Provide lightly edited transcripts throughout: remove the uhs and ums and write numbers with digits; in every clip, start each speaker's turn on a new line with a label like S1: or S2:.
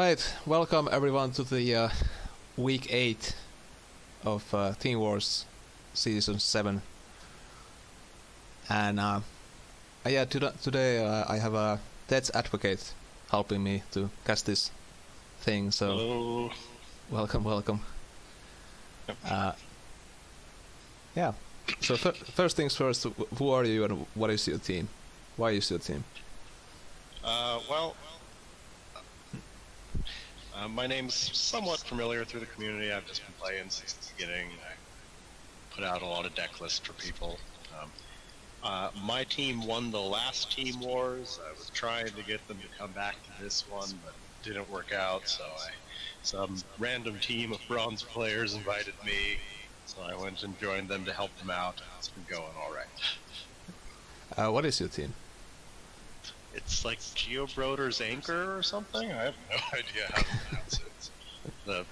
S1: Alright, welcome everyone to the week 8 of Team Wars Season 7. And yeah, today I have a DeathsAdvocate helping me to cast this thing, so
S2: hello.
S1: welcome. Yeah, so first things first, who are you and what is your team? Why is your team?
S2: My name's somewhat familiar through the community. I've just been playing since the beginning. I put out a lot of deck lists for people. My team won the last Team Wars. I was trying to get them to come back to this one, but it didn't work out, so some random team of bronze players invited me, so I went and joined them to help them out. It's been going alright.
S1: What is your team?
S2: It's like Geo Broder's Anchor or something? I have no idea how to pronounce it.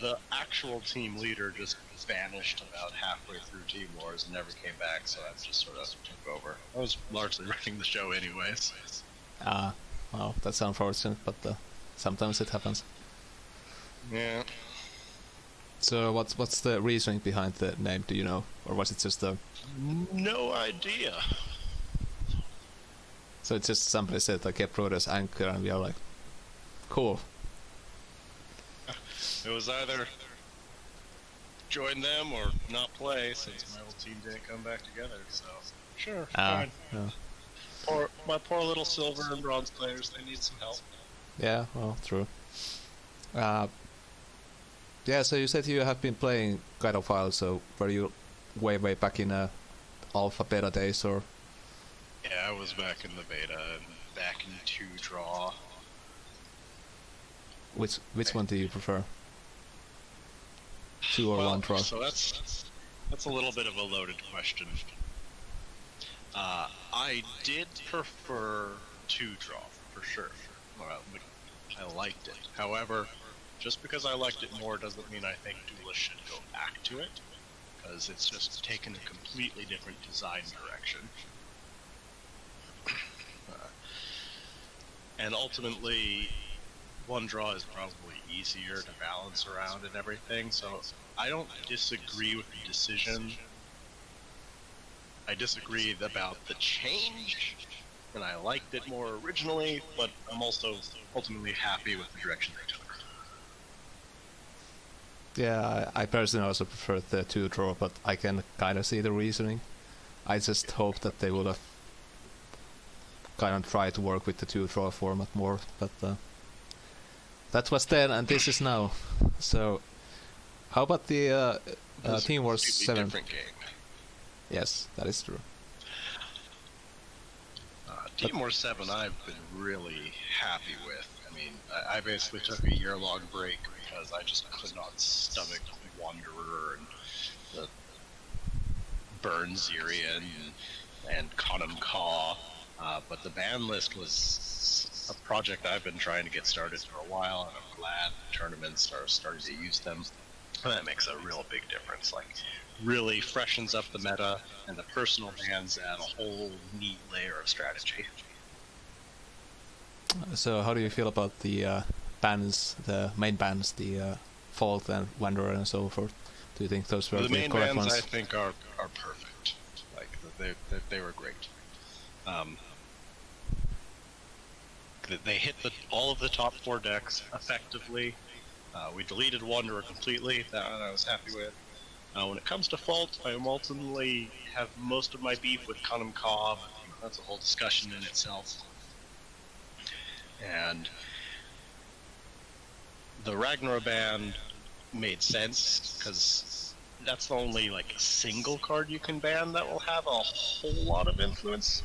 S2: The actual team leader just vanished about halfway through Team Wars and never came back, so I just sort of took over. I was largely running the show anyways.
S1: Well, that's unfortunate, but sometimes it happens.
S2: Yeah.
S1: So what's the reasoning behind the name, do you know? Or was it just a...
S2: No idea.
S1: So it's just somebody said like Geo Broder's Anchor and we are like, cool.
S2: It was either join them or not play, since my old team didn't come back together, so sure, fine.
S1: Yeah.
S2: My poor little silver and bronze players, they need some help.
S1: Yeah, well, true. Yeah, so you said you have been playing quite a while, so were you way back in alpha beta days, or?
S2: Yeah, I was back in the beta and back in 2 draw.
S1: Which one do you prefer? 2 or 1 draw?
S2: So that's a little bit of a loaded question. I did prefer 2 draw for sure. Well, I liked it. However, just because I liked it more doesn't mean I think Duelyst should go back to it, because it's just taken a completely different design direction. And ultimately, 1 draw is probably easier to balance around and everything, so I don't disagree with the decision. I disagree about the change, and I liked it more originally, but I'm also ultimately happy with the direction they took.
S1: Yeah, I personally also prefer the 2 draw, but I can kind of see the reasoning. I just hope that they would have kind of tried to work with the 2 draw format more, but that was then and this is now. So how about the Team Wars 7?
S2: Different game.
S1: Yes, that is true.
S2: Team Wars 7 I've been really happy with. I mean, I basically took a year-long break because I just could not stomach Wanderer and the Burn Zirian and Conum Caw. But the ban list was a project I've been trying to get started for a while, and I'm glad tournaments are starting to use them. And that makes a real big difference. Like, really freshens up the meta, and the personal bans add a whole neat layer of strategy.
S1: So how do you feel about the bans, the main bans, the Fault and Wanderer and so forth? Do you think those were the
S2: main
S1: correct
S2: bans?
S1: ones?
S2: I think are perfect. Like, they were great. They hit all of the top 4 decks effectively. We deleted Wanderer completely, that I was happy with. When it comes to Fault, I ultimately have most of my beef with Conum Caw, but that's a whole discussion in itself. And the Ragnar ban made sense, because that's the only single card you can ban that will have a whole lot of influence.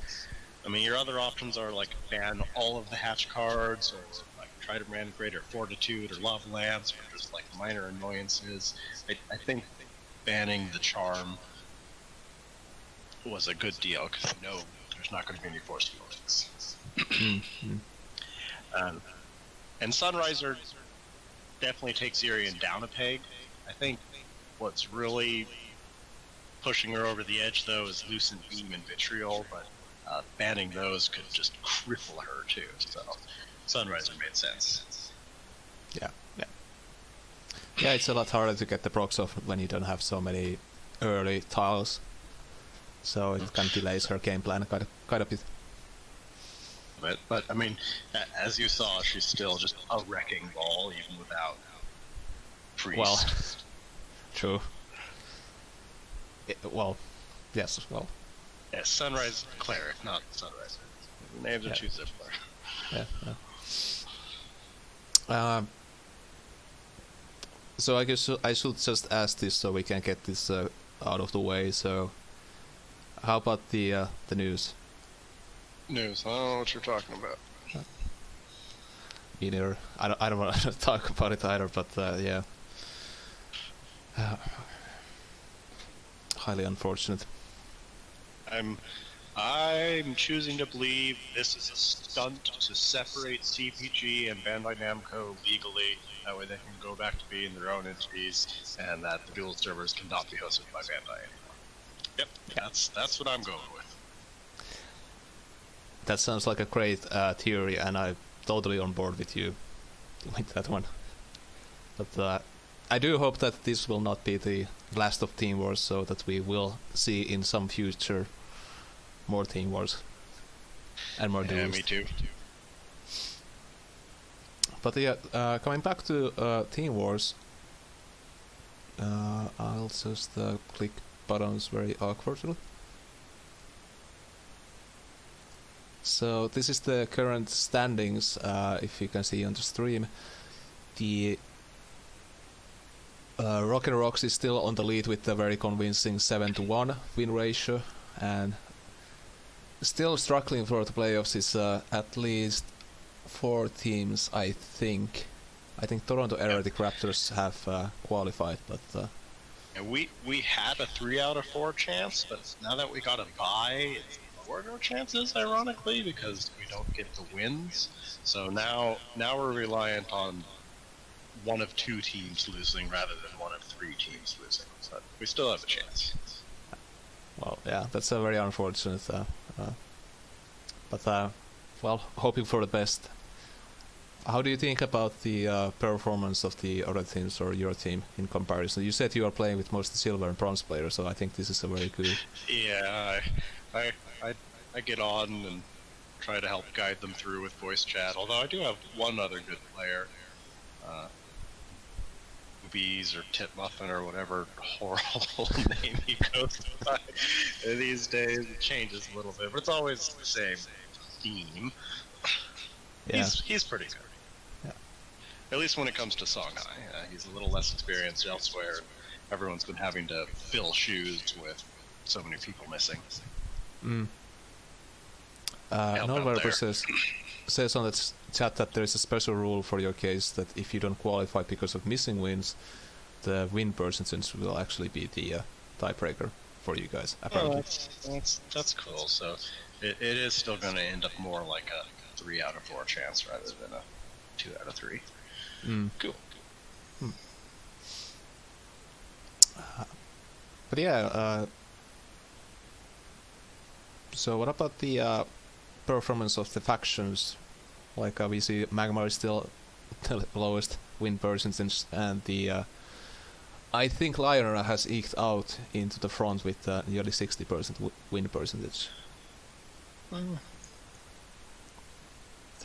S2: I mean, your other options are ban all of the hatch cards, or try to ban Greater Fortitude or Lava Lance, or just minor annoyances. I think banning the Charm was a good deal, because I know there's not going to be any force feelings. And Sunriser definitely takes Zirian down a peg. I think what's really pushing her over the edge, though, is Lucent Beam and Vitriol, but banning those could just cripple her too, so Sunriser made sense.
S1: Yeah, yeah. Yeah, it's a lot harder to get the procs off when you don't have so many early tiles. So it kind of delays her game plan quite a bit.
S2: But I mean, as you saw, she's still just a wrecking ball even without priest.
S1: Well, true. Well, yes, well.
S2: Yeah, Sunrise Cleric, not Sunrise. Names are too simpler.
S1: Yeah, yeah. So I guess I should just ask this so we can get this out of the way. So, how about the news?
S2: News? I don't know what you're talking about.
S1: Either I don't want to talk about it either, but yeah, highly unfortunate.
S2: I'm choosing to believe this is a stunt to separate CPG and Bandai Namco legally. That way they can go back to being their own entities, and that the Duel servers cannot be hosted by Bandai anymore. Yep, that's what I'm going with.
S1: That sounds like a great theory, and I'm totally on board with you with that one. But I do hope that this will not be the last of Team Wars, so that we will see in some future more Team Wars and more Duelyst.
S2: Yeah, me too.
S1: But yeah, coming back to Team Wars, I'll just click buttons very awkwardly. So this is the current standings, if you can see on the stream. The Rock and Rocks is still on the lead with a very convincing 7-1 win ratio, and still struggling for the playoffs is at least 4 teams, I think. I think Toronto Heretic Raptors have qualified, but...
S2: And we had a 3 out of 4 chance, but now that we got a bye, it's lowered our chances, ironically, because we don't get the wins. So now we're reliant on one of 2 teams losing rather than one of 3 teams losing. So we still have a chance.
S1: Well, yeah, that's a very unfortunate. But well, hoping for the best. How do you think about the performance of the other teams or your team in comparison? You said you are playing with mostly silver and bronze players, so I think this is a very good.
S2: Yeah, I get on and try to help guide them through with voice chat. Although I do have one other good player, Bees or Titmuffin or whatever horrible name he goes by these days. It changes a little bit, but it's always the same theme.
S1: Yeah.
S2: He's pretty good.
S1: Yeah.
S2: At least when it comes to Songhai. He's a little less experienced elsewhere. Everyone's been having to fill shoes with so many people missing.
S1: Nonverbal says on the chat that there is a special rule for your case that if you don't qualify because of missing wins, the win percentage will actually be the tiebreaker for you guys. Apparently.
S2: Oh, that's cool. So it is still going to end up more like a 3 out of 4 chance rather than a 2 out of 3. Cool.
S1: But yeah, so what about the performance of the factions? Like we see Magmar is still the lowest win percentage, and the I think Lionera has eked out into the front with nearly 60% win percentage. Do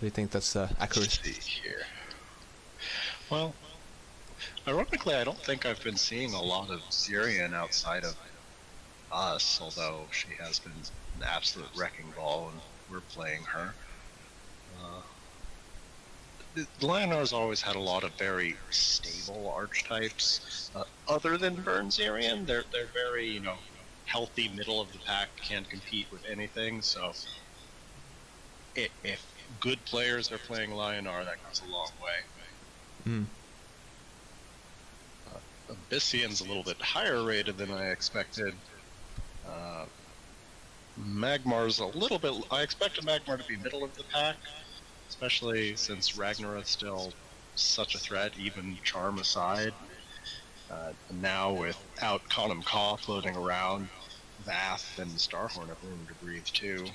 S1: you think that's accurate?
S2: Let's see here. Well, ironically, I don't think I've been seeing a lot of Syrian outside of us, although she has been an absolute wrecking ball and we're playing her. Lionar's always had a lot of very stable archetypes. Other than Burn Syrian, they're very, healthy, middle of the pack, can compete with anything, so if good players are playing Lionar, that goes a long way. Abyssian's a little bit higher rated than I expected. Magmar's a little bit... I expected Magmar to be middle of the pack, especially since Ragnar's still such a threat, even Charm aside. Now without Conum Caw floating around, Vath and Starhorn have room to breathe too.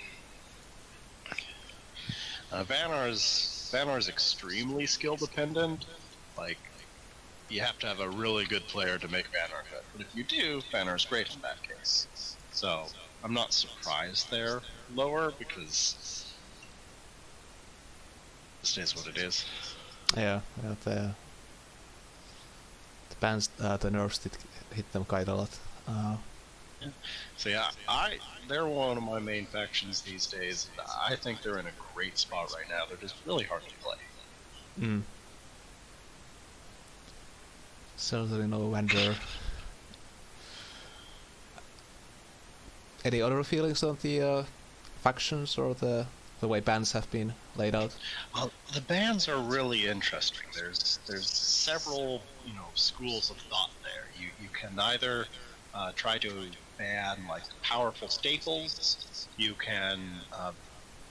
S2: Vanar's extremely skill dependent, like, you have to have a really good player to make Banner good. But if you do, Banner is great in that case. So I'm not surprised they're lower, because this is what it is.
S1: Yeah, the bans, the nerfs did hit them quite a lot.
S2: So yeah, they're one of my main factions these days. I think they're in a great spot right now. They're just really hard to play.
S1: Mm. Certainly no wonder. Any other feelings on the factions or the way bans have been laid out?
S2: Well, the bans are really interesting. There's several schools of thought there. You can either try to ban like powerful staples. You can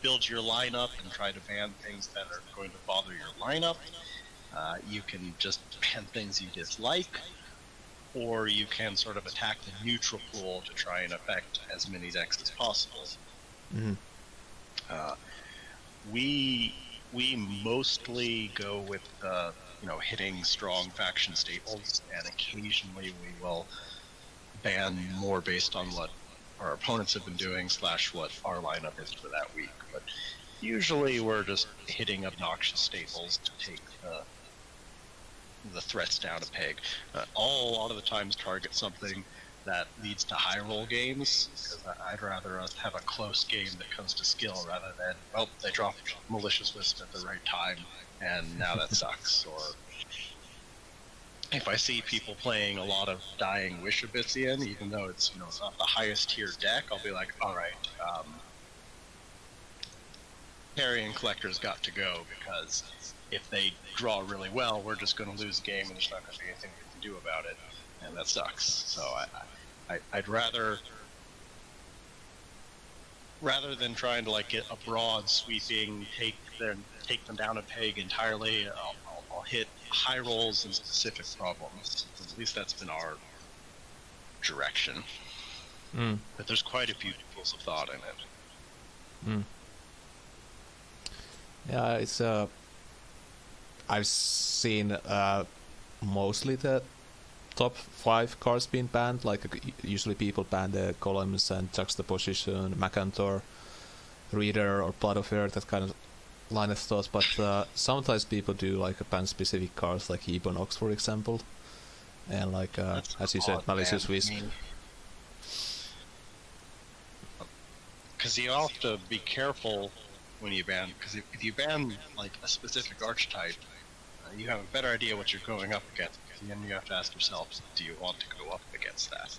S2: build your lineup and try to ban things that are going to bother your lineup. You can just ban things you dislike, or you can sort of attack the neutral pool to try and affect as many decks as possible.
S1: Mm-hmm.
S2: We mostly go with hitting strong faction staples, and occasionally we will ban more based on what our opponents have been doing / what our lineup is for that week. But usually we're just hitting obnoxious staples to take the threats down a peg. A lot of the times target something that leads to high roll games, because I'd rather us have a close game that comes to skill rather than, they dropped Malicious Wisp at the right time and now that sucks. Or if I see people playing a lot of Dying Wishabithian, even though it's it's not the highest tier deck, I'll be like, alright, Carrion Collector's got to go, because if they draw really well, we're just going to lose a game and there's not going to be anything we can do about it, and that sucks. So I'd rather than trying to get a broad sweeping take them down a peg entirely, I'll hit high rolls and specific problems. At least that's been our direction. But there's quite a few schools of thought in it.
S1: Yeah, it's I've seen mostly the top 5 cards being banned. Usually people ban the columns and juxtaposition, Macantor, Reader, or Blood of Earth, that kind of line of thought. But sometimes people do ban specific cards, like Ebonox, for example, and as you said, Malicious Wisp.
S2: Because you have to be careful when you ban, because if you ban a specific archetype, you have a better idea what you're going up against, and then you have to ask yourself, do you want to go up against that?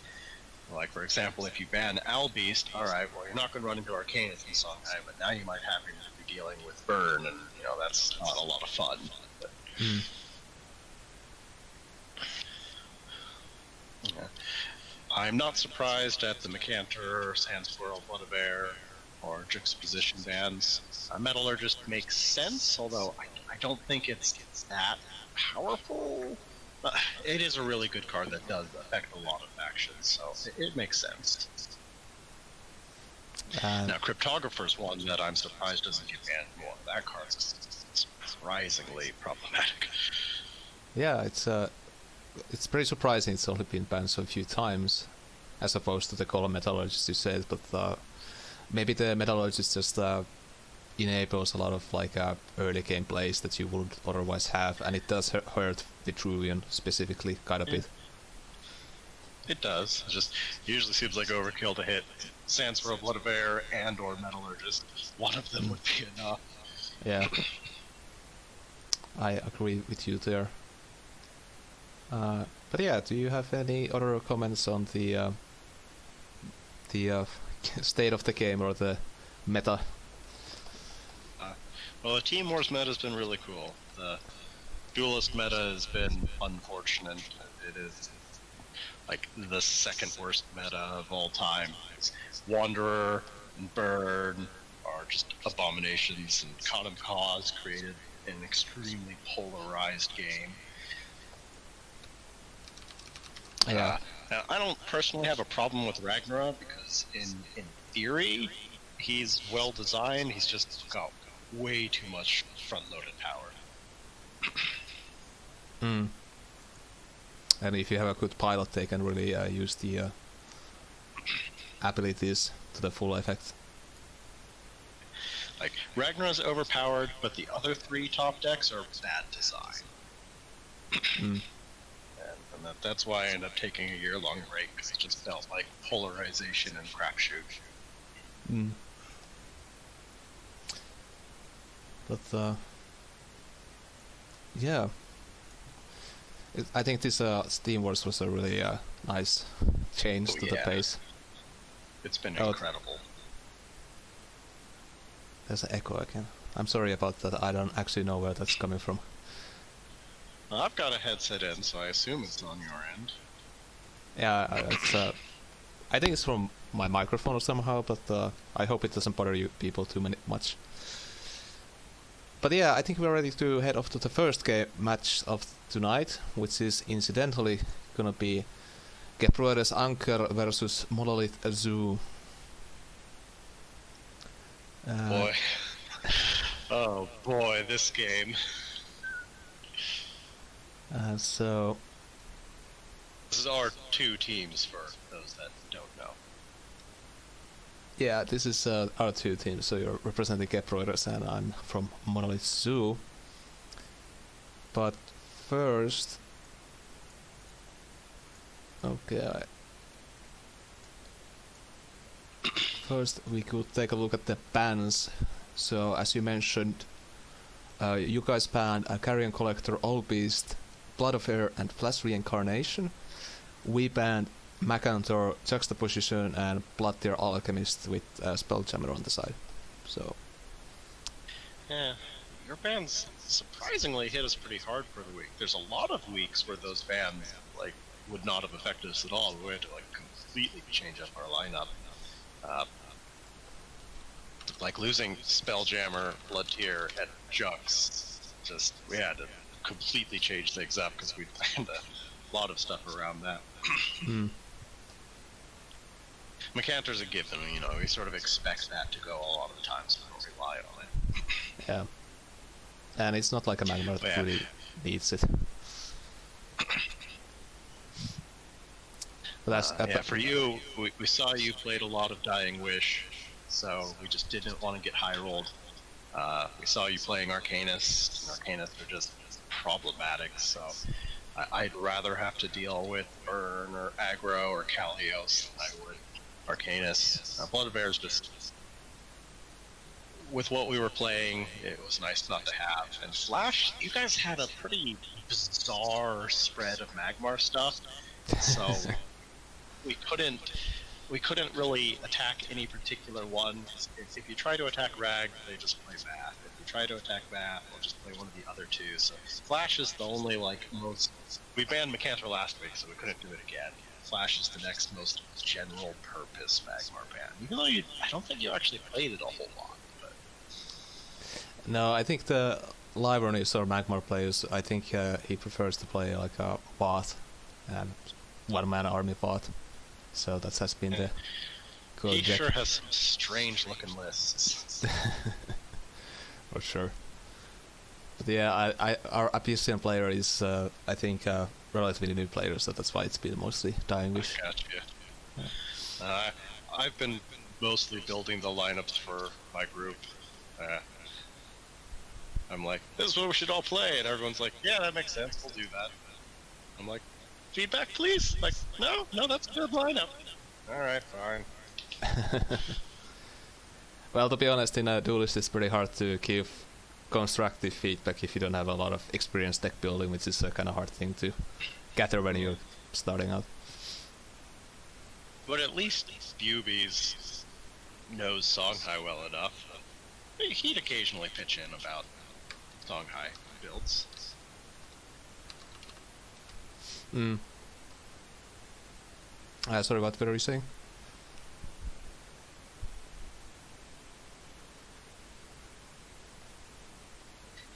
S2: For example, if you ban Owlbeast, alright, well, you're not going to run into Arcanus in Songhai, but now you might happen to be dealing with Burn, and that's not a lot of fun. But, yeah. I'm not surprised at the Macantor, Sandsquirrel, Blood of Air, or Juxtaposition bans. Metallurgist makes sense, although I don't think it's that powerful. It is a really good card that does affect a lot of factions, so it makes sense. Now, Cryptographer's one that I'm surprised doesn't get banned more. That card's surprisingly problematic.
S1: Yeah, it's pretty surprising it's only been banned so few times, as opposed to the Column Metallurgist you said, but maybe the Metallurgist just enables a lot of early game plays that you wouldn't otherwise have, and it does hurt the Druian specifically quite a bit.
S2: It does. It just usually seems like overkill to hit Sandsquirrel, Blood of Air, and or Metallurgist. One of them would be enough.
S1: Yeah. I agree with you there. But yeah, do you have any other comments on the state of the game or the meta?
S2: Well, the Team Wars meta has been really cool. The Duelyst meta has been unfortunate. It is the second worst meta of all time. Wanderer and Burn are just abominations, and Common Cause created an extremely polarized game.
S1: Yeah.
S2: Now, I don't personally have a problem with Ragnarok, because in theory, he's well designed. He's just got way too much front-loaded power.
S1: Mm. And if you have a good pilot, they can really use the abilities to the full effect.
S2: Like, Ragnar's overpowered, but the other 3 top decks are bad design.
S1: Mm.
S2: And that's why I ended up taking a year-long break, because it just felt like polarization and crapshoot.
S1: Mm. But yeah, I think this Steam Wars was a really nice change to the pace.
S2: It's been incredible.
S1: There's an echo again. I'm sorry about that. I don't actually know where that's coming from.
S2: I've got a headset in, so I assume it's on your end.
S1: Yeah, it's. I think it's from my microphone or somehow, but I hope it doesn't bother you people too much. But yeah, I think we're ready to head off to the first match of tonight, which is incidentally gonna be Gebroeders Anker versus Monolith Zoo.
S2: Boy. Oh boy, this game.
S1: So
S2: this is our 2 teams for those that don't know.
S1: Yeah, this is our 2 teams. So you're representing Gebroeders and I'm from Monolith Zoo. But first, okay. First, we could take a look at the bans. So, as you mentioned, you guys banned Carrion Collector, Old Beast, Blood of Air, and Flash Reincarnation. We banned Macanthor, Juxtaposition, and Blood Tier Alchemist with Spelljammer on the side. So,
S2: yeah, your bans surprisingly hit us pretty hard for the week. There's a lot of weeks where those bans would not have affected us at all. We had to completely change up our lineup. Losing Spelljammer, Blood Tier, and Jux, we had to completely change things up because we planned a lot of stuff around that. Macanthor's a given, we sort of expect that to go a lot of the times, so we don't rely on it.
S1: Yeah. And it's not like a Magma that really needs it. But that's
S2: for you, we saw you played a lot of Dying Wish, so we just didn't want to get high rolled. We saw you playing Arcanist, and Arcanists are just problematic, so I'd rather have to deal with Burn or Aggro or Kalios than I would Arcanist. Blood of Air is just, with what we were playing, it was nice not to have. And Flash, you guys had a pretty bizarre spread of Magmar stuff, so we couldn't really attack any particular one. If you try to attack Rag, they just play Bath. If you try to attack Bath, they'll just play one of the other 2. So Flash is the only most. We banned Macanthor last week, so we couldn't do it again. Flash is the next most general purpose Magmar ban. Even though I don't think you actually played it a whole lot. But.
S1: No, I think the Libronists or Magmar players, I think he prefers to play like a bot and one-man army bot. So that has been the good
S2: He sure has some strange looking lists.
S1: For sure. But yeah, our Abyssian player is, I think, relatively new player, so that's why it's been mostly Dying Wish.
S2: Gotcha.
S1: Yeah.
S2: I've been mostly building the lineups for my group. I'm like, this is what we should all play, and everyone's like, yeah, that makes sense, we'll do that. I'm like, feedback, please. No, that's a good lineup. All right, fine.
S1: Well, to be honest, in a Duelyst, it's pretty hard to give constructive feedback if you don't have a lot of experience deck building, which is a kind of hard thing to gather when you're starting out.
S2: But at least Bubies knows Songhai well enough. He'd occasionally pitch in about Songhai builds.
S1: Sorry, what were you saying?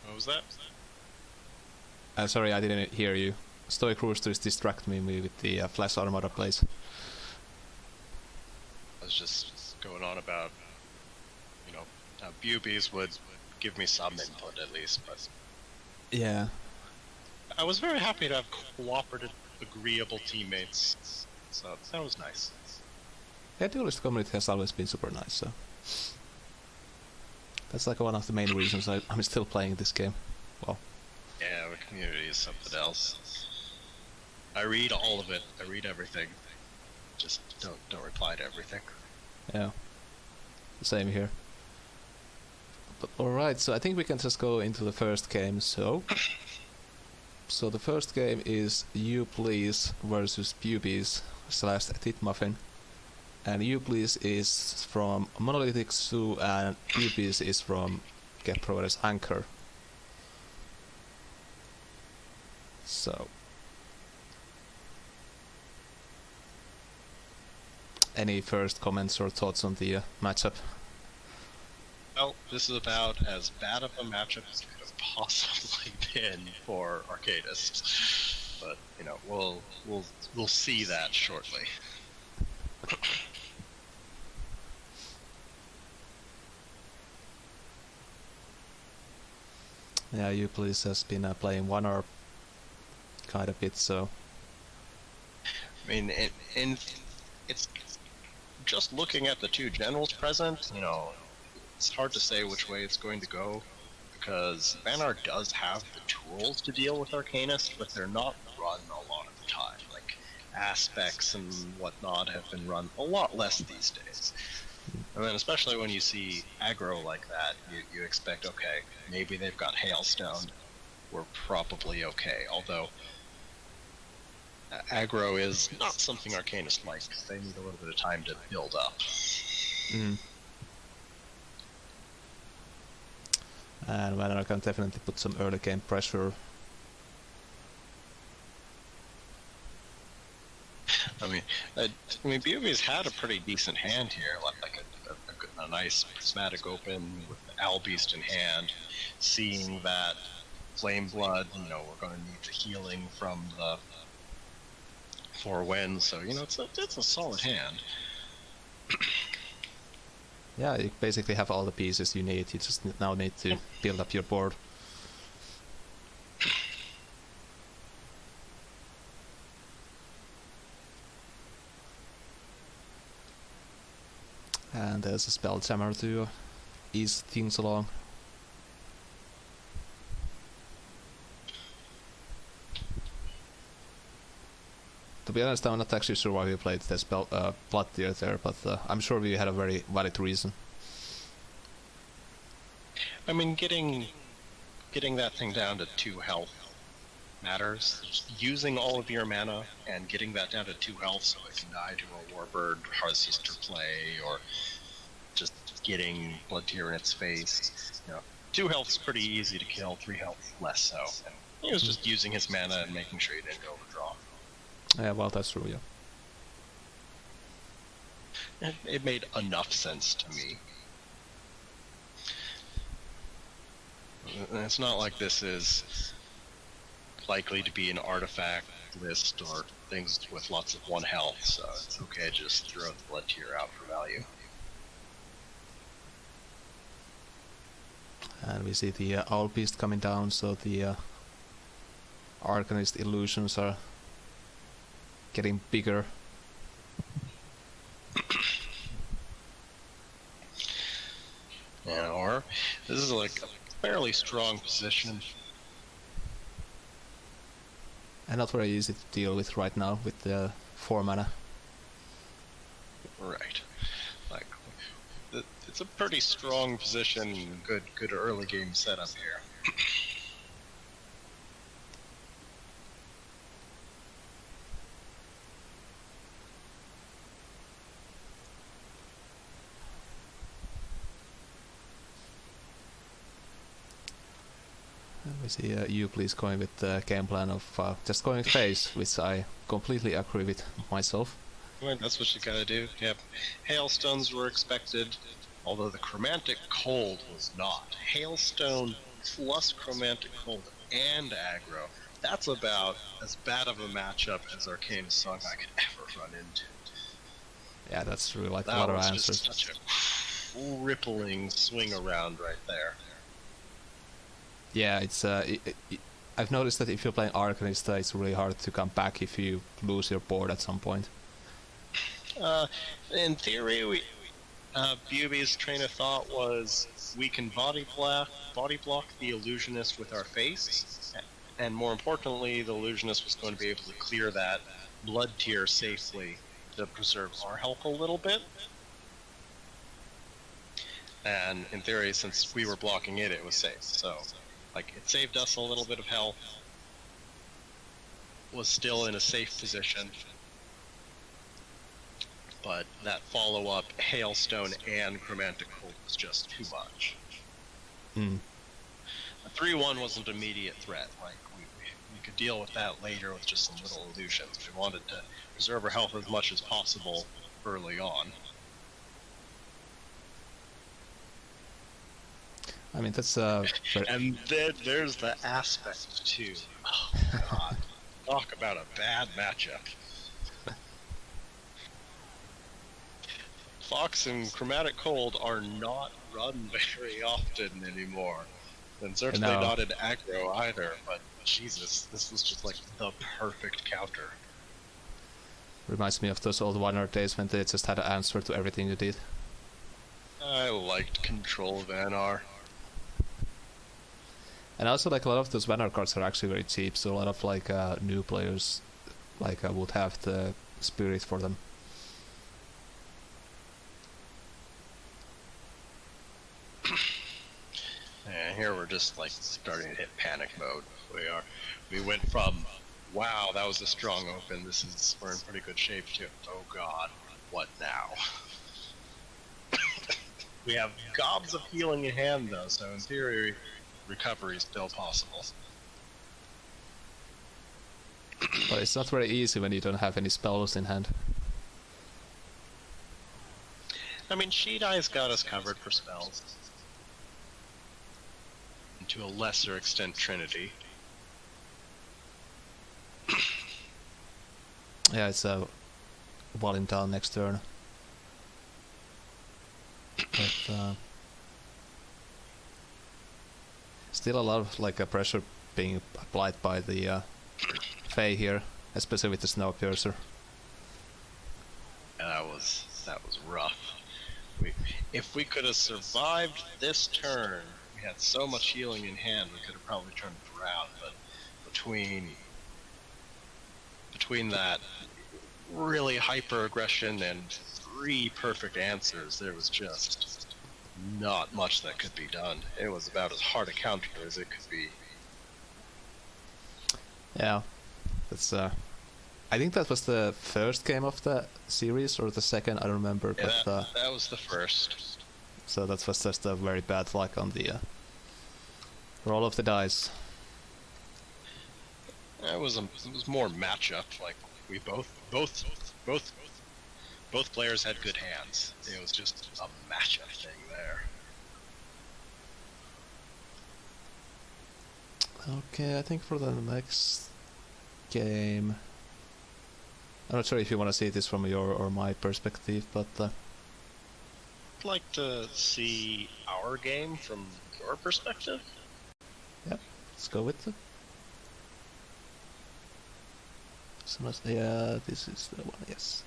S2: What was that?
S1: Sorry, I didn't hear you. Stoic Rooster is distracting me with the Flash Armada plays.
S2: I was just going on about, how Bubies would give me some input at least, but
S1: yeah,
S2: I was very happy to have cooperative, agreeable teammates. So that was nice.
S1: Yeah, Duelyst community has always been super nice, so that's like one of the main reasons I'm still playing this game. Well,
S2: Yeah, the community is something else. I read all of it. I read everything. Just don't reply to everything.
S1: yeah, same here. But alright, so I think we can just go into the first game. So the first game is You Please versus Pubis / Titmuffin. And You Please is from Monolithic Zoo and Pubis is from Get Providers Anchor. So, any first comments or thoughts on the matchup?
S2: Well, this is about as bad of a matchup as it could have possibly been for Arcadists, but you know we'll see that shortly.
S1: Yeah, You Please has been playing one or quite a bit, so
S2: I mean, it's just looking at the two generals present. You know, it's hard to say which way it's going to go because Banar does have the tools to deal with Arcanists, but they're not run a lot of the time. Like aspects and whatnot have been run a lot less these days. And then especially when you see aggro like that, you expect, okay, maybe they've got Hailstone. We're probably okay. Although aggro is not something Arcanists like. They need a little bit of time to build up.
S1: And Vanner can definitely put some early game pressure.
S2: I mean, Buvy's had a pretty decent hand here, like a nice prismatic open with the Owl Beast in hand. Seeing that Flame Blood, you know, we're going to need the healing from the Four Winds, so you know it's a solid hand.
S1: Yeah, you basically have all the pieces you need. You just now need to build up your board. And there's a Spelljammer to ease things along. To be honest, I'm not actually sure why we played the Blood Tier there, but I'm sure we had a very valid reason.
S2: I mean, getting that thing down to 2 health matters. Just using all of your mana and getting that down to 2 health so it can die to a Warbird, Hard Sister play, or just getting Blood Tier in its face. You know, 2 health is pretty easy to kill, 3 health less so. And he was just using his mana and making sure he didn't overdraw.
S1: Yeah, well, that's true, yeah.
S2: It made enough sense to me. And it's not like this is likely to be an artifact list or things with lots of 1 health, so it's okay to just throw the Blood Tier out for value.
S1: And we see the Owl Beast coming down, so the Arcanist illusions are getting bigger.
S2: Yeah, or this is like a fairly strong position.
S1: And not very easy to deal with right now with the 4 mana.
S2: Right. Like, it's a pretty strong position, good early game setup here.
S1: And we see You Please going with the game plan of just going phase, which I completely agree with myself.
S2: Well, that's what you gotta do. Yep. Hailstones were expected, although the Chromatic Cold was not. Hailstone plus Chromatic Cold and aggro. That's about as bad of a matchup as Arcane Song I could ever run into.
S1: Yeah, that's really like
S2: That
S1: a lot of
S2: was
S1: answers.
S2: just such a rippling swing around right there.
S1: Yeah, it's I've noticed that if you're playing Arcanista, it's really hard to come back if you lose your board at some point.
S2: In theory, Buby's train of thought was we can body block the illusionist with our face, and more importantly, the illusionist was going to be able to clear that blood tier safely to preserve our health a little bit. And in theory, since we were blocking it, it was safe. So, like, it saved us a little bit of health. Was still in a safe position. But that follow-up, Hailstone and Chromantic Cold was just too much.
S1: Hmm.
S2: A 3-1 wasn't an immediate threat. Like, we could deal with that later with just some little illusions. We wanted to preserve our health as much as possible early on.
S1: I mean, that's
S2: And then there's the aspect too. Oh god. Talk about a bad matchup. Fox and Chromatic Cold are not run very often anymore. And certainly
S1: No.
S2: not in aggro either, but Jesus, this was just like the perfect counter.
S1: reminds me of those old Warner days when they just had an answer to everything you did.
S2: I liked Control Vanar.
S1: And also, like, a lot of those Vanguard cards are actually very cheap, so a lot of like new players like would have the spirit for them.
S2: And here we're just like starting to hit panic mode. We went from wow, that was a strong open, we're in pretty good shape, to oh god, what now? We have gobs of healing in hand though, so in theory recovery is still possible.
S1: But it's not very easy when you don't have any spells in hand.
S2: I mean, Sheet Eye's got us covered for spells. And to a lesser extent, Trinity.
S1: Yeah, it's a Walling down next turn. But still a lot of like pressure being applied by the Fae here, especially with the Snowpiercer.
S2: And that was rough. If we could have survived this turn, we had so much healing in hand, we could have probably turned it around. But between that really hyper aggression and 3 perfect answers, there was just not much that could be done. It was about as hard a counter as it could be.
S1: Yeah, that's I think that was the first game of the series or the second, I don't remember.
S2: Yeah,
S1: but
S2: that was the first.
S1: so that was just a very bad luck on the roll of the dice.
S2: It was more matchup. Like we both players had good hands. It was just a matchup thing there.
S1: Okay, I think for the next game, I'm not sure if you want to see this from your or my perspective, but
S2: I'd like to see our game from your perspective.
S1: let's go with it. So yeah, this is the one. Yes.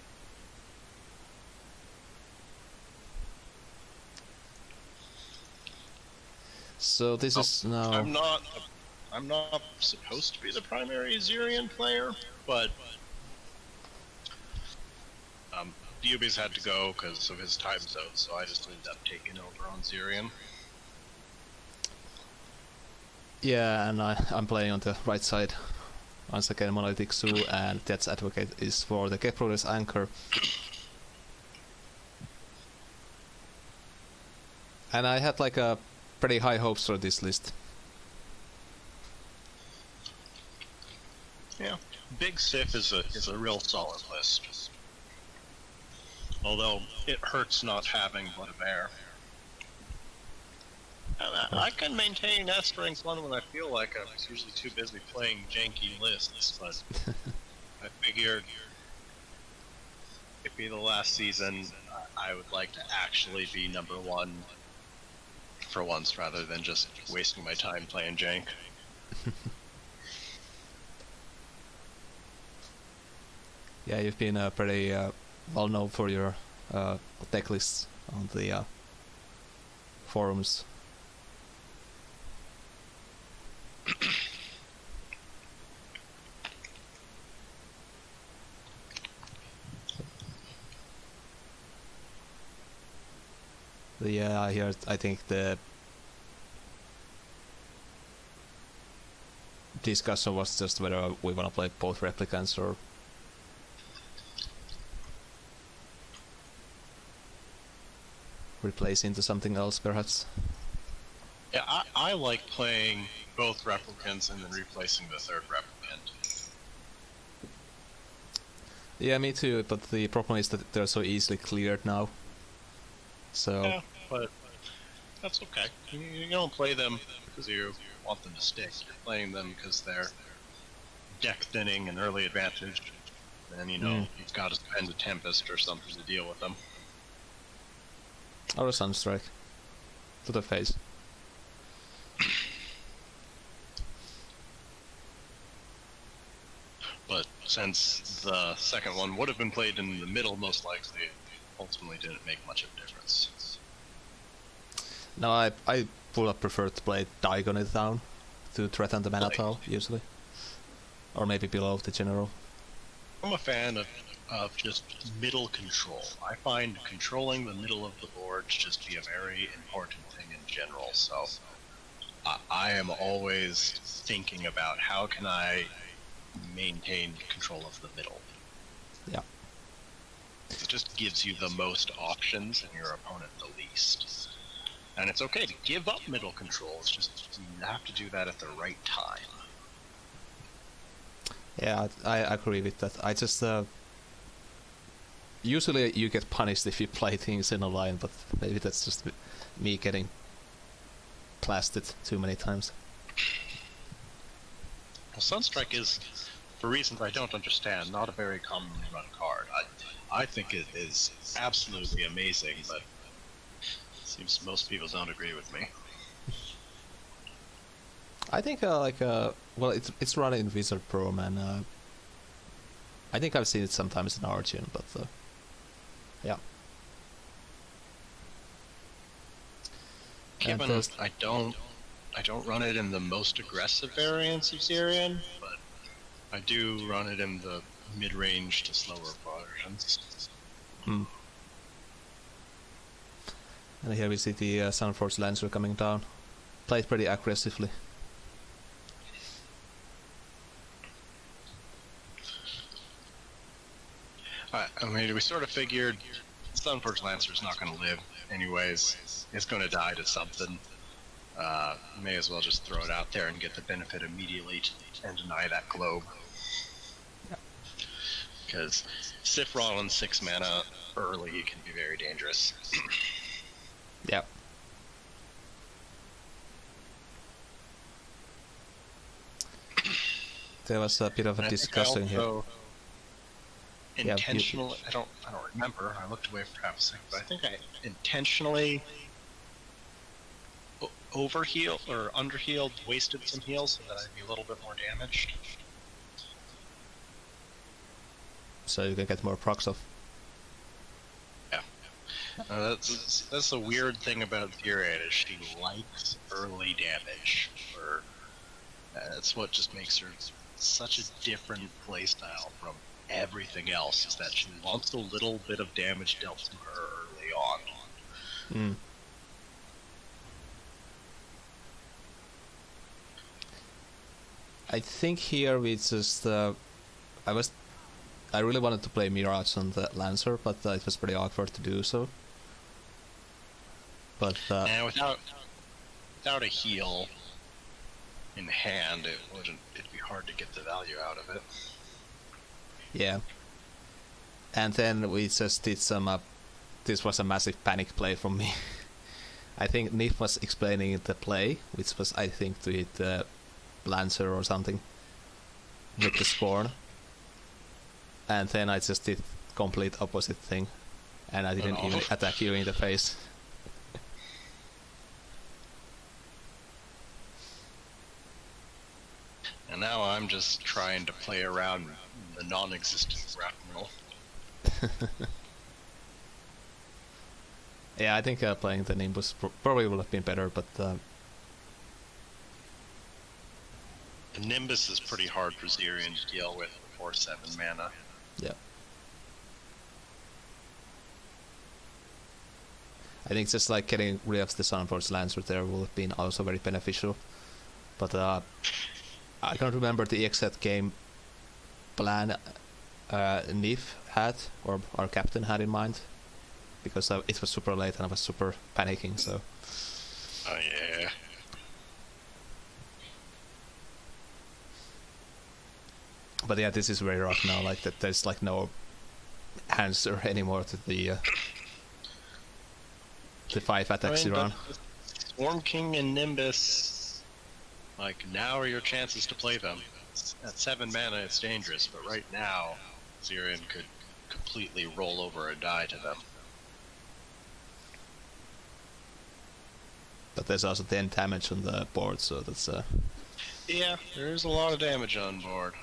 S1: So this is now.
S2: I'm not supposed to be the primary Xerion player, but Buby's had to go because of his time zone, so I just ended up taking over on Xerion.
S1: Yeah, and I'm playing on the right side. Once again, Monolithic Zoo and DeathsAdvocate is for the Keprodes Anchor. And I had like a pretty high hopes for this list.
S2: Yeah, Big Sif is a real solid list. Although it hurts not having Blood of Air. And I can maintain S rank 1 when I feel like I was usually too busy playing janky lists, but I figured it'd be the last season, I would like to actually be number 1 for once rather than just wasting my time playing jank.
S1: Yeah, you've been pretty well known for your deck lists on the forums. Yeah, here I think the discussion was just whether we want to play both replicants or replace into something else, perhaps.
S2: Yeah, I like playing both replicants and then replacing the third replicant.
S1: Yeah, me too, but the problem is that they're so easily cleared now. So...
S2: Yeah, but that's okay. You don't play them because you want them to stick. You're playing them because they're deck thinning and early advantage. And, you know, you've got to spend a Tempest or something to deal with them.
S1: Or a Sunstrike. To the face.
S2: But since the second one would have been played in the middle, most likely, it ultimately didn't make much of a difference.
S1: No, I would have preferred to play Diagon it down to threaten the mana tile, usually. Or maybe below the general.
S2: I'm a fan of just middle control. I find controlling the middle of the board to just be a very important thing in general, so I am always thinking about how can I maintain control of the middle.
S1: Yeah.
S2: It just gives you the most options and your opponent the least. And it's okay to give up middle control, it's just you have to do that at the right time.
S1: Yeah, I agree with that. I just... usually you get punished if you play things in a line, but maybe that's just me getting blasted too many times.
S2: Well, Sunstrike is, for reasons I don't understand, not a very commonly run card. I think it is absolutely amazing, but it seems most people don't agree with me.
S1: I think well, it's run in Wizard Pro, man. I think I've seen it sometimes in Origin, but yeah.
S2: Given I don't run it in the most aggressive variants of Zerion, but I do run it in the mid-range to slower versions.
S1: And here we see the Sunforge Lancer coming down. Played pretty aggressively.
S2: I mean, we sort of figured Sunforge Lancer's not going to live anyways. It's going to die to something. May as well just throw it out there and get the benefit immediately and deny that globe. Because Sifron on 6 mana early can be very dangerous.
S1: Yeah. There was a bit of a discussion here.
S2: Intentionally, I don't remember. I looked away for half a second, but I think I intentionally overhealed or underhealed, wasted some heals so that I'd be a little bit more damaged.
S1: So you can get more procs off.
S2: Yeah. That's the weird thing about Furiate is she likes early damage. That's what just makes her such a different playstyle from everything else, is that she wants a little bit of damage dealt to her early on.
S1: I think here we just I really wanted to play Mirage on the Lancer, but it was pretty awkward to do so. But
S2: and without a heal in hand, it'd be hard to get the value out of it.
S1: Yeah. And then we just did some this was a massive panic play from me. I think Nif was explaining the play, which was, I think, to hit the Lancer or something with the Scorn. And then I just did complete opposite thing. And I didn't even attack you in the face.
S2: And now I'm just trying to play around the non-existent grapnel.
S1: Yeah, I think playing the Nimbus probably would have been better, but
S2: The Nimbus is pretty hard for Zerion to deal with before 7 mana.
S1: yeah. I think just like getting rid of the Sunforce Lancer there would have been also very beneficial. But I can't remember the exact game plan Nif had, or our captain had in mind, because it was super late and I was super panicking, so...
S2: Oh yeah.
S1: But yeah, this is very rough now, like that there's like no answer anymore to the 5 attacks you run.
S2: Swarm King and Nimbus, like, now are your chances to play them. At 7 mana it's dangerous, but right now Zerion could completely roll over and die to them.
S1: But there's also 10 damage on the board, so that's
S2: Yeah, there's a lot of damage on board.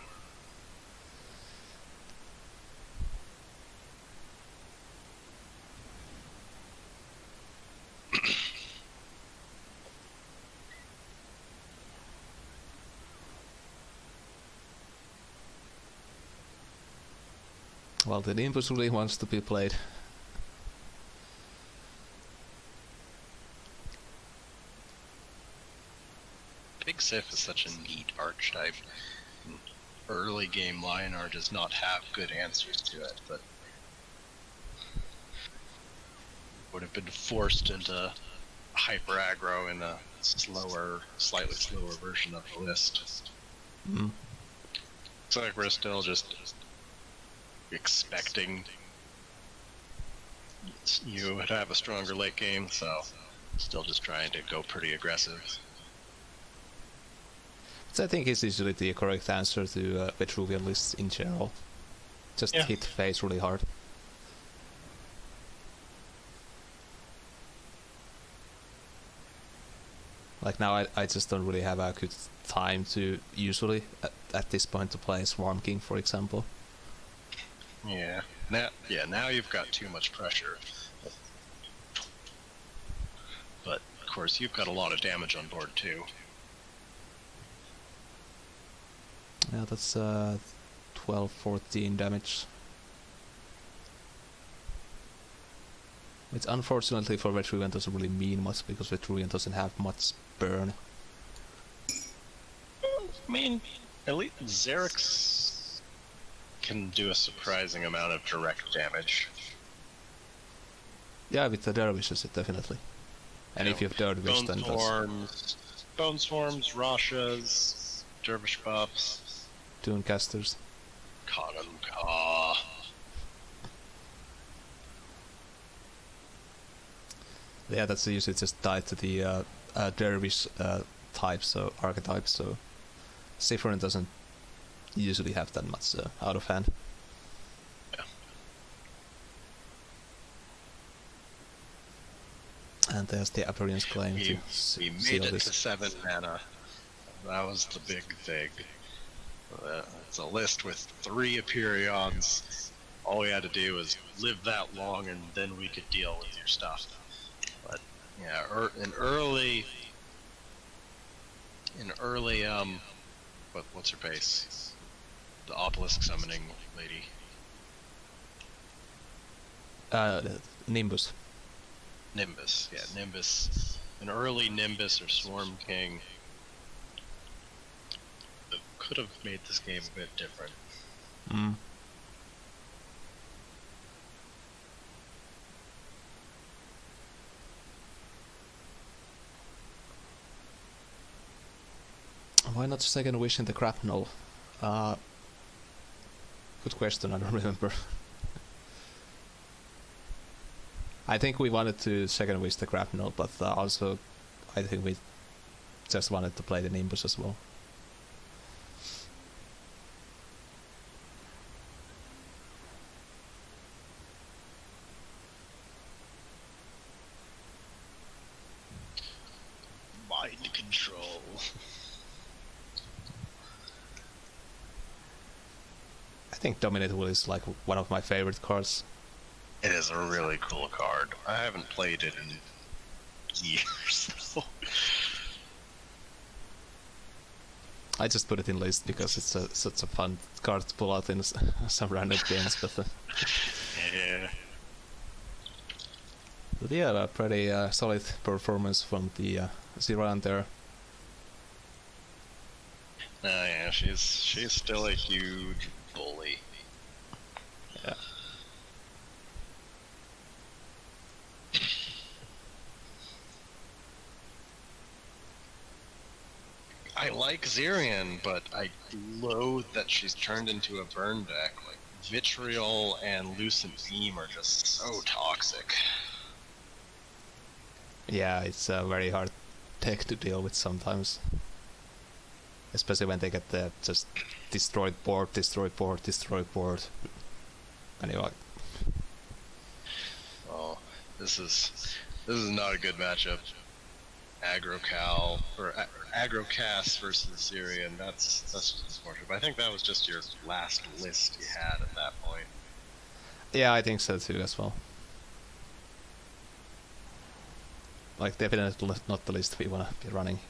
S1: well, the Nimbus really wants to be played.
S2: Big Sif is such a neat archetype. Early game Lionar does not have good answers to it, but would have been forced into hyper aggro in a slower, slightly slower version of the list.
S1: Mm.
S2: Looks like we're still just expecting you to have a stronger late game, so still just trying to go pretty aggressive.
S1: Which I think is usually the correct answer to Vitruvian lists in general. Just hit face really hard. Like now I just don't really have a good time to usually at this point to play Swarm King, for example.
S2: Yeah. Now you've got too much pressure. But of course you've got a lot of damage on board too.
S1: Yeah, that's 12, 14 damage. Which unfortunately for Vitruvian doesn't really mean much, because Vitruvian doesn't have much burn.
S2: I mean, at least Xerix can do a surprising amount of direct damage.
S1: Yeah, with the dervishes, definitely. And if you have dervish, then that's...
S2: Bone Swarms, Rashas, Dervish Buffs,
S1: Tunecasters.
S2: Kananka.
S1: Yeah, that's usually just tied to the dervish type, so archetype, so Sifrin doesn't usually have that much out of hand.
S2: Yeah.
S1: And there's the Aperian's claim to
S2: We
S1: seal
S2: made it
S1: this.
S2: to 7 mana. That was the big thing. It's a list with 3 Aperions. All we had to do was live that long, and then we could deal with your stuff. But yeah, in early, what's her face? The obelisk summoning lady.
S1: Nimbus.
S2: Nimbus, yeah, Nimbus. An early Nimbus or Swarm King could have made this game a bit different.
S1: Mm. Why not second wish in the grapnel? Good question, I don't remember. I think we wanted to second wish the grapnel, but also I think we just wanted to play the Nimbus as well.
S2: Mind control.
S1: think Dominator is like one of my favorite cards.
S2: It is a really cool card. I haven't played it in years, though.
S1: I just put it in list because it's such a fun card to pull out in some random games. But
S2: Yeah.
S1: yeah, a pretty solid performance from the Ziran there.
S2: Yeah, she's still a huge bully.
S1: Yeah.
S2: I like Zirian, but I loathe that she's turned into a burn deck. Like, Vitriol and Lucent Beam are just so toxic.
S1: Yeah, it's a very hard deck to deal with sometimes. Especially when they get the just destroyed board. Anyway.
S2: Oh, this is not a good matchup. Aggro Cal or Aggro Cast versus Syrian. That's just unfortunate. But I think that was just your last list you had at that point.
S1: Yeah, I think so too as well. Like definitely not the list we wanna be running.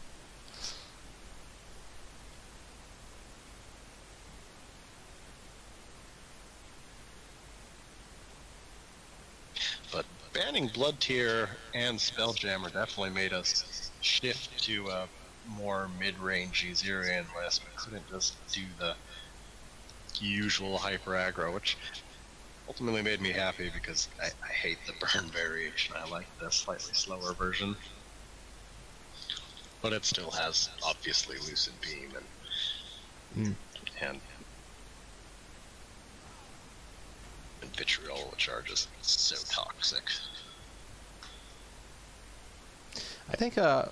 S2: But banning Blood Tier and Spelljammer definitely made us shift to a more mid-range Zirian list. We couldn't just do the usual hyper aggro, which ultimately made me happy because I hate the burn variation. I like the slightly slower version. But it still has, obviously, Lucid Beam and Vitriol, which are just so toxic.
S1: I think I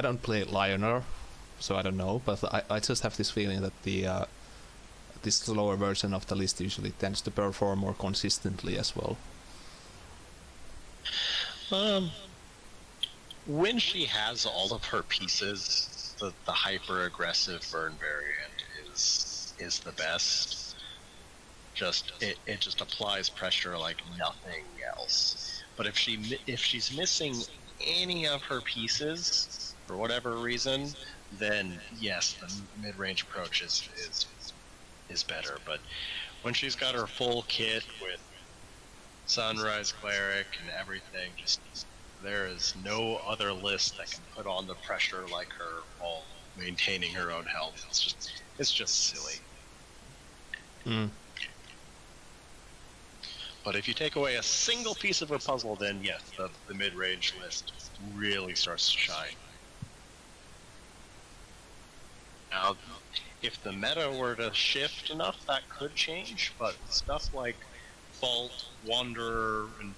S1: don't play Lioner, so I don't know, but I just have this feeling that the this lower version of the list usually tends to perform more consistently as well.
S2: When she has all of her pieces, the hyper aggressive burn variant is the best. It just applies pressure like nothing else. But if she's missing any of her pieces for whatever reason, then yes, the mid-range approach is better. But when she's got her full kit with Sunrise Cleric and everything, just there is no other list that can put on the pressure like her while maintaining her own health. It's just silly. But if you take away a single piece of her puzzle, then yes, the mid-range list really starts to shine. Now, if the meta were to shift enough, that could change, but stuff like Vault, Wanderer, and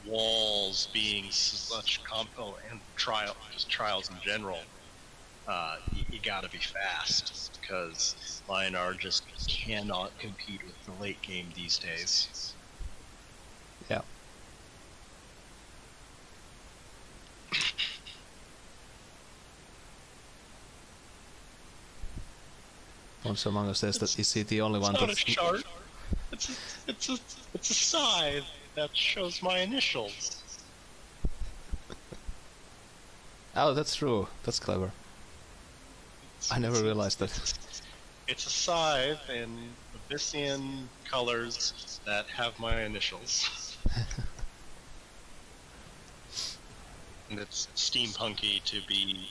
S2: Walls being such and trials in general, you gotta be fast, because Lionar just cannot compete with the late game these days.
S1: Yeah. Once Among Us says that is he the only one
S2: It's not a
S1: that's
S2: chart. It's a scythe that shows my initials.
S1: Oh, that's true. That's clever. I never realized that.
S2: It's a scythe in Abyssian colors that have my initials. And it's steampunky to be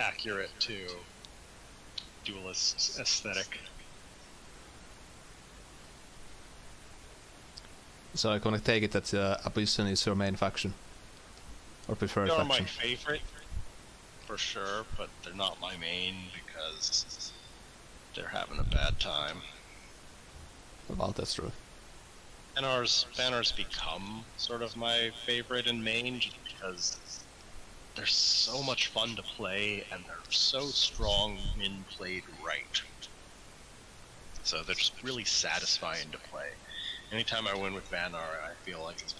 S2: accurate to Duelyst's aesthetic.
S1: So I'm gonna take it that Abyssian is your main faction, or preferred
S2: They're
S1: faction.
S2: my favorite, for sure, but they're not my main because they're having a bad time.
S1: Well, that's true.
S2: Banners become sort of my favorite and main just because they're so much fun to play and they're so strong when played right. So they're just really satisfying to play. Anytime I win with Banner, I feel like it's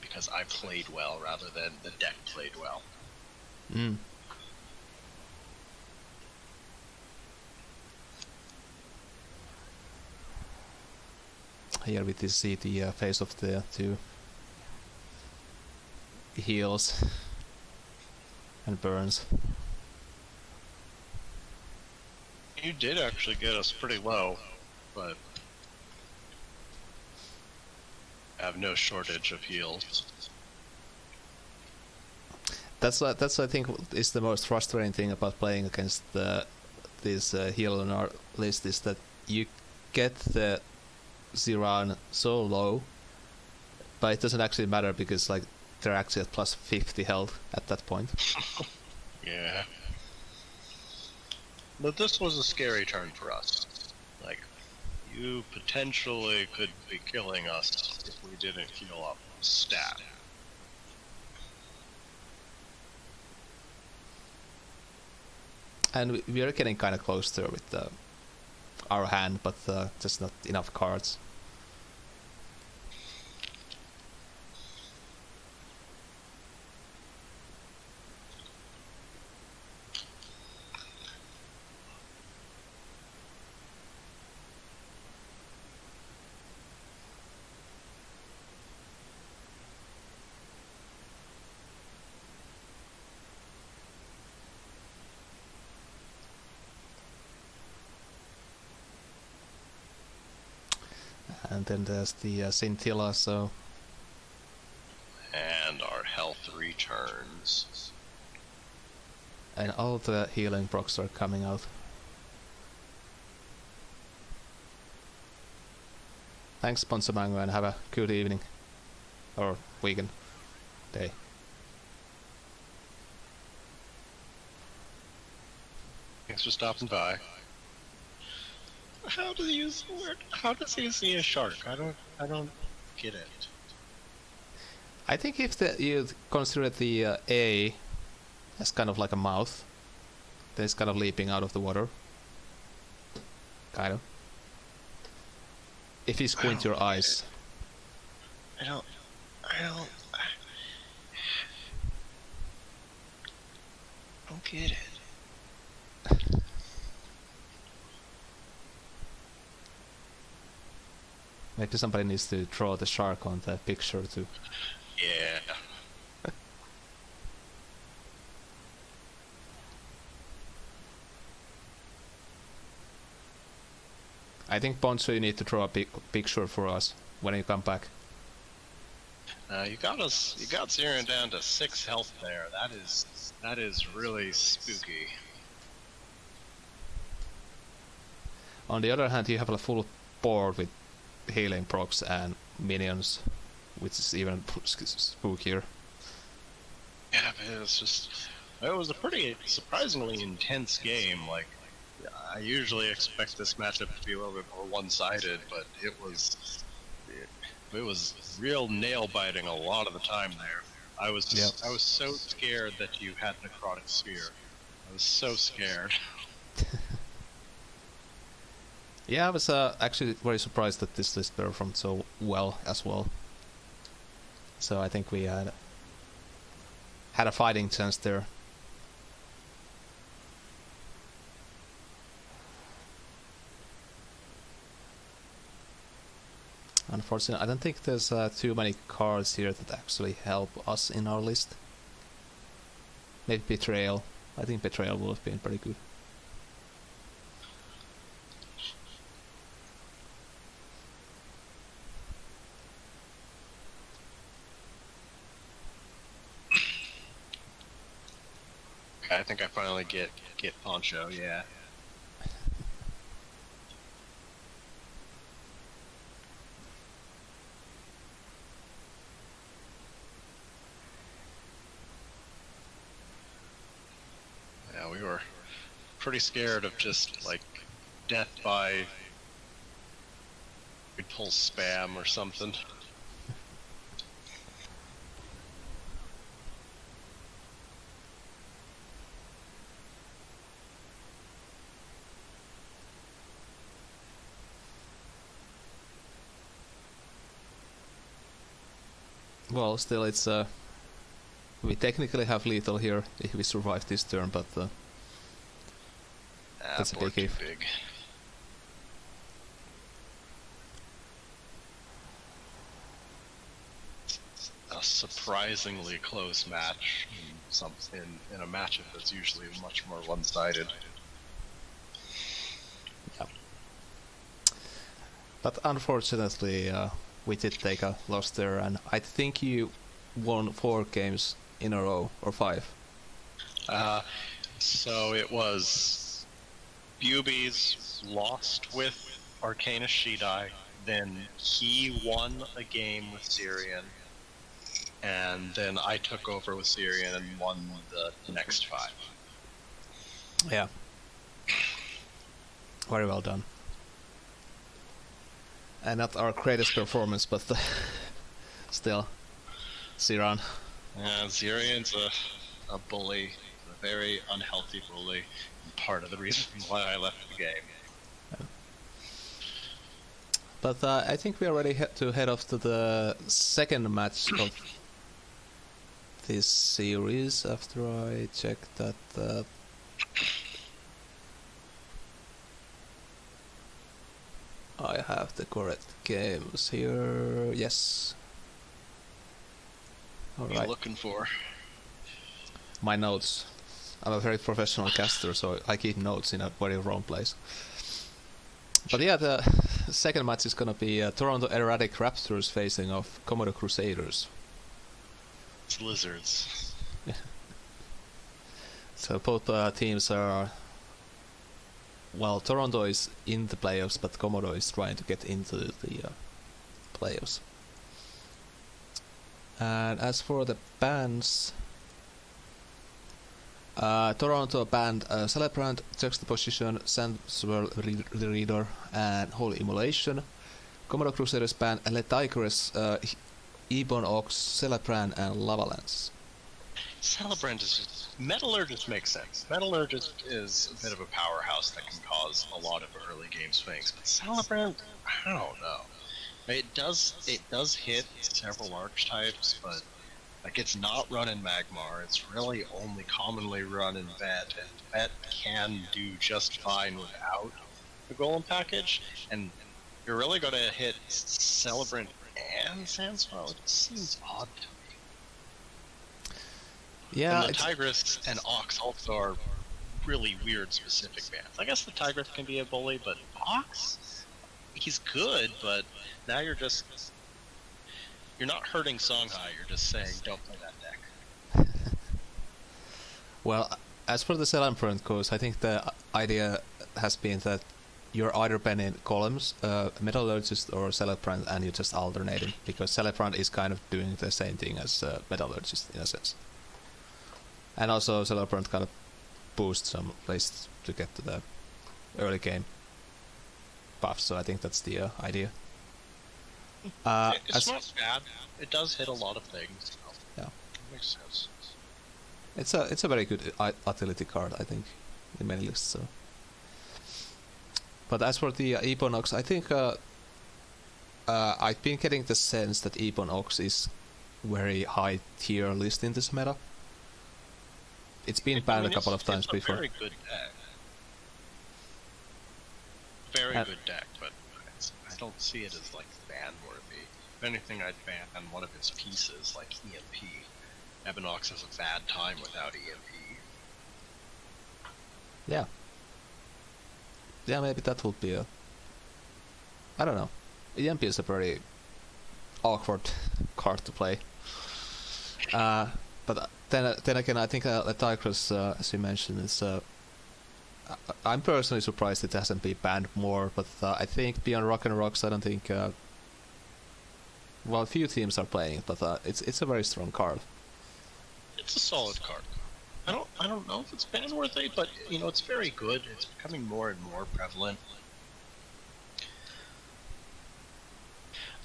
S2: because I played well rather than the deck played well.
S1: here we see the face of the two heals and burns.
S2: You did actually get us pretty low, but have no shortage of heals.
S1: That's I think is the most frustrating thing about playing against this healer on our list, is that you get the Ziran so low, but it doesn't actually matter because like they're actually at plus 50 health at that point.
S2: Yeah. But this was a scary turn for us. Like, you potentially could be killing us if we didn't heal up stat.
S1: And we are getting kind of close there with our hand, but just not enough cards. And then there's the Scintilla, so...
S2: And our health returns.
S1: And all the healing procs are coming out. Thanks, Ponsamango, and have a good evening. Or weekend. Day.
S2: Thanks for stopping by. How do you use the word? How does he see a shark? I don't get it.
S1: I think if you consider the A as kind of like a mouth, then it's kind of leaping out of the water. Kind of. If you squint your eyes.
S2: I don't get it.
S1: Maybe somebody needs to draw the shark on the picture too.
S2: Yeah.
S1: I think, Poncho, you need to draw a picture for us when you come back.
S2: You got Ziran down to 6 health there. That is really spooky.
S1: On the other hand, you have a full board with healing procs and minions, which is even spookier.
S2: Yeah, but it was a pretty surprisingly intense game. Like, I usually expect this matchup to be a little bit more one-sided, but it was real nail-biting a lot of the time there. I was so scared that you had Necrotic Sphere. I was so scared.
S1: Yeah, I was actually very surprised that this list performed so well as well. So I think we had a fighting chance there. Unfortunately, I don't think there's too many cards here that actually help us in our list. Maybe Betrayal. I think Betrayal would have been pretty good.
S2: I think I finally get Poncho, yeah. Yeah, we were pretty scared of just, like, death by... we'd pull spam or something.
S1: Well, still, it's we technically have lethal here if we survive this turn, but that's a big if.
S2: Big. surprisingly close match in a matchup that's usually much more one-sided.
S1: Yeah. But unfortunately, we did take a loss there, and I think you won 4 games in a row, or 5.
S2: So it was Bubies lost with Arcanus Shidai, then he won a game with Syrian, and then I took over with Syrian and won the next 5.
S1: Yeah. Very well done. And not our greatest performance, but still, Siran.
S2: Yeah, Syrian's a bully, a very unhealthy bully, and part of the reason why I left the game.
S1: But I think we are ready to head off to the second match of this series after I check that I have the correct games here. Yes. All
S2: What are
S1: right.
S2: you looking for?
S1: My notes. I'm a very professional caster, so I keep notes in a very wrong place. But yeah, the second match is gonna be Toronto Erratic Raptors facing off Komodo Crusaders.
S2: It's lizards.
S1: So both teams are... Well, Toronto is in the playoffs, but Komodo is trying to get into the playoffs. And as for the bans... Toronto banned Celebrant, Juxtaposition, Sandswirl Reader, and Holy Immolation. Komodo Crusaders banned Letigress, Ebon Ox, Celebrant, and Lavalance.
S2: Celebrant is Metallurgist makes sense. Metallurgist is a bit of a powerhouse that can cause a lot of early game swings, but Celebrant, I don't know. It does hit several archetypes, but like it's not run in Magmar. It's really only commonly run in Vet, and Vet can do just fine without the Golem package. And you're really gonna hit Celebrant and Sandswell. It seems odd to me.
S1: Yeah,
S2: and the Tigress and Ox also are really weird specific bans. I guess the Tigress can be a bully, but Ox, he's good, but now you're not hurting Songhai, you're just saying don't play that deck.
S1: Well, as for the Celebrant goes, I think the idea has been that you're either banning columns, Metallurgist or Celebrant, and you just alternating, because Celebrant is kind of doing the same thing as Metallurgist in a sense. And also Celebrant kind of boosts some places to get to the early game buff, so I think that's the idea.
S2: It's not bad. It does hit a lot of things. So
S1: yeah,
S2: makes sense.
S1: It's a very good utility card, I think, in many lists. So, but as for the Ebon-Ox, I think I've been getting the sense that Ebon-Ox is very high tier list in this meta. It's been banned a couple of times before.
S2: Very good deck. Very good deck, but I don't see it as like ban worthy. If anything, I'd ban one of its pieces, like EMP. Ebon-Ox has a bad time without EMP.
S1: Yeah. Yeah, maybe that would be a... I don't know. EMP is a very awkward card to play. But then again, I think the Tigress, as you mentioned, is... I'm personally surprised it hasn't been banned more, but I think beyond Rock and Rocks, I don't think... well, a few teams are playing it, but it's a very strong card.
S2: It's a solid card. I don't know if it's ban worthy, but you know it's very good. It's becoming more and more prevalent.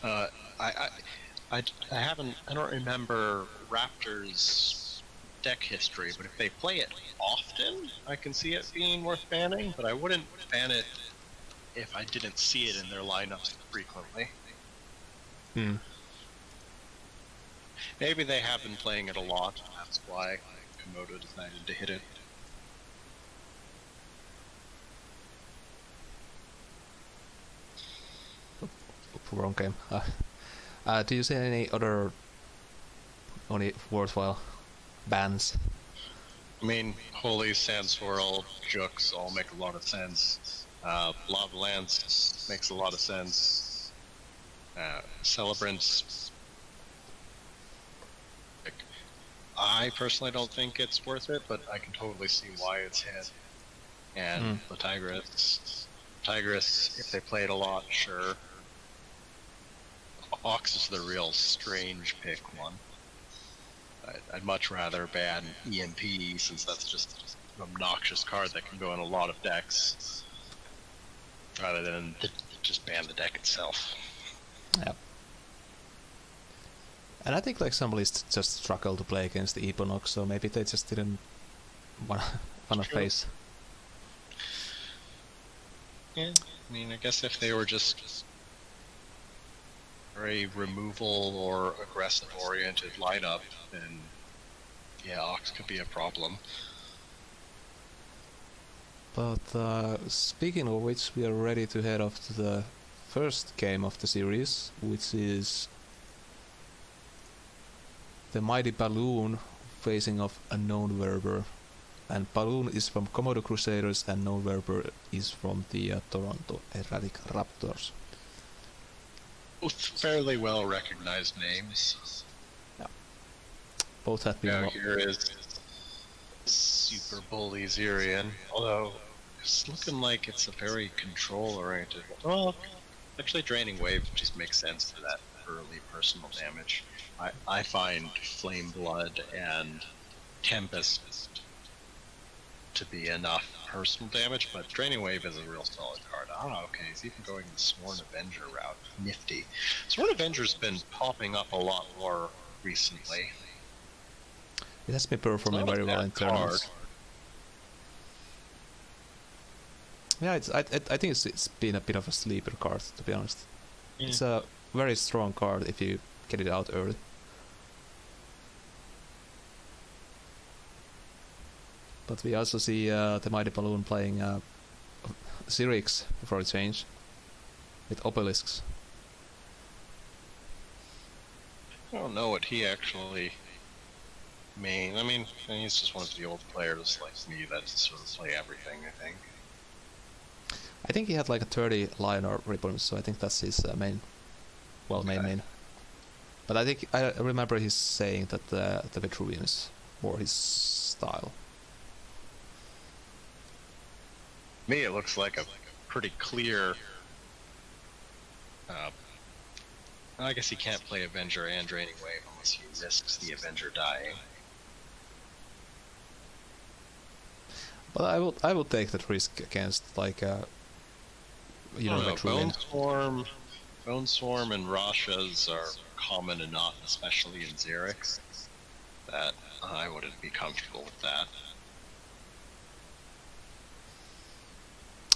S2: I don't remember Raptors deck history, but if they play it often, I can see it being worth banning, but I wouldn't ban it if I didn't see it in their lineups frequently. Maybe they have been playing it a lot, and that's why Komodo decided to hit it.
S1: Wrong game. Do you see any other only worthwhile bans.
S2: I mean, Holy, Sand Swirl, Jux all make a lot of sense. Lava Lance makes a lot of sense. Celebrants, I personally don't think it's worth it, but I can totally see why it's hit. And the Tigress, if they play it a lot, sure. Ox is the real strange pick one. I'd much rather ban EMP, since that's just an obnoxious card that can go in a lot of decks, rather than just ban the deck itself.
S1: Yeah. And I think like some lists just struggle to play against the Eponox, so maybe they just didn't wanna face.
S2: Yeah, I mean, I guess if they were just very removal or aggressive oriented lineup, then yeah, Ox could be a problem.
S1: But speaking of which, we are ready to head off to the first game of the series, which is the Mighty Balloon facing off a Known Werber. And Balloon is from Komodo Crusaders and Known Werber is from the Toronto Erratic Raptors.
S2: Both fairly well recognized names.
S1: Yeah. Both have been...
S2: Here is Super Bully Zerian, although it's looking like it's a very control-oriented... Well, actually Draining Wave just makes sense for that early personal damage. I find Flame Blood and Tempest to be enough personal damage, but Draining Wave is a real solid card. Oh, okay, he's even going the Sworn Avenger route. Nifty. Sworn Avenger's been popping up a lot more recently.
S1: It has been performing very well in tournaments. Yeah, I think it's been a bit of a sleeper card, to be honest. Yeah. It's a very strong card if you get it out early. But we also see the Mighty Balloon playing Zerix for a change, with Obelisks.
S2: I don't know what he actually means. I mean, he's just one of the old players like me that sort of play everything, I think.
S1: I think he had like a 30 liner ribbons, so I think that's his main. Main. But I remember he's saying that the Vitruvian is more his style.
S2: Me, it looks like a pretty clear... I guess he can't play Avenger and Draining Wave unless he risks the Avenger dying.
S1: But I will take that risk against like Vitruvian.
S2: Bone Swarm and Rashas are common enough, especially in Xerix, that I wouldn't be comfortable with that.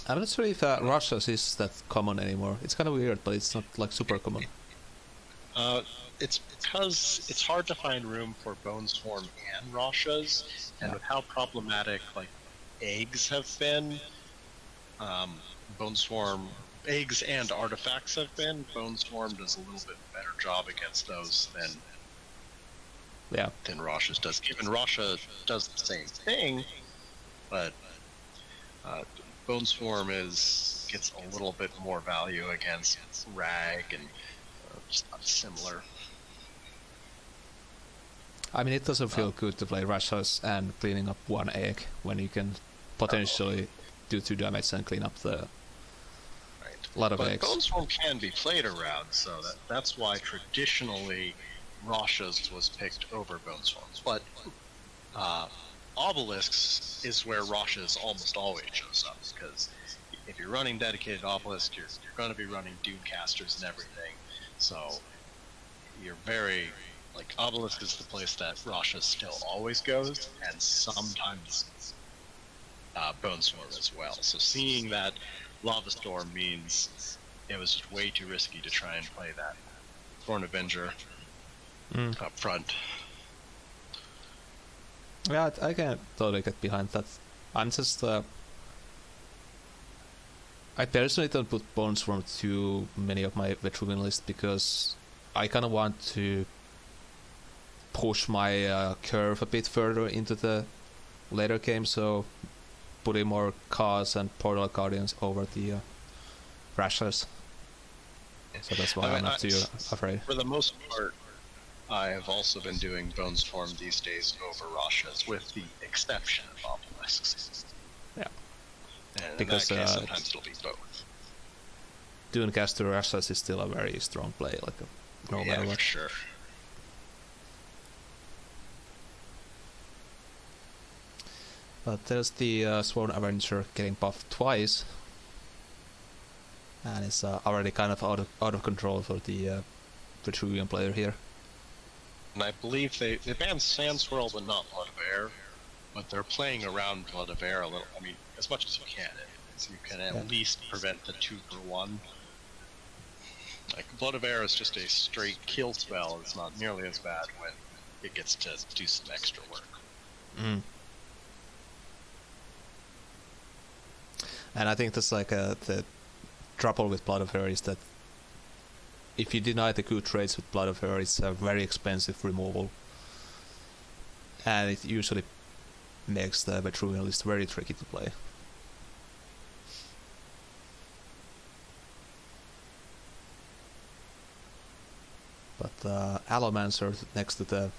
S1: I'm not sure if Rashas is that common anymore. It's kind of weird, but it's not like super common.
S2: It's because it's hard to find room for Bone Swarm and Rashas, and with how problematic like eggs have been, Bone Swarm, eggs and artifacts have been, Bone Swarm does a little bit better job against those than Rashas does. Even Rasha does the same thing, but Bone Swarm gets a little bit more value against Rag and just similar.
S1: I mean, it doesn't feel good to play Rashas and cleaning up one egg when you can potentially do 2 damage and clean up the lot of eggs.
S2: Bone Swarm can be played around, so that's why traditionally Rashas was picked over Bone Swarms. But Obelisks is where Rashas almost always shows up, because if you're running dedicated Obelisk, you're going to be running Dunecasters and everything. So you're very... Like, Obelisk is the place that Rasha still always goes, and sometimes Bone Swarm as well. So seeing that Lava Storm means it was just way too risky to try and play that Thorn Avenger up front.
S1: Yeah, I can totally get behind that. I'm just... I personally don't put Bone Swarm to many of my Vitruvian lists because I kind of want to push my curve a bit further into the later game, so putting more cards and Portal Guardians over the Rashers. So that's why I'm not too afraid.
S2: For the most part, I have also been doing Bone Storm these days over Rashas, with the exception of Obelisks.
S1: Yeah.
S2: And
S1: because
S2: in that case, sometimes it'll be both.
S1: Dunecaster Rashas is still a very strong play, like no matter what.
S2: For sure.
S1: But there's the Sworn Avenger getting buffed twice, and it's already kind of out of control for the Vitruvian player here.
S2: And I believe they banned Sand Swirl but not Blood of Air, but they're playing around Blood of Air a little. I mean, as much as you can, so you can at least prevent the 2-for-1. Like Blood of Air is just a straight kill spell. It's not nearly as bad when it gets to do some extra work.
S1: Mm. And I think that's like the trouble with Blood of Her is that if you deny the good trades with Blood of Her, it's a very expensive removal, and it usually makes the Vitruvian list very tricky to play. But Allomancer next to the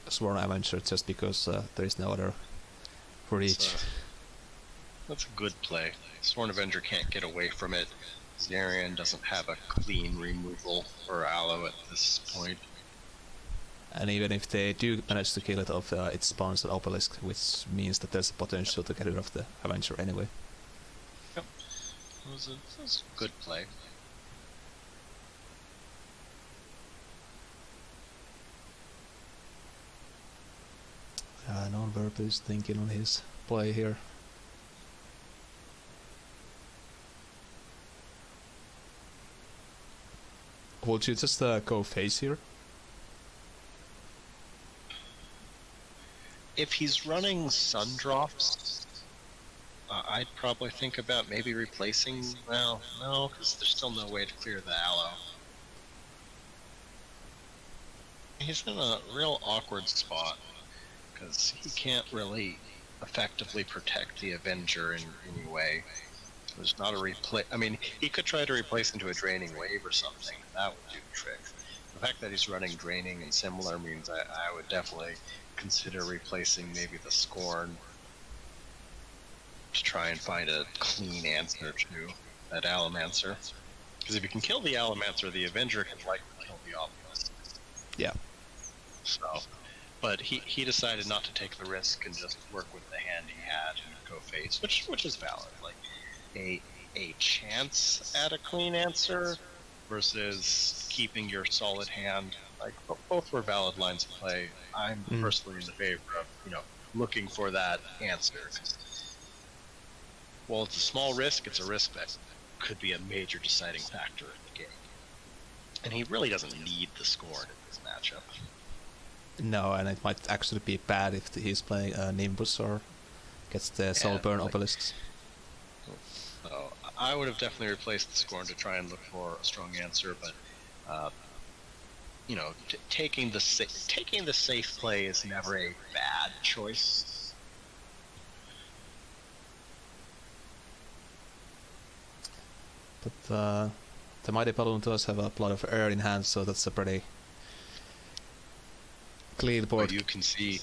S1: Sworn Avenger, just because there is no other reach.
S2: That's a good play. Sworn Avenger can't get away from it. Zarian doesn't have a clean removal for Allo at this point.
S1: And even if they do manage to kill it off, it spawns an Obelisk, which means that there's a potential to get rid of the Avenger anyway.
S2: Yep. It was a good play.
S1: Non-Verb is thinking on his play here. Would you just go face here?
S2: If he's running Sundrops, I'd probably think about maybe replacing... Well, no, because there's still no way to clear the Allo. He's in a real awkward spot, because he can't really effectively protect the Avenger in any way. There's not a replace. I mean, he could try to replace into a Draining Wave or something. That would do the trick. The fact that he's running Draining and similar means I would definitely consider replacing maybe the Scorn to try and find a clean answer to that Allomancer. Because if you can kill the Allomancer, the Avenger can likely kill the Obelisk.
S1: Yeah.
S2: So, but he decided not to take the risk and just work with the hand he had and go face, which is valid. Like a chance at a clean answer versus keeping your solid hand. Like both were valid lines of play. I'm personally in the favor of looking for that answer. Well, it's a small risk. It's a risk that could be a major deciding factor in the game. And he really doesn't need the score in this matchup.
S1: No, and it might actually be bad if he's playing Nimbus or gets the Soulburn Obelisks.
S2: So I would have definitely replaced the Scorn to try and look for a strong answer, but taking the safe play is never a bad choice.
S1: But the Mighty Balloon does have a Blood of Air in hand, so that's a pretty clean board.
S2: But you can see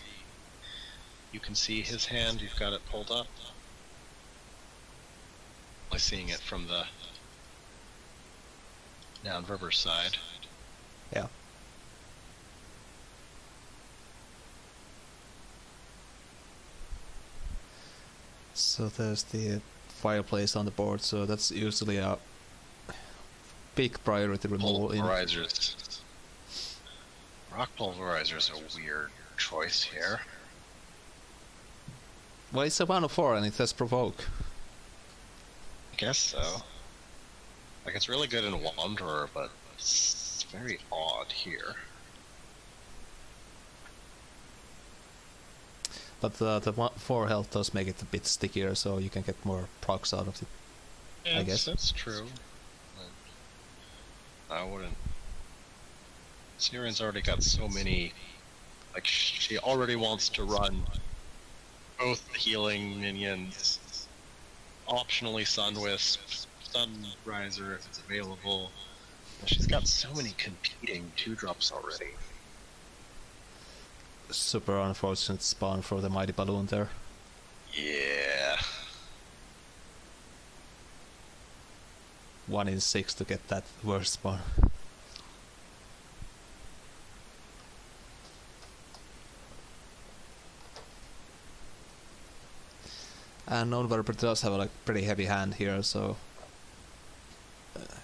S2: his hand. You've got it pulled up. Only seeing it from the downriver side.
S1: Yeah. So there's the fireplace on the board, so that's usually a big priority removal.
S2: Pulverizers. Rock Pulverizer is a weird choice here.
S1: Well, it's a 1/4 and it has Provoke.
S2: I guess so. Like, it's really good in Wanderer, but it's very odd here.
S1: But the 4 health does make it a bit stickier, so you can get more procs out of it.
S2: Yeah,
S1: I guess
S2: that's true. I wouldn't. Syrian's already got so many Like, she already wants to run both the healing minions, optionally Sunwisp, Sunriser if it's available. She's got so many competing 2-drops already.
S1: Super unfortunate spawn for the Mighty Balloon there.
S2: Yeah.
S1: 1 in 6 to get that worst spawn. And Nonvarper does have a pretty heavy hand here, so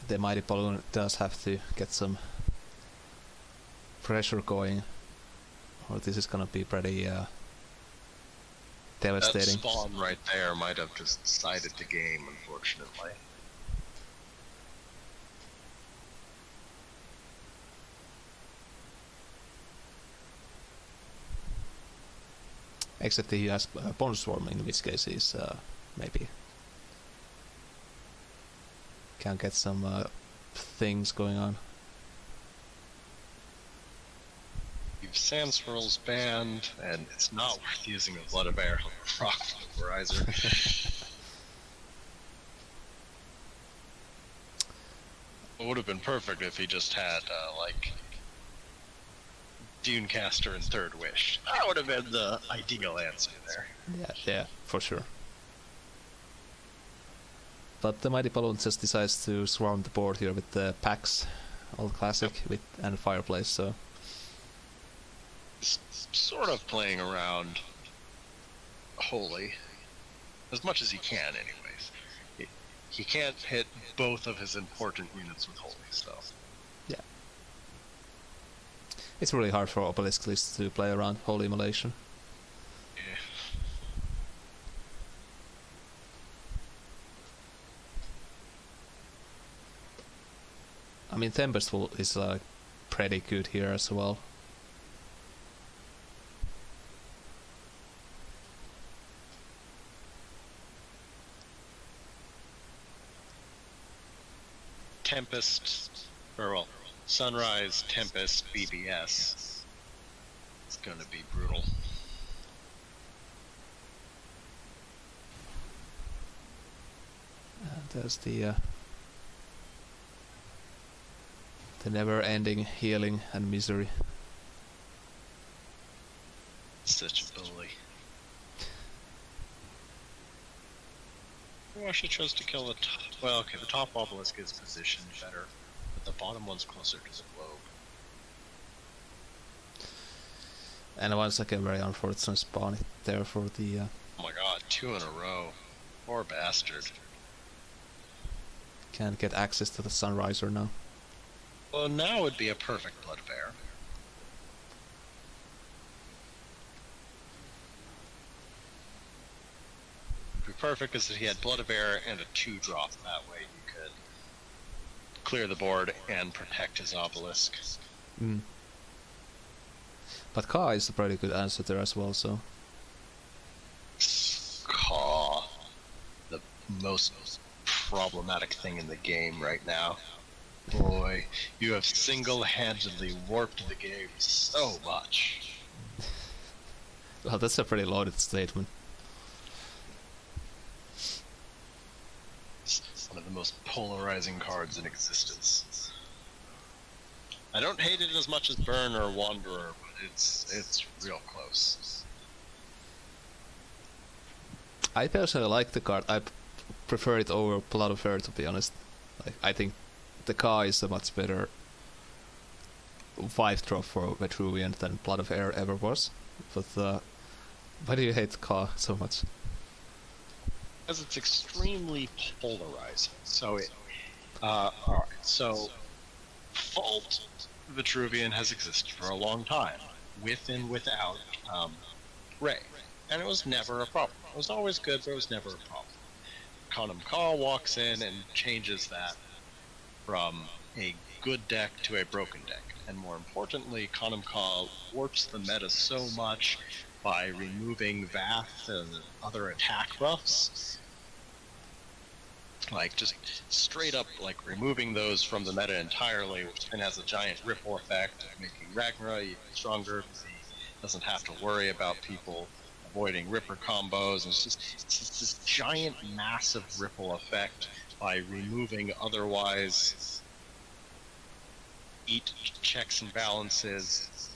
S1: the Mighty Balloon does have to get some pressure going, or this is gonna be pretty devastating.
S2: That spawn right there might have just decided the game, unfortunately.
S1: Except he has Bone Swarm, in which case he's maybe can get some things going on.
S2: You've Sand Swirls banned, and it's not worth using a Blood of Air on the Rock Vaporizer. It would have been perfect if he just had, like, Dunecaster and Third Wish. That would have been the ideal answer there.
S1: Yeah, for sure. But the Mighty Balloon just decides to swarm the board here with the packs, old classic,
S2: Yep.
S1: and Fireplace, so...
S2: He's sort of playing around Holy, as much as he can anyways. He can't hit both of his important units with Holy stuff.
S1: Yeah. It's really hard for Obelisk lists to play around Holy Immolation.
S2: Yeah.
S1: I mean, Tempest is pretty good here as well.
S2: Tempest, or well, Sunrise, Tempest, BBS. It's gonna be brutal.
S1: There's the never-ending healing and misery.
S2: Such a bully. Oh, I should chose to kill the top. Well, okay, the top obelisk is positioned better, but the bottom one's closer to the globe.
S1: And once again, very unfortunate spawn there for the...
S2: Oh my god, 2 in a row. Poor bastard.
S1: Can't get access to the Sunriser now.
S2: Well, now would be a perfect Blood Bear. Would be perfect because he had Blood of Air and a 2-drop. That way you could clear the board and protect his obelisk.
S1: Mm. But Ka is a pretty good answer there as well, so...
S2: Caw. The most problematic thing in the game right now. Boy, you have single-handedly warped the game so much.
S1: Well, that's a pretty loaded statement.
S2: It's one of the most polarizing cards in existence. I don't hate it as much as Burn or Wanderer, but it's real close.
S1: I personally like the card. I prefer it over Blood of Air, to be honest. Like, I think the Ka is a much better 5-drop for Vetruvian than Blood of Air ever was. But why do you hate Ka so much?
S2: Because it's extremely polarizing. So alright, so Fault Vitruvian has existed for a long time, with and without Ray. And it was never a problem. It was always good, but it was never a problem. Conum Ka walks in and changes that from a good deck to a broken deck. And more importantly, Conum Ka warps the meta so much by removing Vath and other attack buffs. Like, just straight up, like, removing those from the meta entirely, which then has a giant ripple effect of making Ragnarok even stronger, because he doesn't have to worry about people avoiding Ripper combos. And it's just this giant, massive ripple effect by removing otherwise eat checks and balances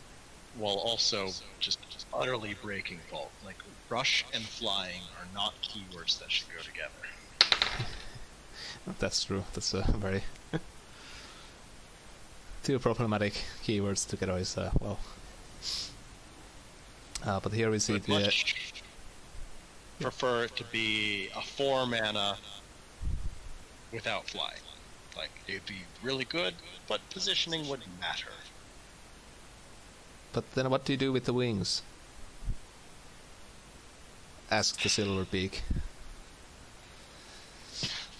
S2: while also just utterly breaking Vault. Like, rush and flying are not keywords that should go together.
S1: That's true. That's a very two problematic keywords together is well. But here we see
S2: I'd
S1: the.
S2: much prefer it to be a 4 mana without flying. Like, it'd be really good, but positioning wouldn't matter.
S1: But then what do you do with the wings? Asked the Silverbeak.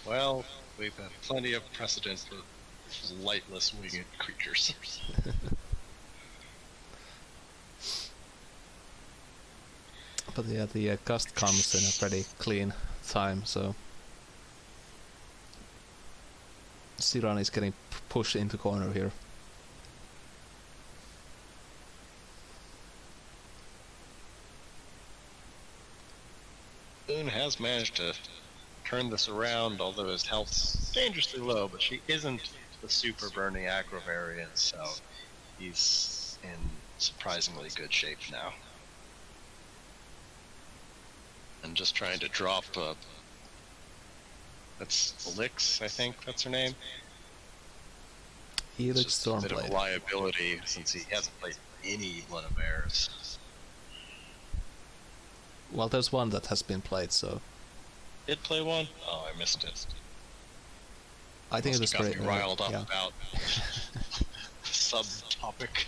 S2: Well, we've had plenty of precedents for lightless winged creatures.
S1: But yeah, the gust comes in a pretty clean time, so Siran is getting pushed into corner here.
S2: Boone has managed to turn this around, although his health's dangerously low, but she isn't the super burning aggro variant, so he's in surprisingly good shape now. And just trying to drop that's Elix, I think that's her name.
S1: Elix
S2: Just a bit of a
S1: Stormblade.
S2: liability since he hasn't played any Blood of Airs.
S1: Well, there's one that has been played, so
S2: Did play one? Oh, I missed it.
S1: I think it was
S2: got
S1: great.
S2: me riled up
S1: yeah.
S2: about subtopic.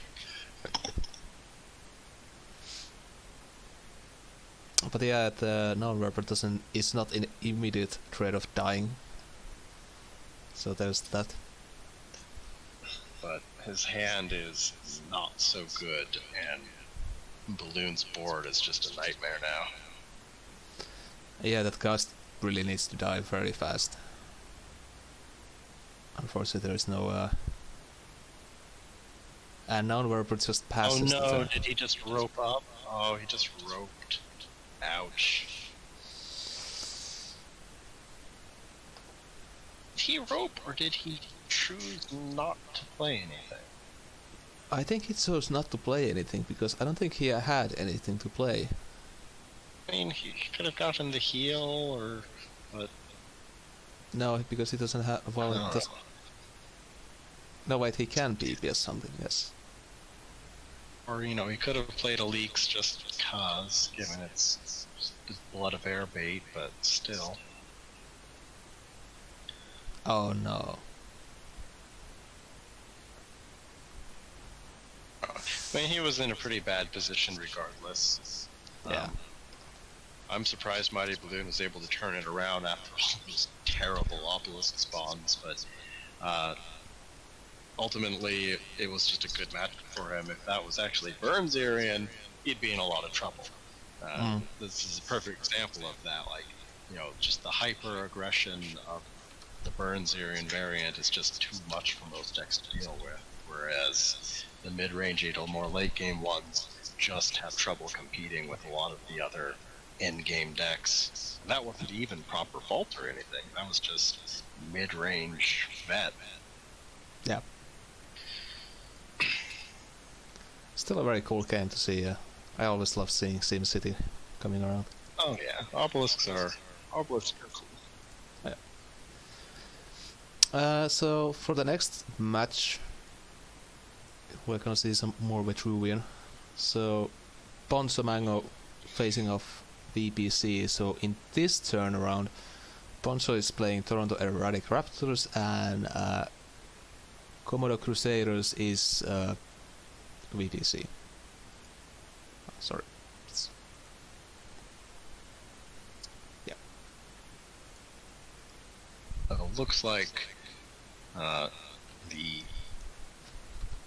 S1: But yeah, the non-rubber is not in immediate threat of dying. So there's that.
S2: But his hand is not so good, and Balloon's board is just a nightmare now.
S1: Yeah, that gust really needs to die very fast. Unfortunately, there is no. And non-rubber just passes.
S2: Oh no! Did he just rope up? Oh, he just roped. Ouch. Did he rope, or did he choose not to play anything?
S1: I think he chose not to play anything because I don't think he had anything to play.
S2: I mean, he could have gotten the heal, or... but...
S1: No, because he doesn't have. Well,
S2: Oh.
S1: it does. No, wait, he can BPS something. Yes.
S2: Or, you know, he could have played a Leaks just because, given its Blood of Air bait, but still.
S1: Oh no.
S2: I mean, he was in a pretty bad position regardless.
S1: Yeah.
S2: I'm surprised Mighty Balloon was able to turn it around after all those terrible Obelisk spawns, but ultimately it was just a good match for him. If that was actually Burnzirian, he'd be in a lot of trouble. This is a perfect example of that. Like, you know, just the hyper aggression of the Burnzirian variant is just too much for most decks to deal with, whereas the mid-range or more late-game ones just have trouble competing with a lot of the other end-game decks. And that wasn't even proper Vault or anything. That was just mid-range vet.
S1: Yeah. Still a very cool game to see. I always love seeing SimCity coming around.
S2: Oh yeah, obelisks are cool.
S1: So for the next match, we're gonna see some more Vitruvian. So Bonzo Mango facing off VPC. So in this turnaround, Bonzo is playing Toronto Erratic Raptors and Komodo Crusaders is VPC. Sorry. Yeah.
S2: Looks like the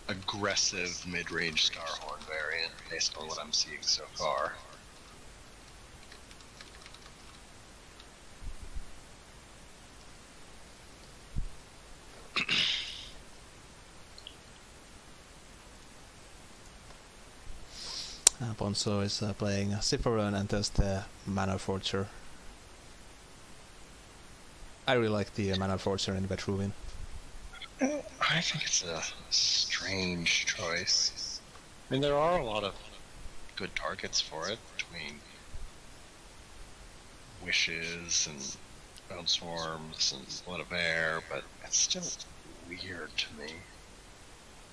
S2: aggressive mid-range Starhorn variant, based on what I'm seeing so far.
S1: Bonzo is playing Cypheron and there's the Mana Forger. I really like the Mana Forger in Vetruvian.
S2: I think it's a strange choice. I mean, there are a lot of good targets for it, between Wishes and Bone Swarms and Blood of Air, but it's still weird to me.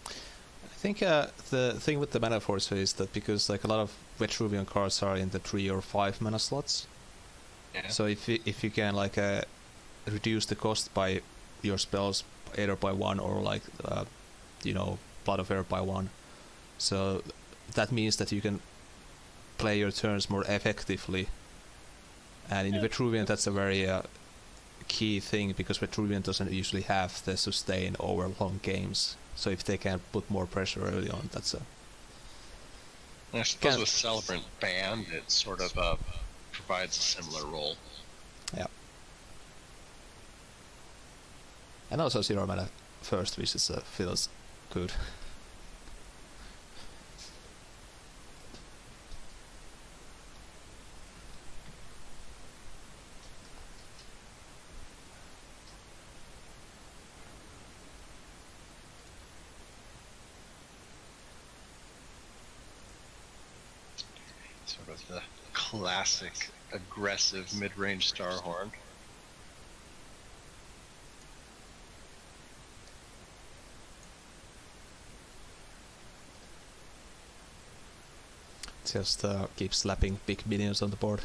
S1: I think the thing with the Mana Forger is that because like a lot of Vetruvian cards are in the 3 or 5 mana slots,
S2: Yeah.
S1: so if you can like reduce the cost by your spells either by 1 or like Blood of Air by 1, so that means that you can play your turns more effectively. And in Vetruvian that's a very key thing, because Vetruvian doesn't usually have the sustain over long games. So if they can put more pressure early on, that's a...
S2: I suppose with Celebrant Band, it sort of provides a similar role.
S1: Yeah. And also Zero Mana First Wish feels good.
S2: Sort of the classic aggressive mid-range Starhorn.
S1: Just keep slapping big minions on the board.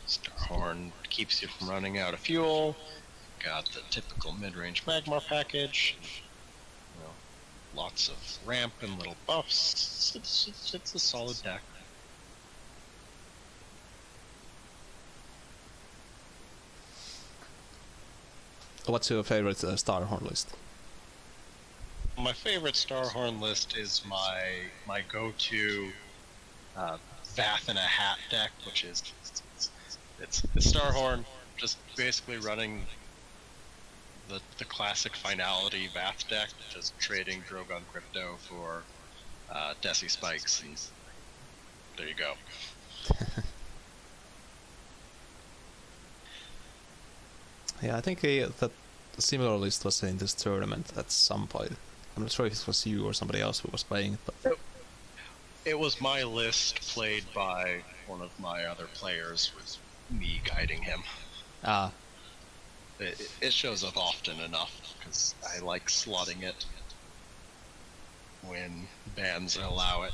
S2: Starhorn keeps you from running out of fuel. Got the typical mid-range Magmar package. Lots of ramp and little buffs. It's a solid deck.
S1: What's your favorite Starhorn list?
S2: My favorite Starhorn list is my go-to Vath in a Hat deck, which is it's Starhorn just basically running the classic Finality Vath deck, just trading Drogon Crypto for Desi Spikes, and there you go.
S1: Yeah, I think that a similar list was in this tournament at some point. I'm not sure if it was you or somebody else who was playing it, but...
S2: It was my list played by one of my other players with me guiding him.
S1: Ah.
S2: It shows up often enough, because I like slotting it when bans allow it.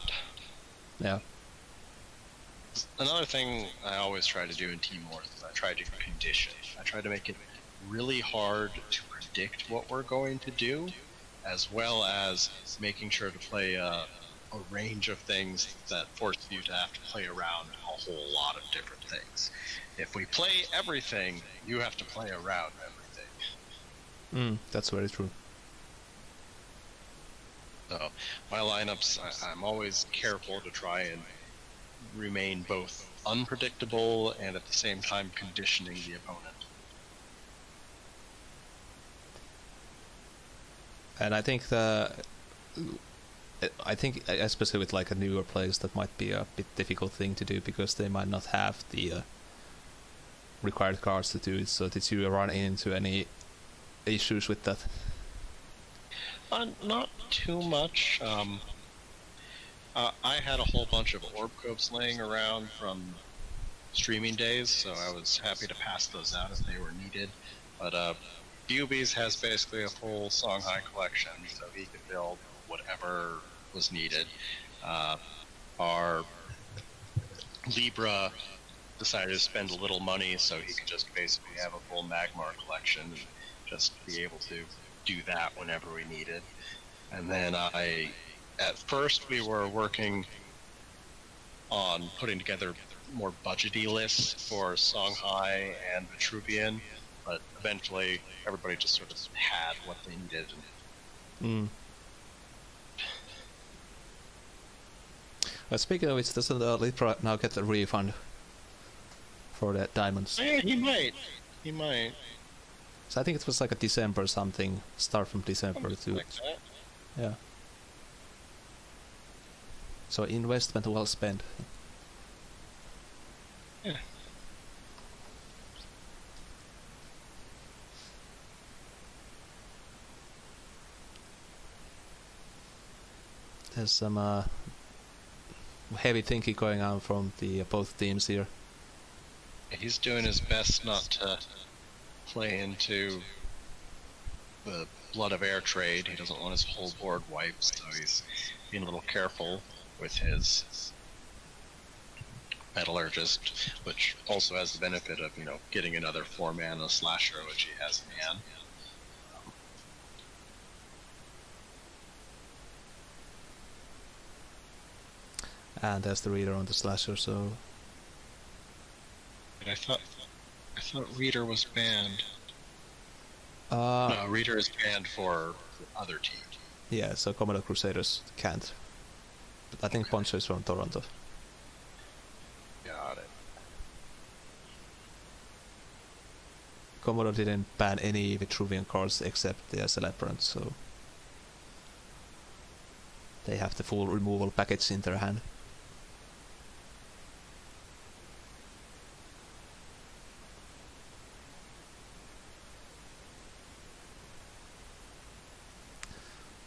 S1: Yeah.
S2: Another thing I always try to do in Team Wars is I try to condition. I try to make it really hard to predict what we're going to do, as well as making sure to play a range of things that force you to have to play around a whole lot of different things. If we play everything, you have to play around everything.
S1: That's very true.
S2: So my lineups, I'm always careful to try and remain both unpredictable and at the same time conditioning the opponent.
S1: And I think especially with like a newer players, that might be a bit difficult thing to do, because they might not have the required cards to do it. So did you run into any issues with that?
S2: Not too much. I had a whole bunch of orb copes laying around from streaming days, so I was happy to pass those out if they were needed. But Bubies has basically a full Songhai collection, so he could build whatever was needed. Our Libra decided to spend a little money, so he could just basically have a full Magmar collection and just be able to do that whenever we needed. And then at first we were working on putting together more budgety lists for Songhai and Vitruvian, but eventually everybody just sort of had what they needed.
S1: Speaking of which, doesn't Libra now get a refund for the diamonds?
S2: Yeah, he might.
S1: So I think it was like a December something, start from December to...
S2: Like that.
S1: Yeah. So investment well spent.
S2: Yeah.
S1: There's some heavy thinking going on from the both teams here.
S2: He's doing his best not to play into the blood of air trade. He doesn't want his whole board wiped, so he's being a little careful with his metallurgist, which also has the benefit of, you know, getting another 4-mana slasher, which he has in hand.
S1: And there's the reader on the slasher, so
S2: I thought Reader was banned.
S1: uh
S2: No, Reader is banned for other team.
S1: yeah, so Commodore Crusaders can't. But I think
S2: Okay.
S1: Poncho is from Toronto.
S2: Got it.
S1: Commodore didn't ban any Vitruvian cards except the Celebrant, so they have the full removal package in their hand.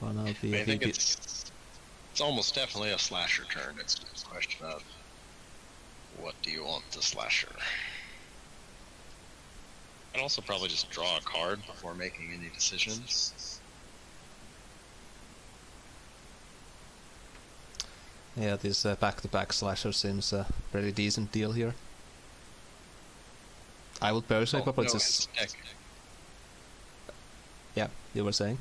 S1: Well, now the
S2: I think it's almost definitely a slasher turn. It's just a question of what do you want the slasher. I'd also probably just draw a card before making any decisions.
S1: yeah, this back-to-back slasher seems a pretty decent deal here. I would personally probably just...
S2: his deck.
S1: Yeah, you were saying?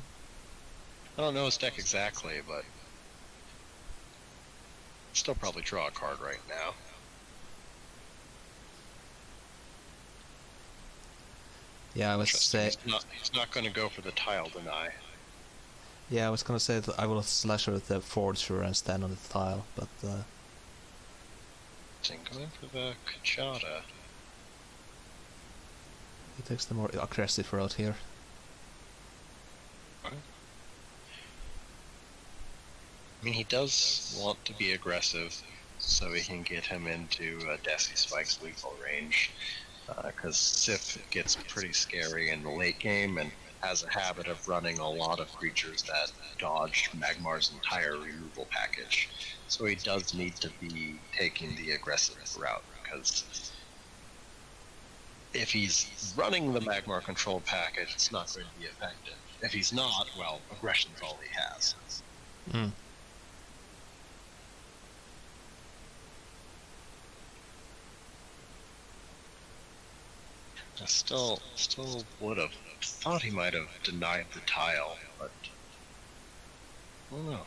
S2: I don't know his deck exactly, but still probably draw a card right now.
S1: Yeah, I was say...
S2: He's not going to go for the tile deny.
S1: Yeah, I was gonna say that I will slasher the Forger and stand on the tile, but
S2: Going for the Kachata.
S1: he takes the more aggressive route here.
S2: I mean, he does want to be aggressive, so we can get him into Desi Spike's lethal range. Because Sif gets pretty scary in the late game and has a habit of running a lot of creatures that dodge Magmar's entire removal package. So he does need to be taking the aggressive route, because if he's running the Magmar control package, it's not going to be effective. If he's not, well, aggression's all he has.
S1: Mm.
S2: I still would have thought he might have denied the tile, but I don't know.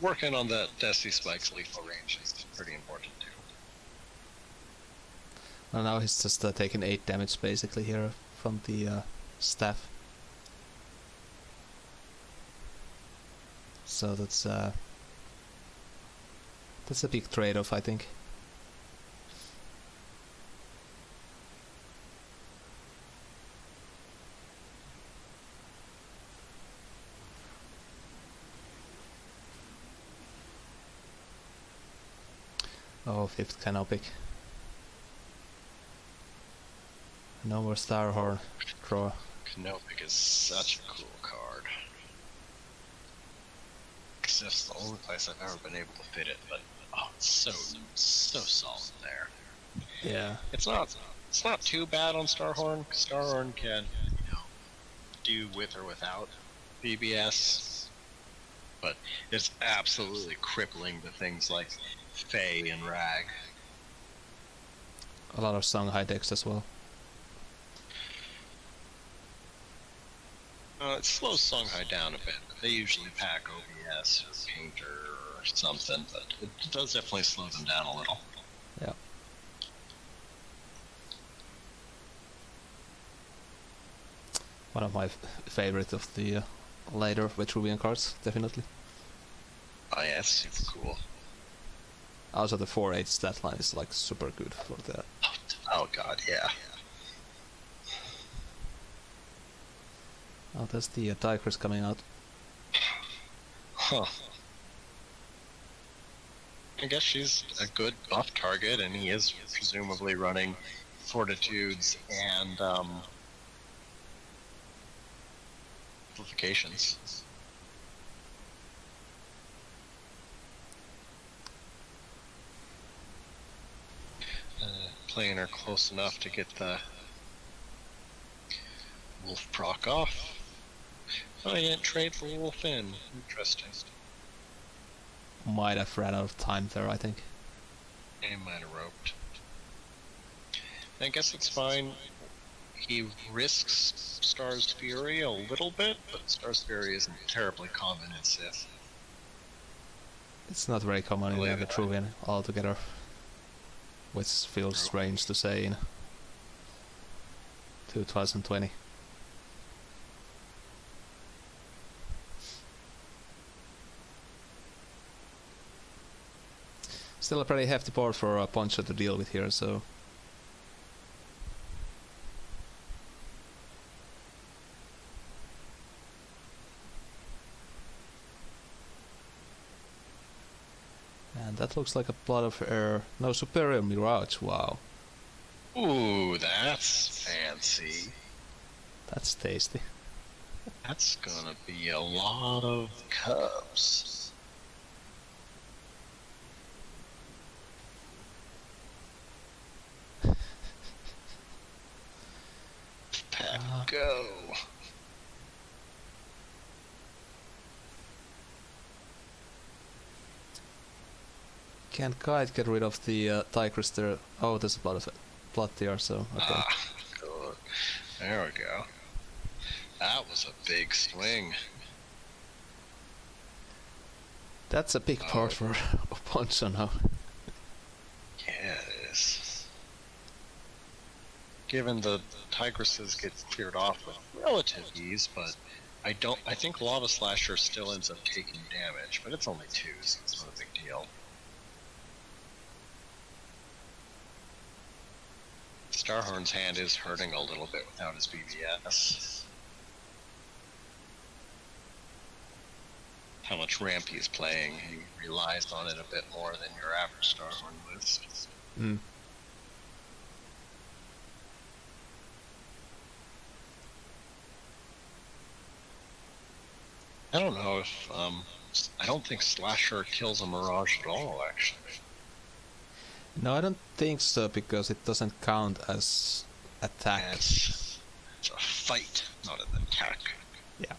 S2: Working on that Desi Spike's lethal range is pretty important too.
S1: Well, now he's just taking 8 damage basically here from the staff. So that's a big trade-off, I think. Oh, 5th Canopic. No more Starhorn. Draw.
S2: Canopic is such a cool card. It's just the only place I've ever been able to fit it, but oh, it's so solid there.
S1: Yeah.
S2: It's not too bad on Starhorn. Starhorn can, do with or without BBS, but it's absolutely crippling to things like Fae and Rag.
S1: A lot of Shanghai decks as well.
S2: It slows Songhai down a bit. They usually pack OBS or Painter or something, but it does definitely slow them down a little.
S1: Yeah. One of my favorite of the later Vitruvian cards, definitely.
S2: Oh yeah, it's super cool.
S1: Also, the 4/8 stat line is like super good for that.
S2: Oh god, yeah.
S1: Oh, there's the Tigers coming out.
S2: Huh. I guess she's a good buff target, and he is presumably running fortitudes and amplifications. Playing her close enough to get the wolf proc off. Oh, I didn't trade for wolf in. Interesting.
S1: Might have ran out of time there, I think.
S2: He might have roped. I guess it's fine. He risks Star's Fury a little bit, but Star's Fury isn't terribly common in Sith.
S1: It's not very common in the Truvian altogether, which feels strange to say in 2020. Still a pretty hefty board for a Poncho to deal with here, so... And that looks like a plot of air. No, Superior Mirage, wow.
S2: Ooh, that's fancy.
S1: That's tasty.
S2: That's gonna be a lot of cubs. Go.
S1: Can't quite get rid of the Tigress there. Oh, there's a lot of plot there, so okay.
S2: Ah, good. There we go. That was a big swing.
S1: That's a big part for Poncho now.
S2: Yeah, it is. Given the Tigresses get cleared off with relative ease, but I think Lava Slasher still ends up taking damage, but it's only 2, so it's not a big deal. Starhorn's hand is hurting a little bit without his BBS. How much ramp he's playing, he relies on it a bit more than your average Starhorn would. I don't know if, I don't think Slasher kills a Mirage at all, actually.
S1: No, I don't think so, because it doesn't count as attack.
S2: It's a fight, not an attack.
S1: Yeah.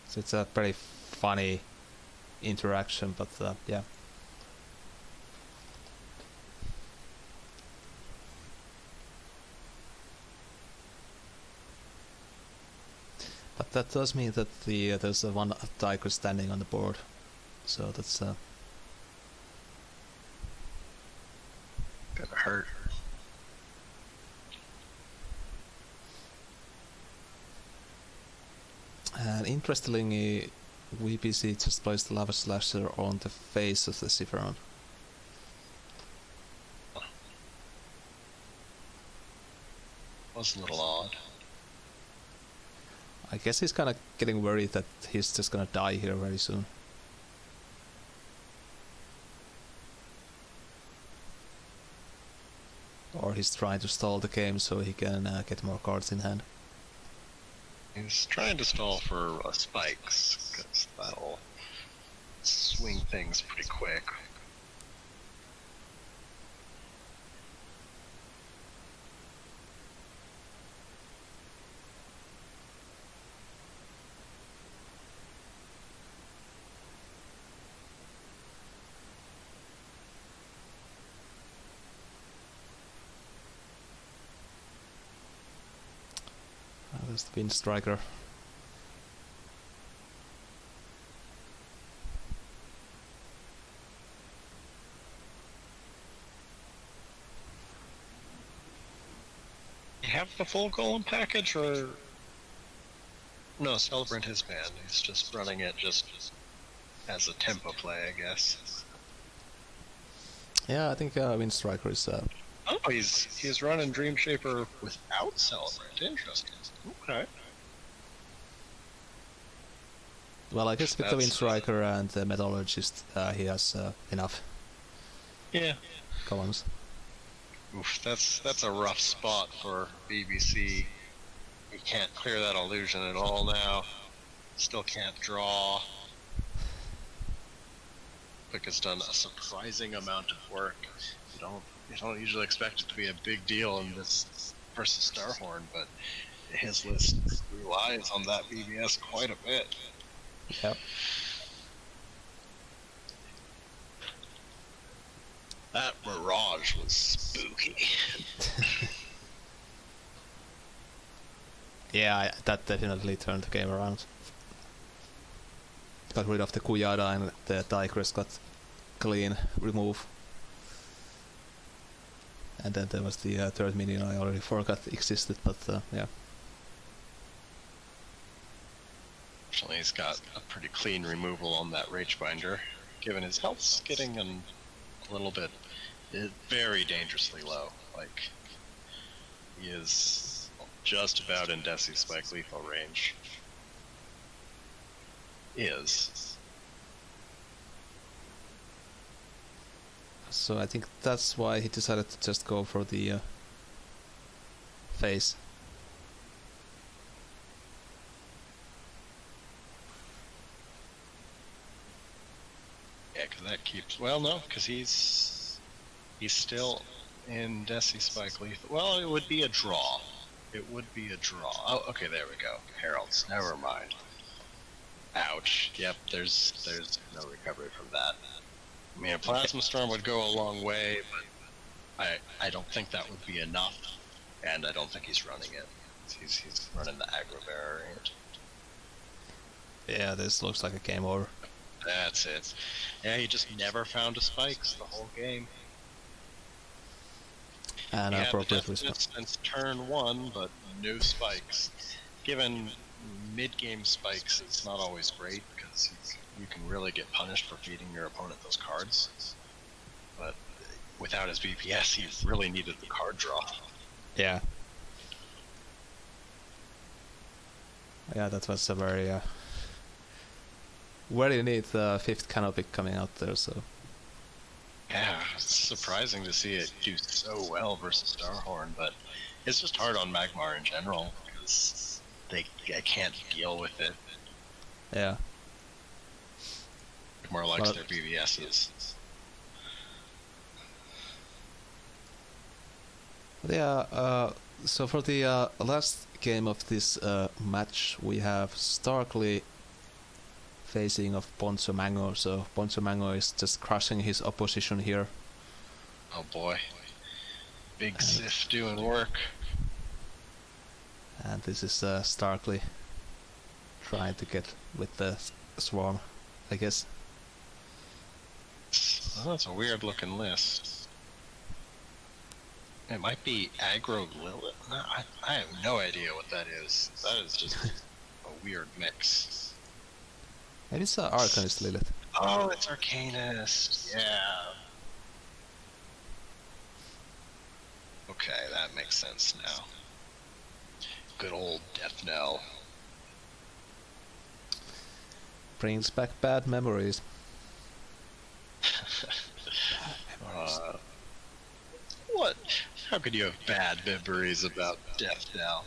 S1: So it's a pretty funny interaction, but yeah. But that does mean that there's one tiger standing on the board, so that's
S2: gonna hurt.
S1: And interestingly, VPC just placed the Lava Slasher on the face of the Siphoron.
S2: Was a little odd.
S1: I guess he's kind of getting worried that he's just gonna die here very soon. Or he's trying to stall the game so he can get more cards in hand.
S2: He's trying to stall for spikes, because that'll swing things pretty quick.
S1: There's the Wind Striker.
S2: You have the full golem package, or no? Celebrant his banned. He's just running it just as a tempo play, I guess.
S1: Yeah, I think Wind Striker is.
S2: Oh, he's running Dream Shaper without Celebrant. Interesting. Okay.
S1: Well, I guess with the
S2: That's-
S1: Windstriker and the Metallurgist, he has enough
S2: Yeah.
S1: columns.
S2: Oof, that's a rough spot for BBC. He can't clear that illusion at all now. Still can't draw. Vic has done a surprising amount of work. You don't usually expect it to be a big deal in this versus Starhorn, but his list relies on that BBS quite a bit.
S1: Yep.
S2: That Mirage was spooky.
S1: Yeah, that definitely turned the game around. Got rid of the Kujada and the Tigress got clean remove. And then there was the third minion I already forgot existed, but yeah.
S2: Actually, he's got a pretty clean removal on that Ragebinder, given his health's getting a little bit very dangerously low. Like, he is just about in Desi Spike lethal range.
S1: So I think that's why he decided to just go for the face.
S2: Yeah, because that keeps... Well, no, because he's still in Desi Spike lethal. Well, it would be a draw. It would be a draw. Oh, okay, there we go. Heralds, never mind. Ouch. Yep, there's no recovery from that. I mean, a Plasma Storm would go a long way, but I don't think that would be enough, and I don't think he's running it. He's running the aggro variant.
S1: Yeah, this looks like a game over.
S2: That's it. Yeah, he just never found a spikes the whole game.
S1: And
S2: He had the
S1: appropriate
S2: death
S1: response.
S2: since turn 1, but no spikes. Given mid-game spikes, it's not always great, because you can really get punished for feeding your opponent those cards. But without his BPS, he really needed the card draw.
S1: Yeah. Yeah, that was a very neat fifth canopy coming out there, so...
S2: Yeah, it's surprising to see it do so well versus Starhorn, but it's just hard on Magmar in general, because I can't deal with it.
S1: Yeah.
S2: Magmar likes
S1: Well,
S2: their BBSs.
S1: Yeah, so for the last game of this match, we have Starkly facing of Ponzo Mango, so Ponzo Mango is just crushing his opposition here.
S2: Oh boy. Big Sif doing work.
S1: And this is Starkly trying to get with the swarm, I guess.
S2: Oh, that's a weird looking list. It might be aggro Lilith. No, I have no idea what that is. That is just a weird mix.
S1: Maybe it's Arcanist Lilith.
S2: Oh, it's Arcanist. Yeah. Okay, that makes sense now. Good old Death Knell.
S1: Brings back bad memories.
S2: What? How could you have bad memories about Death Knell?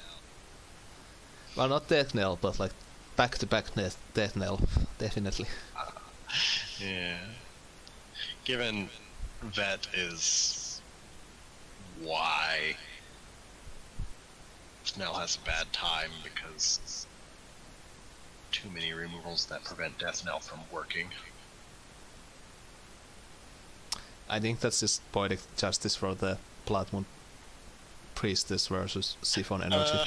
S1: Well, not Death Knell, but like back-to-back Death Knell, definitely.
S2: Yeah. Given Vet is why Snell has a bad time, because too many removals that prevent Death Knell from working.
S1: I think that's just poetic justice for the Blood Moon Priestess versus Siphon Energy.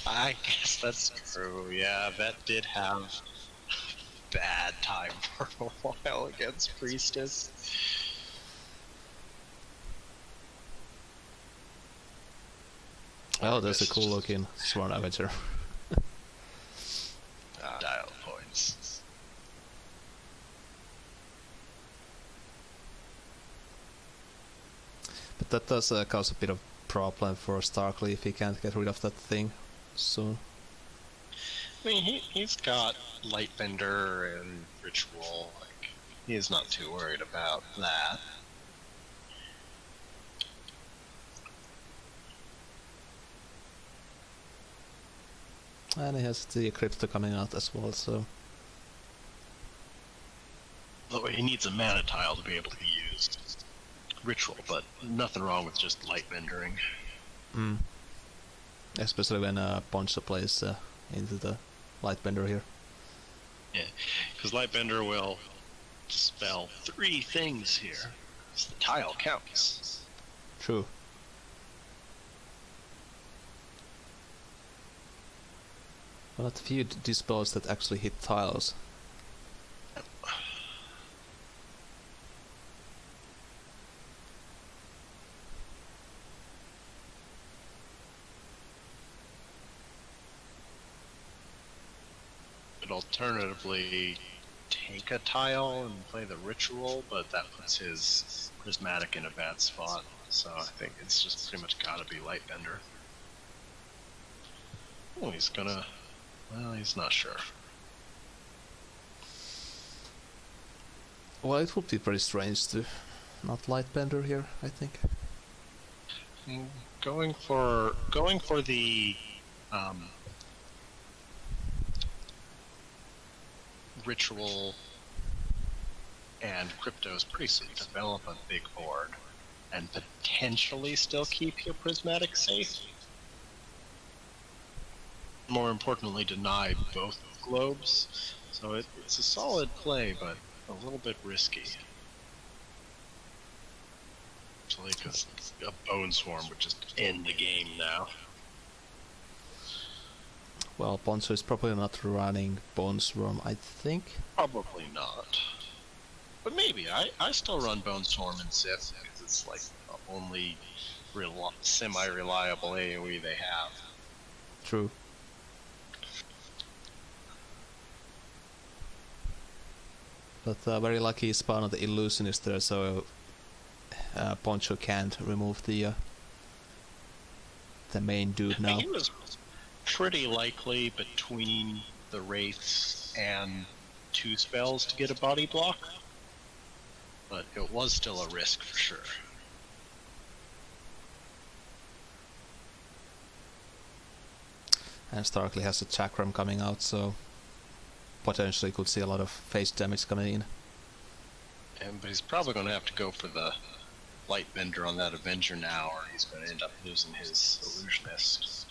S2: I guess that's true. Yeah, Vet did have a bad time for a while against Priestess.
S1: Oh, there's a cool looking Sworn Avenger.
S2: Dial points.
S1: But that does cause a bit of problem for Starkly if he can't get rid of that thing soon.
S2: I mean, he's got Lightbender and Ritual. Like, he's not too worried about that.
S1: And he has the Crypto coming out as well, so...
S2: Although he needs a mana tile to be able to use Ritual, but nothing wrong with just Lightbendering.
S1: Especially when Poncho plays into the Lightbender here.
S2: Yeah, because Lightbender will spell 3 things here. So the tile counts.
S1: True. But a few dispels that actually hit tiles.
S2: Could alternatively take a tile and play the Ritual, but that puts his Prismatic in a bad spot. So I think it's just pretty much gotta be Lightbender. Oh, he's gonna... Well, he's not sure.
S1: Well, it would be pretty strange to not Lightbender here, I think.
S2: Going for the Ritual and Crypto is pretty safe. Develop a big board and potentially still keep your Prismatic safe. More importantly, deny both globes. So it's a solid play, but a little bit risky. Actually, because a Bone Swarm would just end the game now.
S1: Well, Poncho is probably not running Bone Swarm, I think.
S2: Probably not. But maybe. I still run Bone Swarm in Sith, because it's like the only semi-reliable AoE they have.
S1: True. But very lucky spawn of the Illusionist there, so Poncho can't remove the main dude now.
S2: He was pretty likely between the Wraiths and 2 spells to get a body block, but it was still a risk for sure.
S1: And Starkly has a Chakram coming out, so potentially could see a lot of face damage coming in.
S2: But he's probably going to have to go for the Lightbender on that Avenger now, or he's going to end up losing his Illusionist.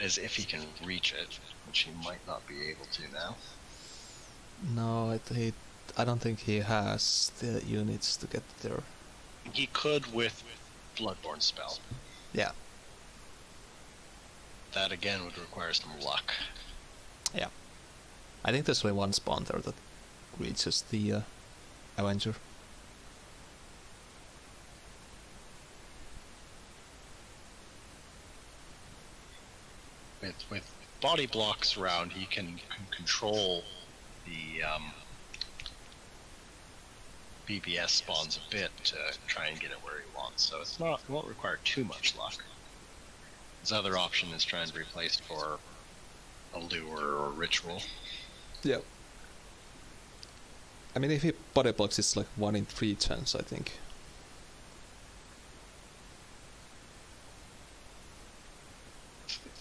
S2: As if he can reach it, which he might not be able to now.
S1: No, I don't think he has the units to get there.
S2: He could with Bloodborne spell.
S1: Yeah.
S2: That again would require some luck.
S1: Yeah. I think there's only one spawn there that reaches the Avenger.
S2: With body blocks around, he can control the BBS spawns a bit to try and get it where he wants. So it won't require too much luck. His other option is trying to replace for a lure or ritual.
S1: Yeah. I mean, if he body blocks, it's like 1 in 3 chance, I think.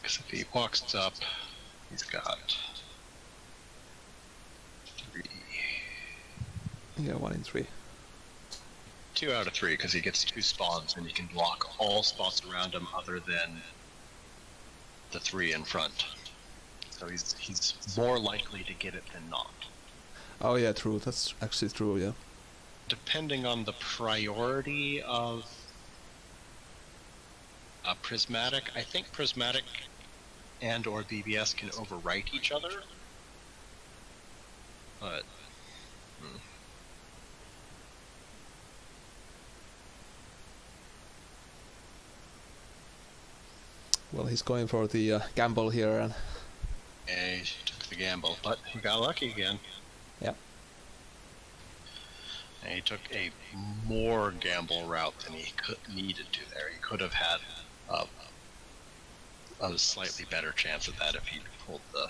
S2: Because if he walks up, he's got 3.
S1: Yeah, 1 in 3.
S2: 2 out of 3, because he gets 2 spawns and he can block all spots around him other than the 3 in front. So he's more likely to get it than not.
S1: Oh yeah, true. That's actually true, yeah.
S2: Depending on the priority of Prismatic, I think Prismatic and or BBS can overwrite each other. But...
S1: Well, he's going for the gamble here, and
S2: he took the gamble, but he got lucky again.
S1: Yep.
S2: And he took a more gamble route than he needed to there. He could have had a slightly better chance at that if he pulled the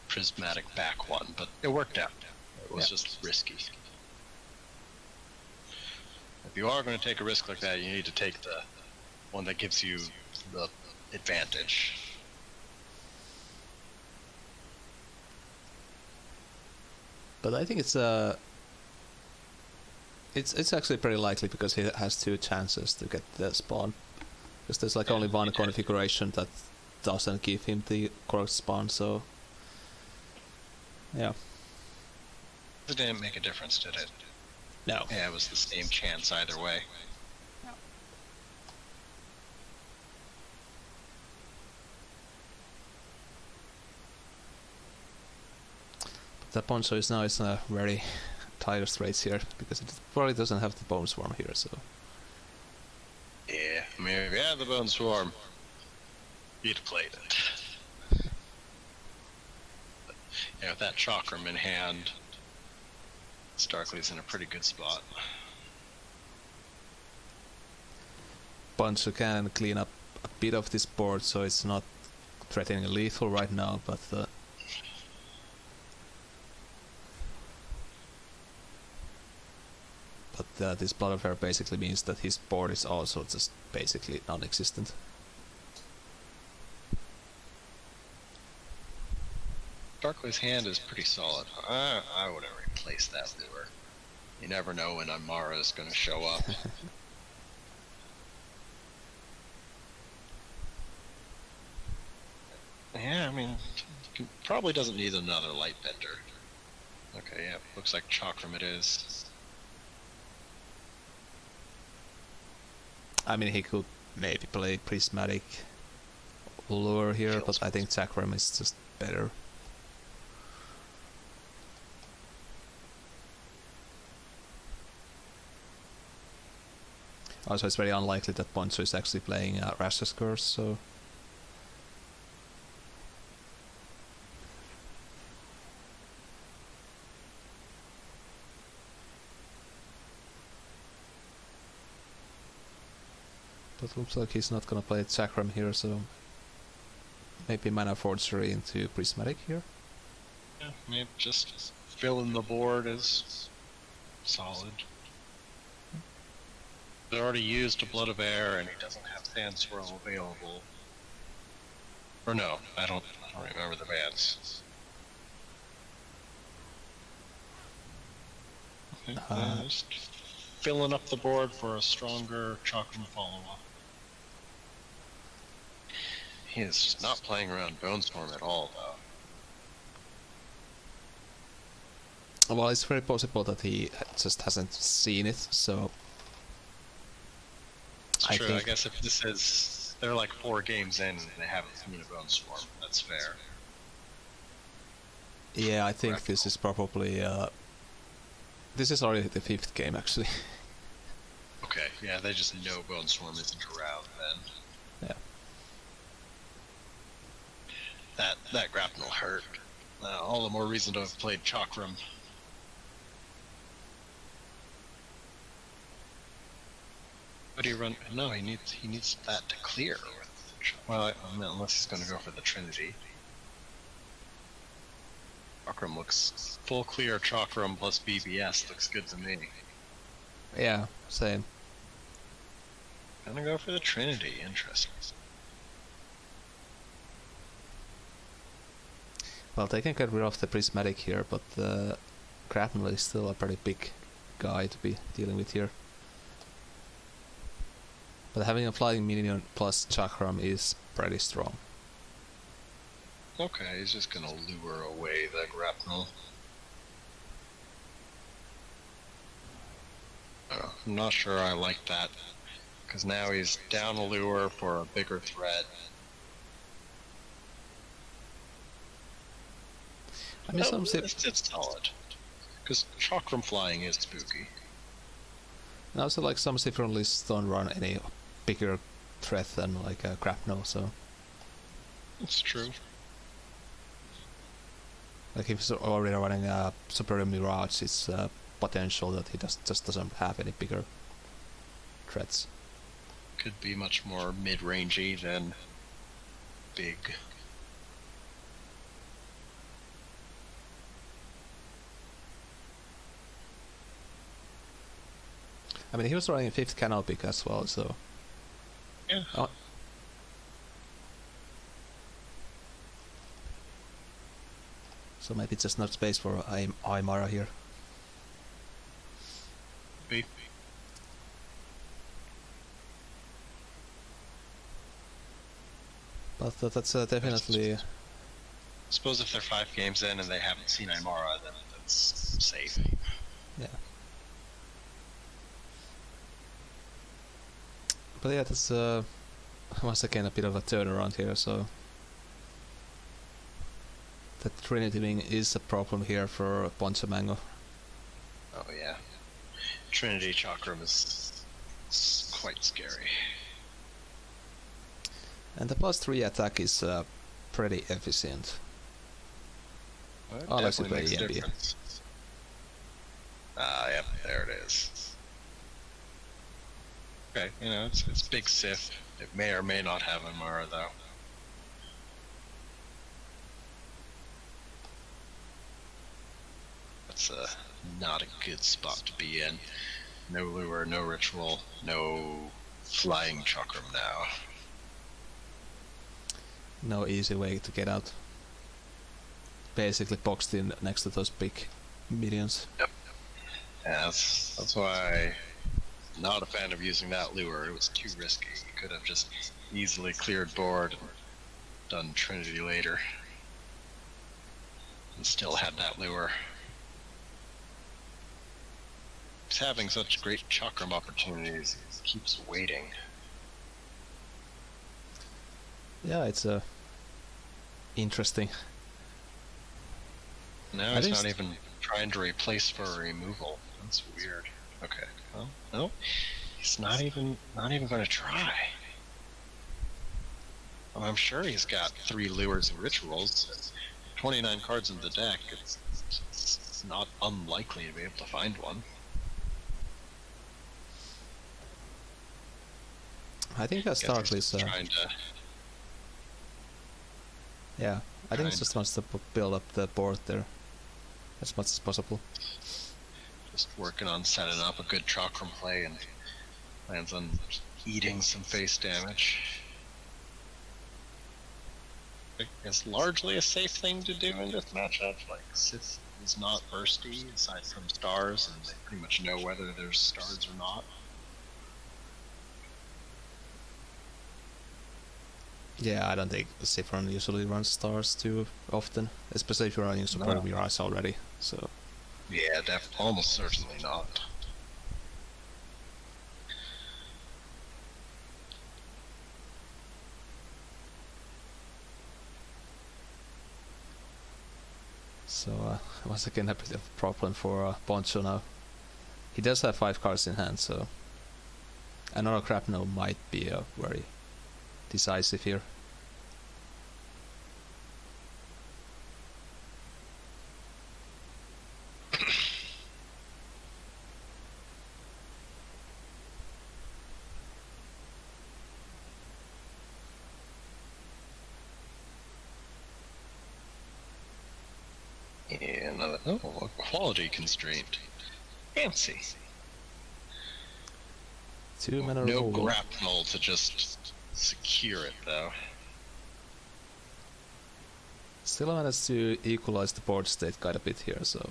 S2: prismatic back one, but it worked out. It was just risky. If you are going to take a risk like that, you need to take the one that gives you the advantage.
S1: But I think it's actually pretty likely because he has 2 chances to get the spawn. Because there's like only one configuration that doesn't give him the correct spawn, so yeah.
S2: It didn't make a difference, did it?
S1: No.
S2: Yeah, it was the same chance either way.
S1: The Poncho is now in a very dire straits here because it probably doesn't have the Bone Swarm here, so.
S2: Yeah, I mean, if you had the Bone Swarm, you'd have played it. But, yeah, with that Chakram in hand, Starkly's in a pretty good spot.
S1: Poncho can clean up a bit of this board, so it's not threatening lethal right now, but this Blood Affair basically means that his board is also just basically non-existent.
S2: Starkly's hand is pretty solid. I would have replaced that lure. You never know when Amara is going to show up. Yeah, I mean, probably doesn't need another Lightbender. Okay, yeah, looks like Chakram it is.
S1: I mean, he could maybe play Prismatic Lure here, but I think Chakram is just better. Also, it's very unlikely that Poncho is actually playing Rash's Curse, so. But looks like he's not gonna play Chakram here, so maybe Mana Forgery into Prismatic here.
S2: Yeah, maybe just filling the board is solid. He's already used a Blood of Air, and he doesn't have Sand Swirl available. Or no, I don't remember the bans. Just filling up the board for a stronger Chakram follow-up. He is just not playing around Bone Storm at all, though.
S1: Well, it's very possible that he just hasn't seen it, so.
S2: It's true, I guess if this is. They're like 4 games in and they haven't seen a Bone Storm, that's fair.
S1: Yeah, I think this is probably. This is already the 5th game, actually.
S2: Okay, yeah, they just know Bone Storm isn't around then.
S1: Yeah.
S2: That grapnel hurt. All the more reason to have played Chakram. What do you run? No, he needs that to clear. Well, I mean, unless he's going to go for the Trinity. Chakram looks full clear. Chakram plus BBS looks good to me.
S1: Yeah, same.
S2: Gonna go for the Trinity. Interesting.
S1: Well, they can get rid of the Prismatic here, but the Grapnel is still a pretty big guy to be dealing with here. But having a flying minion plus Chakram is pretty strong.
S2: Okay, he's just gonna lure away the grapnel. I'm not sure I like that, because now he's down a lure for a bigger threat.
S1: I mean,
S2: it's solid, because Chakram flying is spooky.
S1: And also, like, some different lists don't run any bigger threat than like a grapnel, so.
S2: It's true.
S1: Like if he's already running a Superior Mirage, it's potential that he just doesn't have any bigger threats.
S2: Could be much more mid-rangey than big.
S1: I mean, he was running 5th canal pick as well, so...
S2: Yeah.
S1: Oh. So maybe it's just not space for Aymara here.
S2: Maybe.
S1: But that's definitely...
S2: I suppose if they're 5 games in and they haven't seen Aymara, then that's safe.
S1: Yeah. But yeah, that's once again a bit of a turnaround here, so... The Trinity Wing is a problem here for Poncho Mango.
S2: Oh yeah. Trinity Chakram is quite scary.
S1: And the +3 attack is pretty efficient.
S2: Well,
S1: Oh, let's
S2: definitely
S1: play
S2: makes a
S1: EMB.
S2: difference. Ah, yep, there it is. Okay, you know, it's big Sith. It may or may not have Aymara, though. That's not a good spot to be in. No lure, no ritual, no flying chakram now.
S1: No easy way to get out. Basically boxed in next to those big minions.
S2: Yep. Yeah, that's why I'm not a fan of using that lure. It was too risky. You could have just easily cleared board and done Trinity later. And still had that lure. He's having such great chakram opportunities, he keeps waiting.
S1: Yeah, it's interesting.
S2: Now
S1: I
S2: he's
S1: think
S2: not even trying to replace for removal. That's weird. Okay. Well, no. He's not even going to try. Well, I'm sure he's got 3 lures and rituals. 29 cards in the deck. It's not unlikely to be able to find one.
S1: I think that start is
S2: trying to.
S1: yeah, I think it's just wants to build up the board there as much as possible.
S2: Just working on setting up a good chakram play and plans on eating some face damage. It's largely a safe thing to do in this matchup. Like, Sith is not bursty aside from stars, and they pretty much know whether there's stars or not.
S1: Yeah, I don't think Sifron usually runs stars too often, especially if you're running Super Mirage already. So
S2: Yeah, almost certainly not.
S1: So once again a bit of a problem for Poncho now. He does have 5 cards in hand, so another Crapno might be very decisive here.
S2: Yeah, another a quality constraint. Fancy.
S1: 2 mana
S2: No
S1: removal.
S2: grapnel to just secure it, though.
S1: Still managed to equalize the board state quite a bit here, so.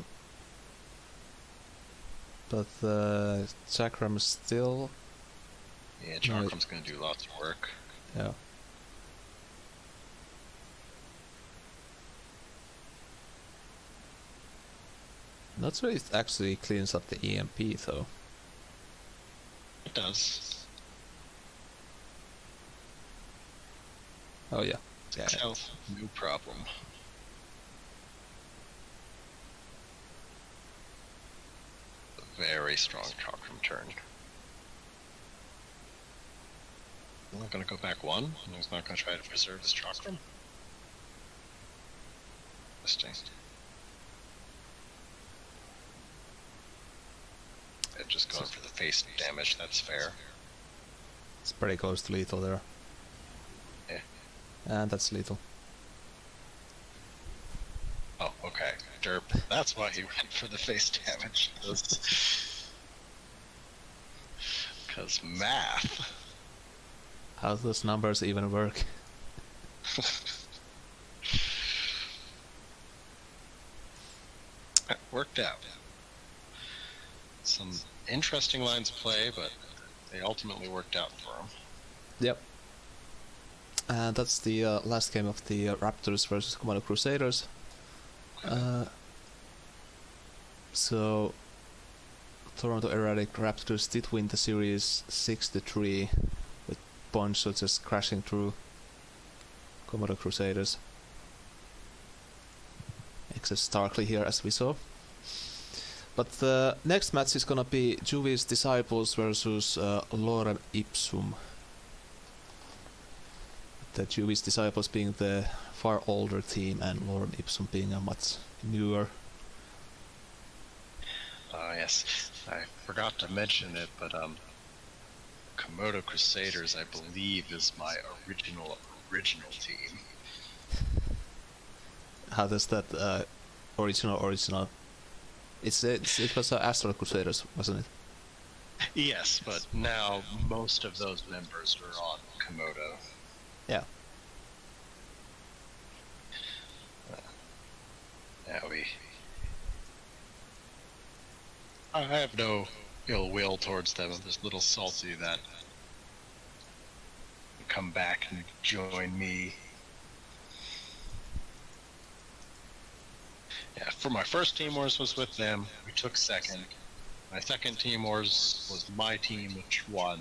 S1: But Chakram is still.
S2: Yeah, Chakram's gonna do lots of work.
S1: Yeah. Not sure it actually cleans up the EMP though.
S2: It does.
S1: Oh yeah.
S2: 6 health, no problem. A very strong Chakram turn. I'm not gonna go back 1, and he's not gonna try to preserve his Chakram. Interesting. Just going for the face damage, that's fair.
S1: It's pretty close to lethal there.
S2: Yeah.
S1: And that's lethal.
S2: Oh, okay. Derp. That's why he went for the face damage. Because math.
S1: How do those numbers even work?
S2: It worked out. Some interesting lines of play, but they ultimately worked out for him.
S1: Yep. And that's the last game of the Raptors versus Commando Crusaders. So Toronto Erratic Raptors did win the series 6-3, with Bonzo just crashing through Commodore Crusaders. Except Starkly here, as we saw. But the next match is gonna be Duelyst Disciples versus Lorem Ipsum. The Duelyst Disciples being the far older team and Lorem Ipsum being a much newer.
S2: Yes. I forgot to mention it, but Komodo Crusaders, I believe, is my original team.
S1: How does that original? It was Astral Crusaders, wasn't it?
S2: Yes, but now most of those members are on Komodo.
S1: Yeah.
S2: Yeah, I have no ill will towards them. I'm just a little salty that they come back and join me. Yeah, for my first Team Wars was with them. We took second. My second Team Wars was my team, which won.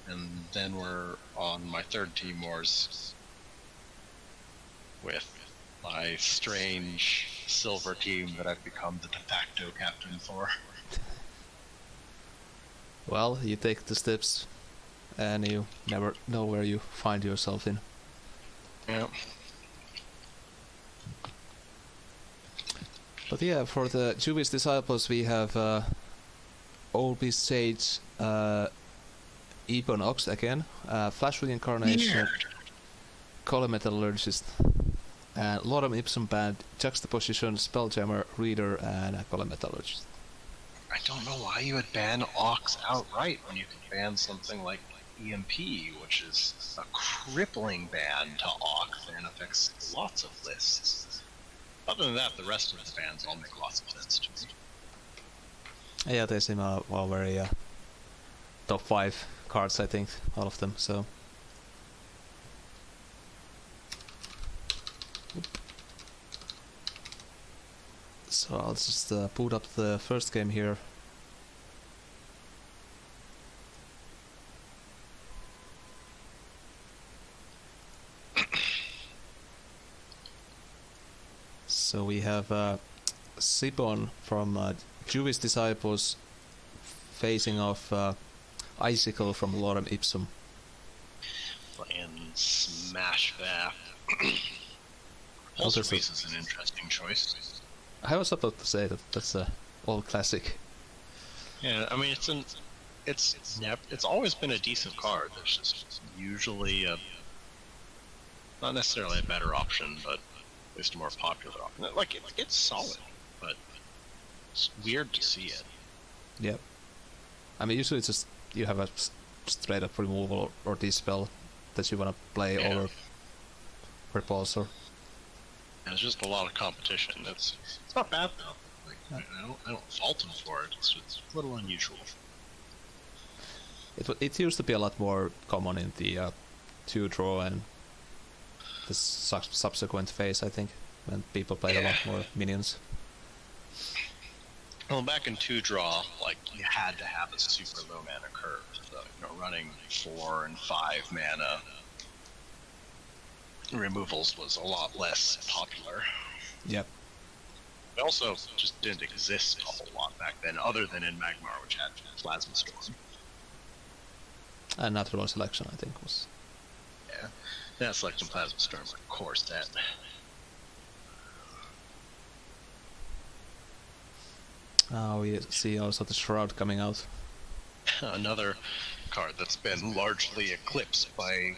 S2: And then we're on my third Team Wars with my strange silver team that I've become the de facto captain for.
S1: Well, you take the steps, and you never know where you find yourself in.
S2: Yeah.
S1: But yeah, for the Jewish Disciples, we have Olby Sage, Ebonox again, Flash Reincarnation, Color Metallurgist, and Lorem Ipsum Band, Juxtaposition, Spelljammer, Reader, and Color Metallurgist.
S2: I don't know why you would ban Ox outright when you could ban something like EMP, which is a crippling ban to Ox and affects lots of lists. Other than that, the rest of the bans all make lots of sense to me.
S1: Yeah, they seem well very top 5 cards, I think, all of them. So. So I'll just boot up the first game here. So we have Sibon from Jewish Disciples facing off Icicle from Lorem Ipsum.
S2: Playing Smash Bath. Also, Reese is an interesting choice.
S1: I was about to say that that's a old classic.
S2: Yeah, I mean it's always been a decent card. There's just usually not necessarily a better option, but at least a more popular option. Like it's solid, but it's weird to see it.
S1: Yep. I mean, usually it's just you have a straight up removal or dispel that you want to play over Repulsor.
S2: There's just a lot of competition. It's not bad though. Like, I don't fault him for it. It's a little unusual.
S1: It used to be a lot more common in the 2-draw and the subsequent phase, I think, when people played a lot more minions.
S2: Well, back in 2-draw, like, you had to have a super low mana curve. So, running 4 and 5 mana removals was a lot less popular.
S1: Yep.
S2: It also just didn't exist a whole lot back then, other than in Magmar, which had Plasma Storm.
S1: And Natural Selection, I think, was...
S2: Yeah, Selection Plasma Storm, of course, that...
S1: We see also the Shroud coming out.
S2: Another card that's been largely eclipsed by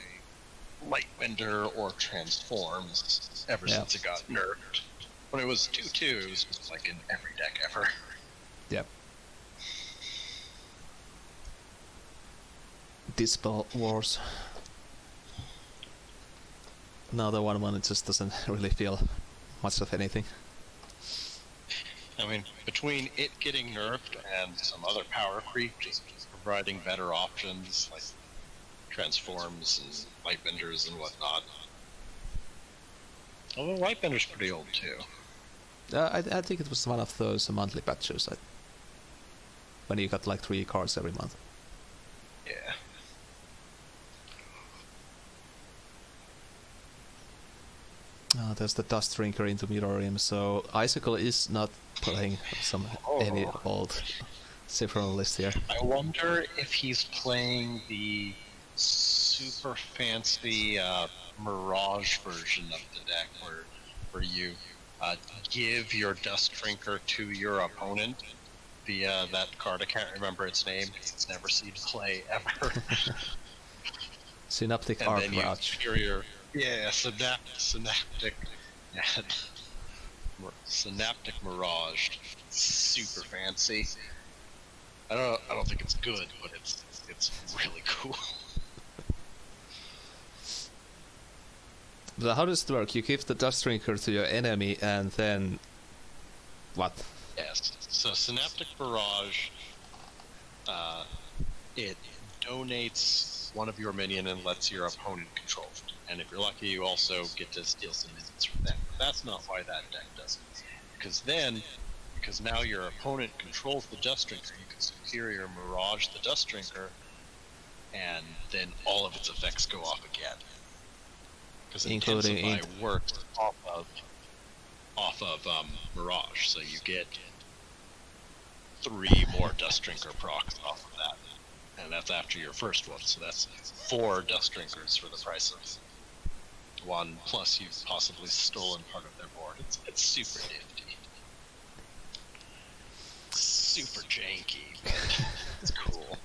S2: Lightbender or Transforms ever
S1: Yeah.
S2: since it got nerfed. When it was 2-2, it was just like in every deck ever.
S1: Yep. Dispel Wars. Now the 1-1 it just doesn't really feel much of anything.
S2: I mean, between it getting nerfed and some other power creep just providing better options like Transforms and Lightbenders and whatnot. Although Lightbender's pretty old too.
S1: I think it was one of those monthly patches when you got like 3 cards every month.
S2: Yeah.
S1: There's the Dust Drinker into Mirrorium, so Icicle is not playing any old Cipher list here.
S2: I wonder if he's playing the super fancy Mirage version of the deck where you give your Dust Drinker to your opponent via that card. I can't remember its name because it's never seen play ever.
S1: Synaptic
S2: And then you
S1: Arcrouch.
S2: superior, synaptic, synaptic Mirage, super fancy. I don't think it's good, but it's really cool.
S1: So how does it work? You give the Dust Drinker to your enemy and then what?
S2: Yes. So Synaptic Barrage, it donates one of your minion and lets your opponent control it. And if you're lucky, you also get to steal some minions from them. But that's not why that deck does it. Because now your opponent controls the Dust Drinker, you can superior Mirage the Dust Drinker, and then all of its effects go off again. Because Intensify works off of Mirage, so you get 3 more Dust Drinker procs off of that. And that's after your first one, so that's 4 Dust Drinkers for the price of 1, plus you've possibly stolen part of their board. It's super nifty. Super janky, but it's cool.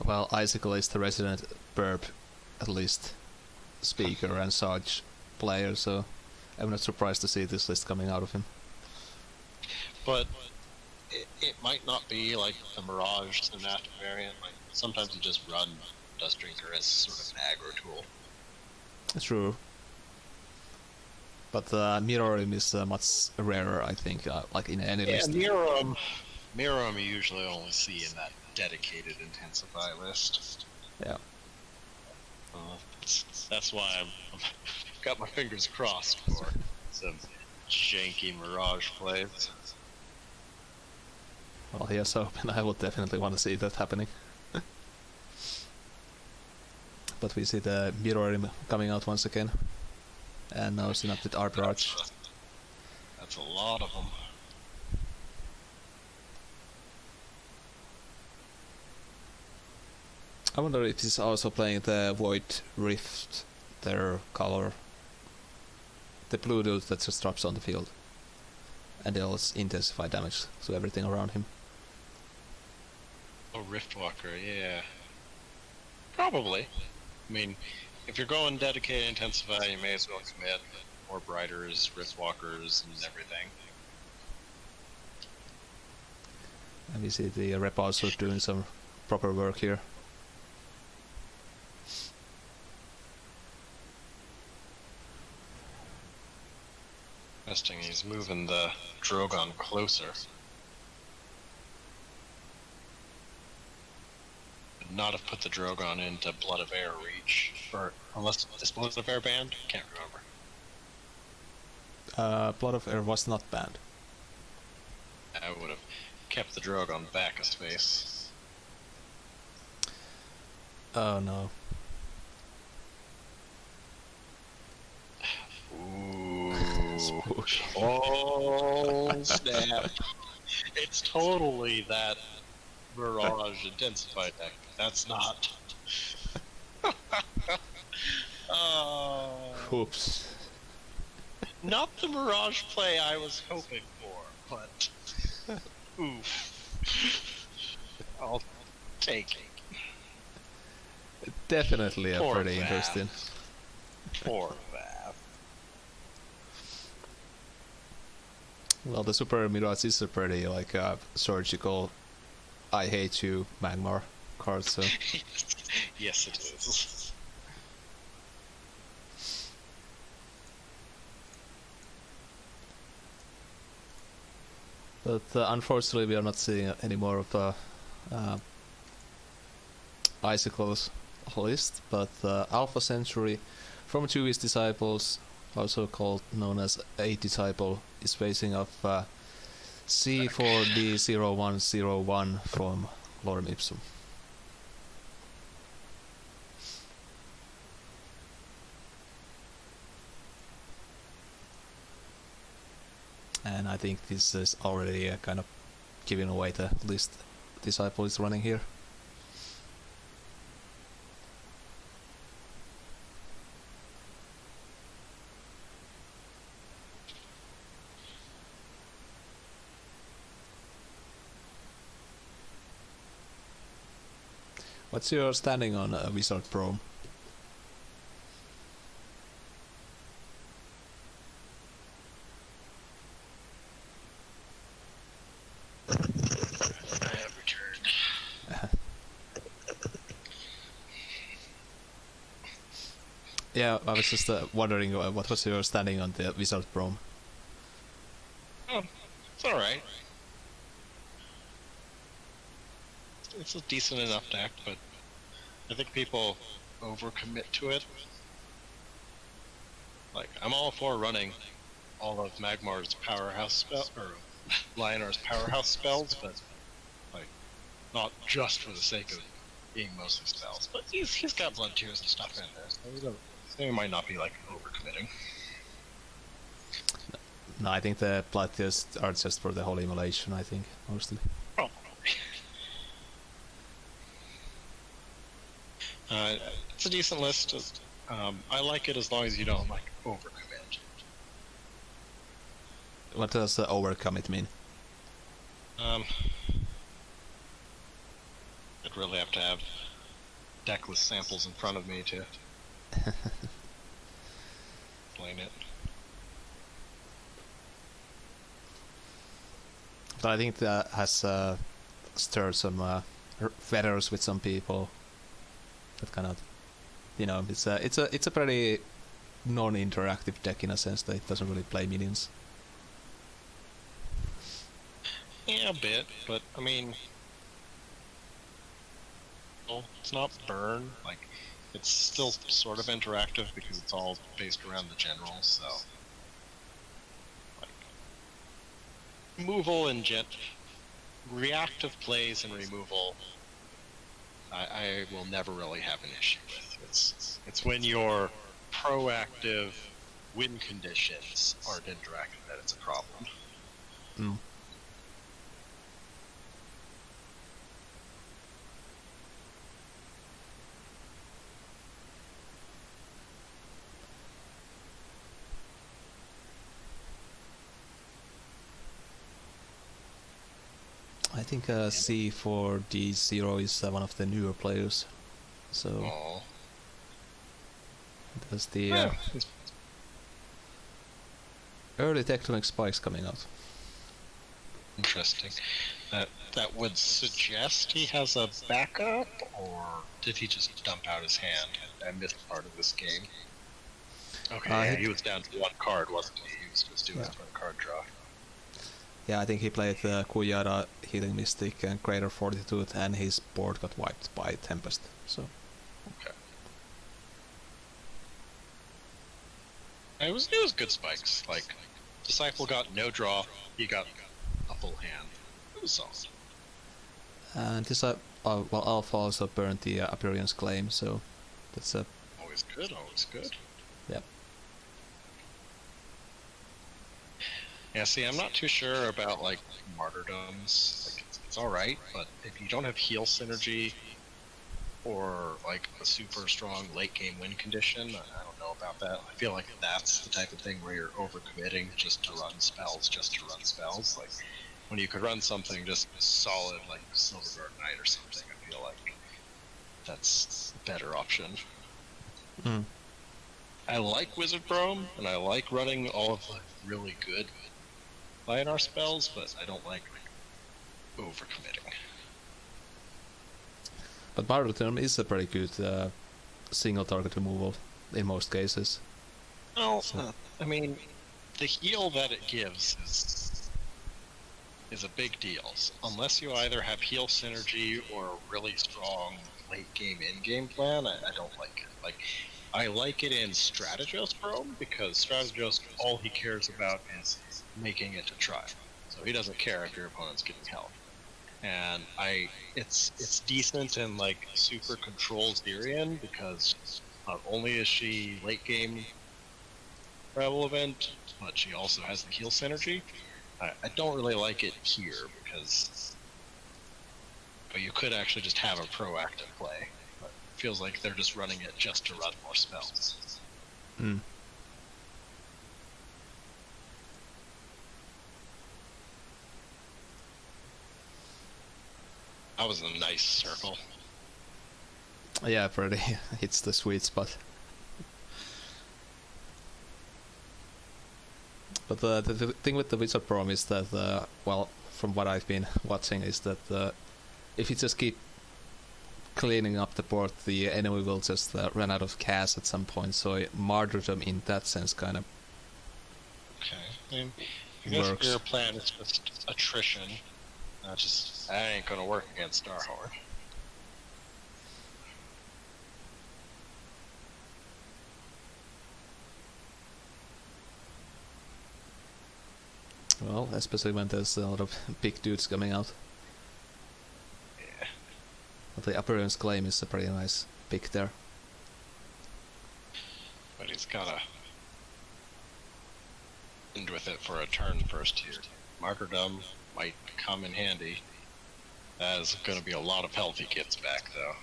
S1: Well, Icicle is the resident burp, at least, speaker and Sarge player, so I'm not surprised to see this list coming out of him.
S2: But it might not be like the Mirage Synaptic variant. Like sometimes you just run Dust Drinker as sort of an aggro tool.
S1: True. But Mirrorium is much rarer, I think, like in any list.
S2: Mirrorium you usually only see in that dedicated Intensify list.
S1: Yeah.
S2: That's why I'm got my fingers crossed for some janky Mirage plays.
S1: Well, here's hoping. I would definitely want to see that happening. But we see the Mirrorium coming out once again. And now Synaptic Arcrouch.
S2: That's a lot of them.
S1: I wonder if he's also playing the Void Rift, their color. The blue dude that just drops on the field. And deals intensify damage to everything around him.
S2: Oh, Riftwalker, yeah. Probably. I mean, if you're going dedicated Intensify, you may as well commit more Briders, Riftwalkers, and everything.
S1: And we see the rep also doing some proper work here.
S2: Interesting, he's moving the Drogon closer. Would not have put the Drogon into Blood of Air reach, or unless is Blood of Air banned? Can't remember.
S1: Blood of Air was not banned.
S2: I would have kept the Drogon back a space.
S1: Oh no.
S2: Ooh. Oh snap. It's totally that Mirage Intensified deck. That's not.
S1: Oops.
S2: Not the Mirage play I was hoping for, but oof. I'll take it.
S1: definitely
S2: Poor
S1: pretty
S2: Vav.
S1: interesting.
S2: Poor Vav.
S1: Well, the Super Mirage is a pretty like surgical I hate you Magmar card, so
S2: Yes, it is.
S1: but unfortunately we are not seeing any more of Icicles list, but Alpha Century from Jewish Disciples, also called known as A Disciple, is facing off C4D0101 from Lorem Ipsum. And I think this is already kind of giving away the list Disciple is running here. What's your standing on Wizard Pro?
S2: I have returned.
S1: Yeah, I was just wondering what was your standing on the Wizard Pro?
S2: Oh, it's alright. It's a decent enough deck, but I think people overcommit to it. Like, I'm all for running all of Magmar's powerhouse spells, or Lionar's powerhouse spells, but like, not just for the sake of being mostly spells. But he's got blood tears and stuff in there, so he might not be like overcommitting.
S1: No, I think the blood tests are just for the whole immolation, I think, mostly.
S2: Oh. It's a decent list. I like it as long as you don't like overcommit.
S1: What does overcommit mean?
S2: I'd really have to have decklist samples in front of me to explain it.
S1: But I think that has stirred some feathers with some people. That kind of, it's a pretty non-interactive deck in a sense that it doesn't really play minions.
S2: Yeah, a bit, but I mean, well, it's not burn. Like, it's still sort of interactive because it's all based around the general. So, like, removal and reactive plays and removal, I will never really have an issue with. It's when your proactive win conditions aren't interactive that it's a problem.
S1: Mm. I think C4D0 is one of the newer players, so
S2: Aww.
S1: there's the
S2: Yeah.
S1: early tectonic spikes coming out.
S2: Interesting. That would suggest he has a backup, or did he just dump out his hand? I missed part of this game. Okay, yeah, he was down to one card, wasn't he? He was just doing his one card draw.
S1: Yeah, I think he played Kujara, Healing Mystic, and Greater Fortitude, and his board got wiped by Tempest. So.
S2: Okay. It was good spikes. Like, Disciple got no draw, he got a full hand. It was solid.
S1: And this, Alpha also burned the Appearance Claim, so that's a.
S2: Always good, always good.
S1: Yep.
S2: Yeah, see, I'm not too sure about, like, martyrdoms. Like, it's alright, but if you don't have heal synergy, or, like, a super strong late-game win condition, I don't know about that. I feel like that's the type of thing where you're overcommitting just to run spells. Like, when you could run something just solid, like Silverguard Knight or something, I feel like that's a better option.
S1: Mm.
S2: I like Wizard Brome, and I like running all of the really good Lionar spells, but I don't like overcommitting.
S1: But Martyrdom is a pretty good single target removal in most cases.
S2: Well, I mean, the heal that it gives is a big deal. Unless you either have heal synergy or a really strong late game in game plan, I don't like it. Like, I like it in Strategos Brome because Strategos, all he cares about is making it to try. So he doesn't care if your opponent's getting health. And it's decent in like Super Controls Dirian because not only is she late game relevant, but she also has the heal synergy. I don't really like it here because you could actually just have a proactive play. But it feels like they're just running it just to run more spells.
S1: Mm.
S2: That was a nice circle.
S1: Yeah, pretty. It's the sweet spot. But the thing with the Wizard Brome is that, well, from what I've been watching, is that if you just keep cleaning up the board, the enemy will just run out of cash at some point. So Martyrdom, in that sense, kind of
S2: Okay. I guess
S1: works.
S2: your plan is just attrition. That ain't gonna work against Starhorn.
S1: Well, especially when there's a lot of big dudes coming out.
S2: Yeah.
S1: But the Appearance Claim is a pretty nice pick there.
S2: But he's gotta end with it for a turn first here. Martyrdom might come in handy. That is gonna be a lot of health he gets back, though.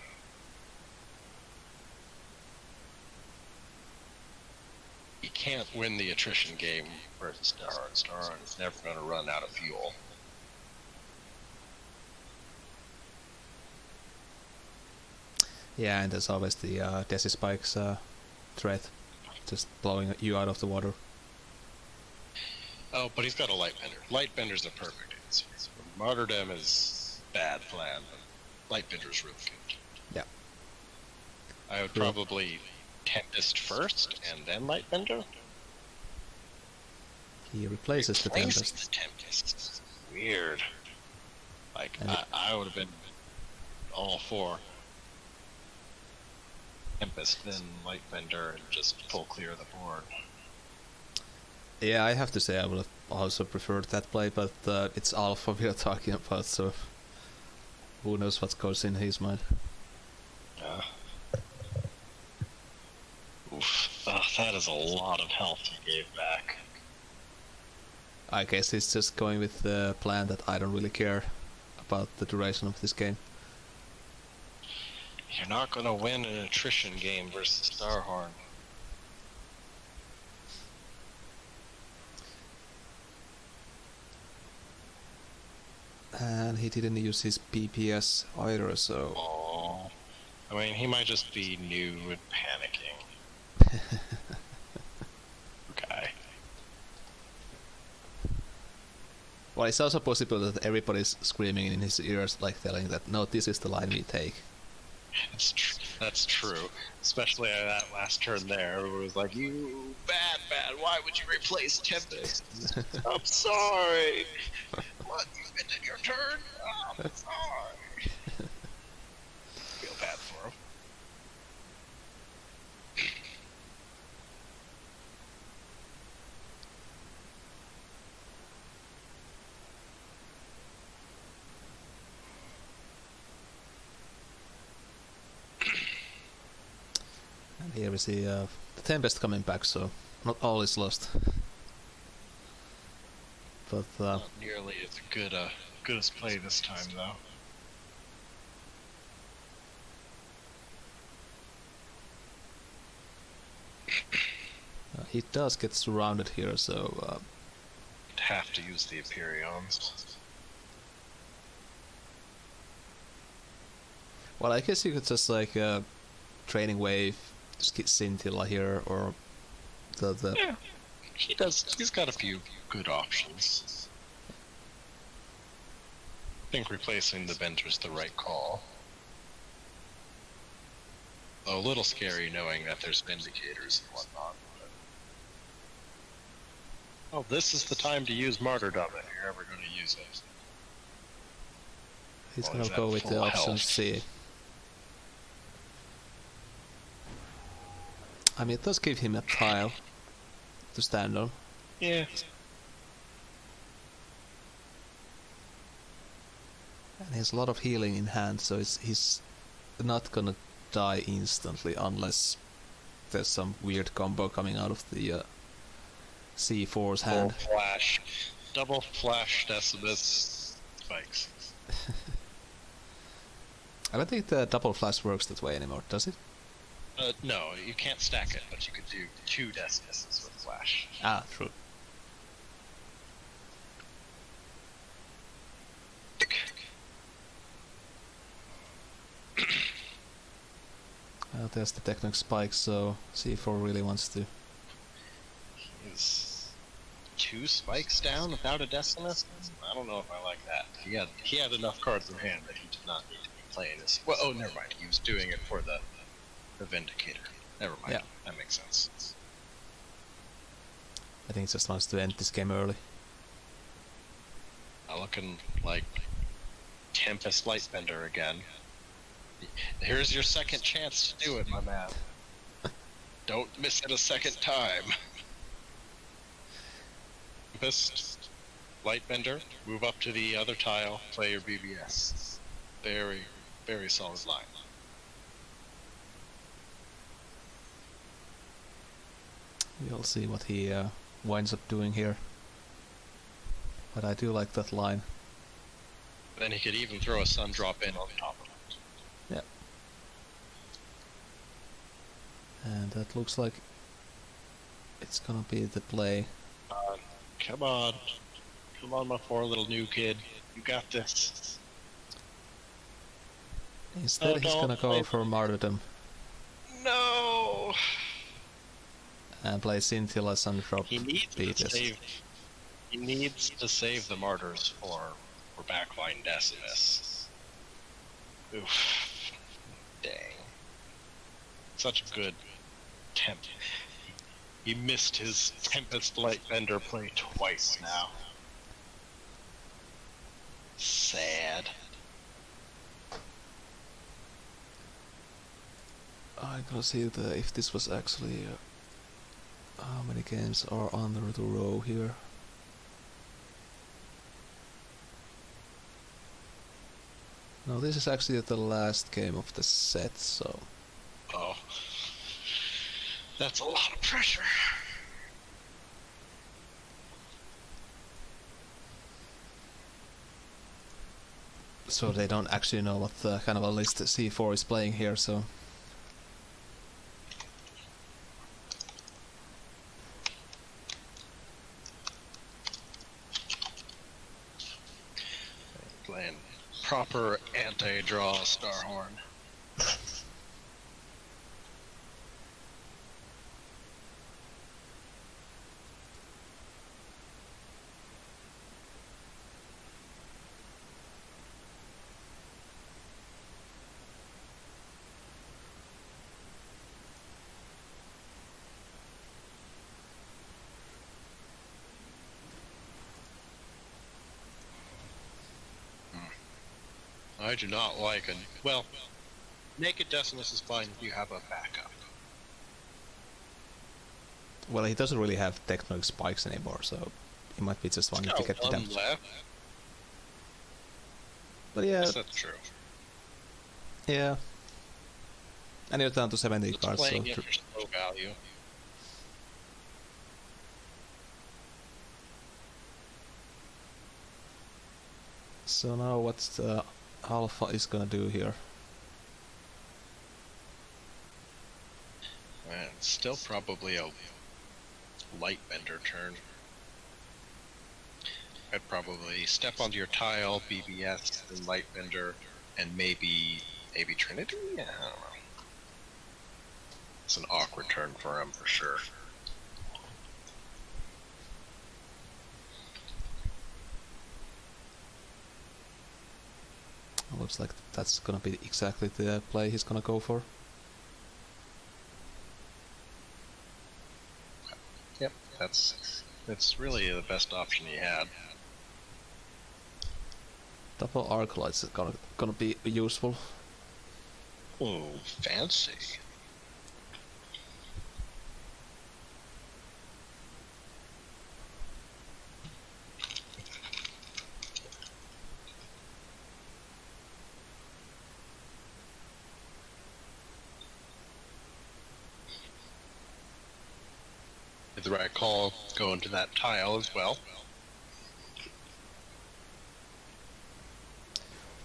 S2: He can't win the attrition game versus Starhorn. Starhorn is never gonna run out of fuel.
S1: Yeah, and there's always the Desi Spikes threat, just blowing you out of the water.
S2: Oh, but he's got a Lightbender. Lightbender's a perfect answer. Martyrdom is bad plan, but Lightbender's really good.
S1: Yeah.
S2: I would probably Tempest first, and then Lightbender.
S1: He replaces the
S2: Replaces
S1: Tempest.
S2: the Tempest. Weird. Like,
S1: And
S2: I would have been all for Tempest, then Lightbender, and just full clear the board.
S1: Yeah, I have to say I would have also preferred that play, but it's Alpha we are talking about, so who knows what goes in his mind.
S2: Yeah. Oof. That is a lot of health he gave back.
S1: I guess he's just going with the plan that I don't really care about the duration of this game.
S2: You're not gonna win an attrition game versus Starhorn.
S1: And he didn't use his PPS either, so...
S2: Oh. I mean, he might just be new and panicking. Okay.
S1: Well, it's also possible that everybody's screaming in his ears, like telling that, no, this is the line we take.
S2: That's true. Especially that last turn there, where it was like, you bad, why would you replace Tempest? I'm sorry. What, you ended your turn? Oh, I'm sorry. Feel bad for him.
S1: And here we see the Tempest coming back, so not all is lost. But
S2: Not nearly as good as play this time, though.
S1: he does get surrounded here, so...
S2: Have to use the Imperions.
S1: Well, I guess you could just like training wave, just get Scintilla here, or the
S2: Yeah, he does. He's got a few good options. I think replacing the Bender's the right call. Though a little scary knowing that there's Vindicators and whatnot. Oh, this is the time to use Martyrdom if you're ever going to use it.
S1: he's
S2: Well,
S1: gonna
S2: he's at
S1: go with the
S2: full
S1: option
S2: health.
S1: C. I mean, it does give him a tile to stand on.
S2: Yeah.
S1: And he has a lot of healing in hand, so he's not gonna die instantly unless there's some weird combo coming out of the C4's hand.
S2: Double flash Decimus spikes.
S1: I don't think the double flash works that way anymore, does it?
S2: No, you can't stack it, but you could do 2 Decimuses with flash.
S1: Ah, true. There's the Technic Spike, so C4 really wants to.
S2: Is 2 spikes down without a Decimus? I don't know if I like that. He had enough cards in hand that he did not need to be playing this. Well, oh, never mind. He was doing it for the Vindicator. Never mind.
S1: Yeah.
S2: That makes sense.
S1: I think he just wants to end this game early.
S2: Looking like Tempest Lightbender again. Here's your second chance to do it, my man. Don't miss it a second time. Tempest, Lightbender, move up to the other tile, play your BBS. Very, very solid line.
S1: We'll see what he winds up doing here. But I do like that line.
S2: Then he could even throw a Sun Drop in on top of it.
S1: Yeah. And that looks like it's gonna be the play.
S2: Come on. Come on, my poor little new kid. You got this.
S1: Instead, he's gonna go for Martyrdom
S2: No!
S1: and play Scintilla, Sundrop,
S2: He needs to
S1: Beatus.
S2: save. He needs to save the martyrs for backline Decimus. Oof. Dang. Such a good temp. He missed his Tempest Lightbender play twice now. Sad.
S1: I'm gonna see if this was actually how many games are under the row here. No, this is actually the last game of the set, so
S2: Oh. That's a lot of pressure.
S1: they don't actually know what kind of a list C4 is playing here, so
S2: Playing proper anti-draw Starhorn. I do not like it. Well, Naked Decimus is fine if you have a backup.
S1: well, he doesn't really have Technic Spikes anymore, so he might be just wanting to get the
S2: One
S1: damage.
S2: left.
S1: But yeah,
S2: Yes, that's true.
S1: yeah. And you're down to 70
S2: It's
S1: cards, so
S2: playing it for slow value.
S1: so now what's the Alpha is gonna do here?
S2: And still probably a Lightbender turn. I'd probably step onto your tile, BBS, then Lightbender, and maybe Maybe Trinity? Yeah, I don't know. It's an awkward turn for him, for sure.
S1: Looks like that's gonna be exactly the play he's gonna go for.
S2: Yep, that's really the best option he had.
S1: Double arc lights is gonna be useful.
S2: Oh, fancy. The right call going to that tile as well.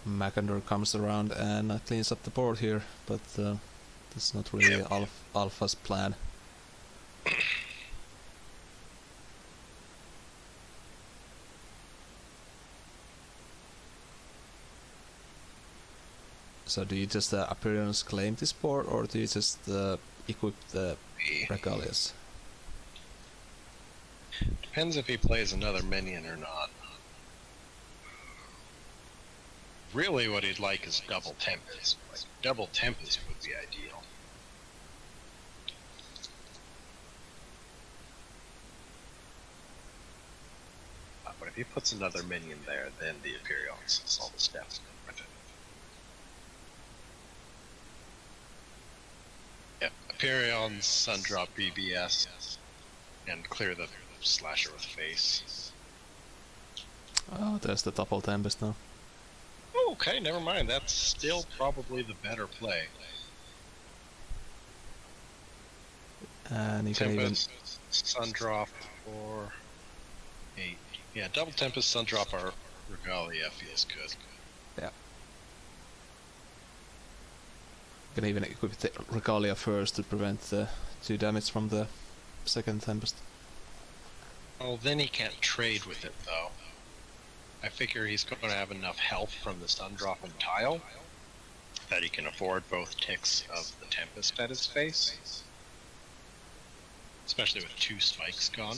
S1: Macandor comes around and cleans up the board here, but that's not really Alpha's plan. So do you just appearance claim this board, or do you just equip the regalias?
S2: Depends if he plays another minion or not. Really what he'd like is double Tempest. Like, double Tempest would be ideal. But if he puts another minion there, then the Imperials all the steps with it. Yeah, Imperions, Sundrop BBS, and clear the slasher with face.
S1: Oh, there's the double Tempest now.
S2: Okay, never mind. That's still probably the better play.
S1: And you can even...
S2: Tempest, Sundrop, or 8. Yeah, double Tempest, Sundrop, or Regalia feels good.
S1: Yeah. You can even equip the Regalia first to prevent the 2 damage from the second Tempest.
S2: Oh, then he can't trade with it, though. I figure he's going to have enough health from the Sundrop and Tile that he can afford both ticks of the Tempest at his face. Especially with 2 spikes gone.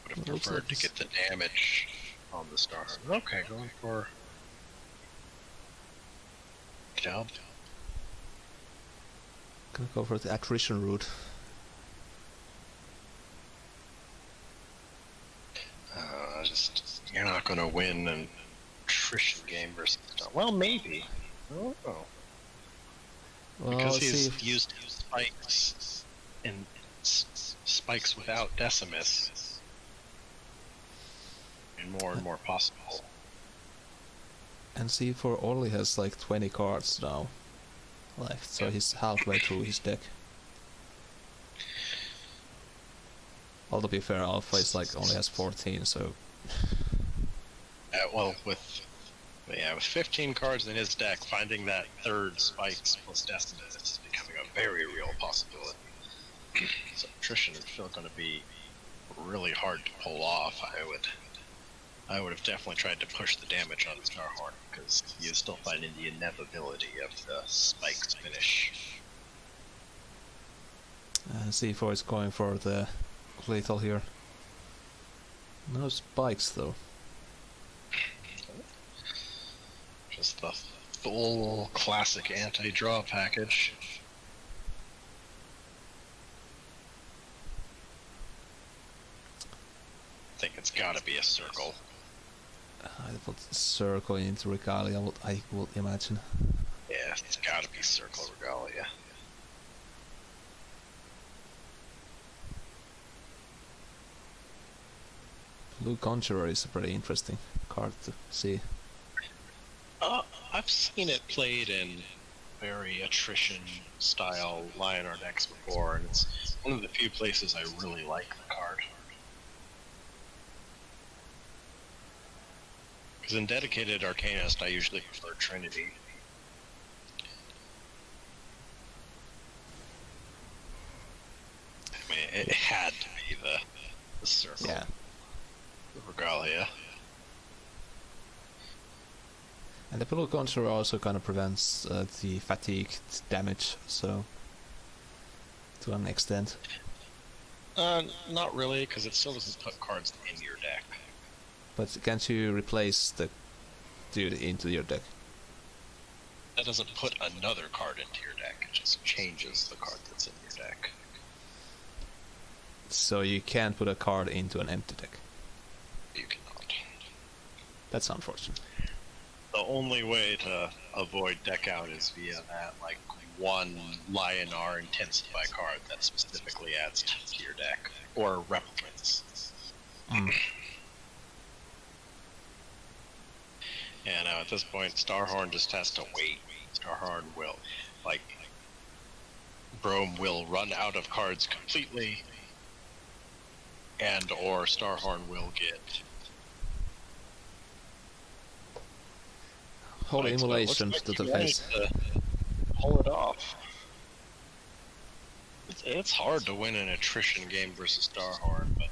S2: Would have preferred to get the damage on the star. Okay, going for... Job.
S1: Gonna go for the attrition route.
S2: You're not going to win an attrition game versus... Well, maybe. I don't know.
S1: Well,
S2: because he's used spikes and spikes without Decimus. And more possible.
S1: And C4 only has like 20 cards now left, so he's halfway through his deck. Well, to be fair, Alpha is like only has 14, so...
S2: well, with 15 cards in his deck, finding that third spikes plus Decimus is becoming a very real possibility. So attrition is still going to be really hard to pull off. I would have definitely tried to push the damage on Starhorn, because you're still finding the inevitability of the spikes finish.
S1: C4 is going for the lethal here. No spikes though.
S2: Just the full classic anti-draw package. I think it's gotta be a circle.
S1: I put circle into Regalia, I would imagine.
S2: Yeah, it's gotta be circle Regalia.
S1: Blue Conjurer is a pretty interesting card to see.
S2: I've seen it played in very attrition style Lionheart decks before, and it's one of the few places I really like the card. Because in Dedicated Arcanist, I usually prefer Trinity. I mean, it had to be the circle.
S1: Yeah.
S2: The Regalia.
S1: And the Pillow Conjurer also kind of prevents the fatigue damage, so to an extent.
S2: Not really, because it still doesn't put cards in your deck.
S1: But can't you replace the dude into your deck?
S2: That doesn't put another card into your deck, it just changes the card that's in your deck.
S1: So you can't put a card into an empty deck?
S2: You cannot.
S1: That's unfortunate.
S2: The only way to avoid deck out is via that, like, one Lionar Intensify card that specifically adds to your deck, or replicants. Yeah, no, at this point, Starhorn just has to wait. Starhorn will, like, Brome will run out of cards completely, and or Starhorn will get
S1: Holy immolation to the face.
S2: Pull it off. It's hard to win an attrition game versus Starhorn, but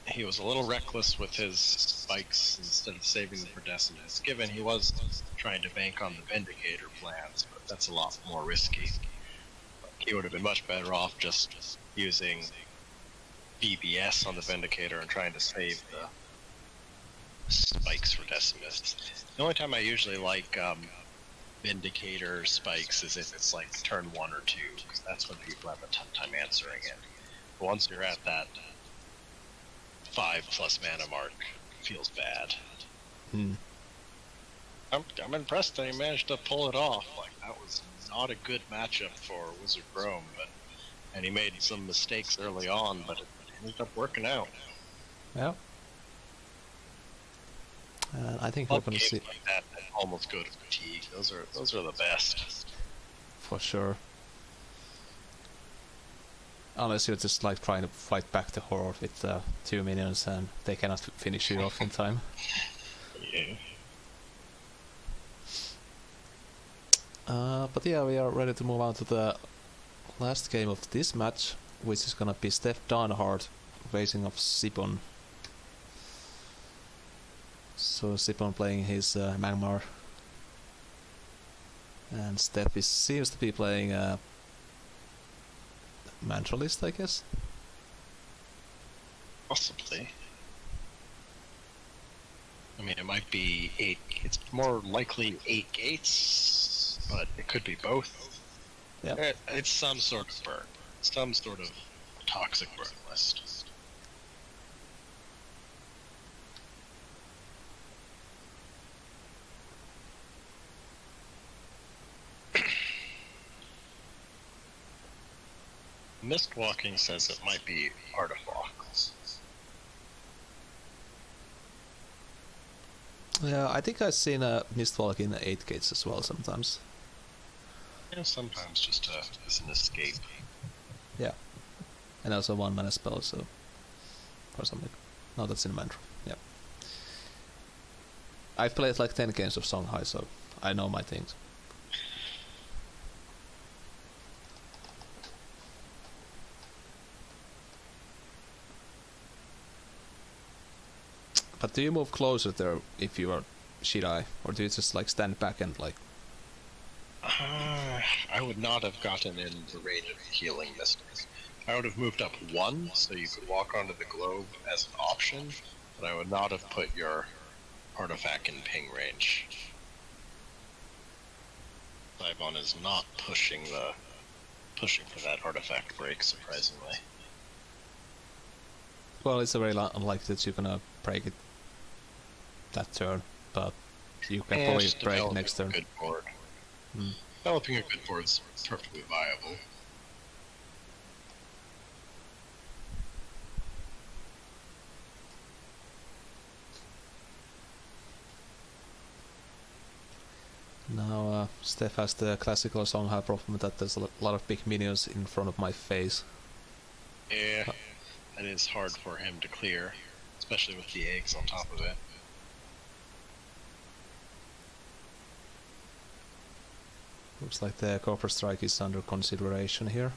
S2: he was a little reckless with his spikes instead of saving them for Decimus, given he was trying to bank on the Vindicator plans, but that's a lot more risky. He would have been much better off just using BBS on the Vindicator and trying to save the spikes for Decimus. The only time I usually like Vindicator spikes is if it's like turn 1 or 2, because that's when people have a tough time answering it. But once you're at that 5+ mana mark, it feels bad. I'm impressed that he managed to pull it off. Like, that was not a good matchup for Wizard Brome, and he made some mistakes early on, but it ended up working out.
S1: Yeah. I think we're going to see
S2: like that almost go to fatigue. Those are the best.
S1: For sure. Unless you're just like trying to fight back the horror with 2 minions and they cannot finish you off in time.
S2: Yeah.
S1: But yeah, we are ready to move on to the last game of this match, which is gonna be Steph Darnhard facing off Sipon. So Sipon playing his Magmar, and Steph seems to be playing Mantralist, I guess.
S2: Possibly. I mean, it might be 8. It's more likely 8 gates, but it could be both.
S1: Yeah.
S2: It's some sort of burn. Some sort of toxic burn list. Mistwalking says it might be artifacts.
S1: Yeah, I think I've seen a Mistwalk in 8 gates as well sometimes.
S2: Yeah, sometimes just as an escape.
S1: Yeah. And also 1 mana spell, so or something. No, that's in Mantra. Yeah. I've played like 10 games of Songhai, so I know my things. But do you move closer there if you are Shirai, or do you just like stand back and like?
S2: I would not have gotten in the range of healing Mystic. I would have moved up 1 so you could walk onto the globe as an option, but I would not have put your artifact in ping range. Saibon is not pushing for that artifact break, surprisingly.
S1: Well, it's very unlikely that you're gonna break it that turn, but you can probably break it next turn.
S2: Good board. Developing a good board is perfectly viable.
S1: Now, Steph has the classical Songhai problem that there's a lot of big minions in front of my face.
S2: Yeah, that is hard for him to clear, especially with the eggs on top of it.
S1: Looks like the Copper Strike is under consideration here.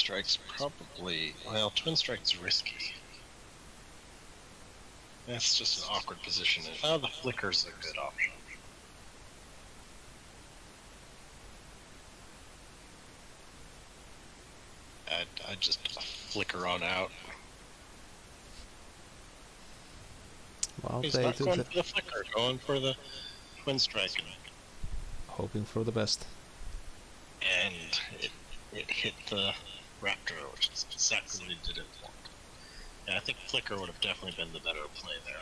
S2: Strike's probably... Well, Twin Strike's risky. That's just an awkward position. Oh, the Flicker's a good option. I'd just flicker on out.
S1: Well,
S2: He's
S1: they
S2: not
S1: do
S2: going for the Flicker, going for the Twin Strike.
S1: hoping for the best.
S2: And it hit the Raptor, which is exactly what he didn't want. And I think Flicker would have definitely been the better play there.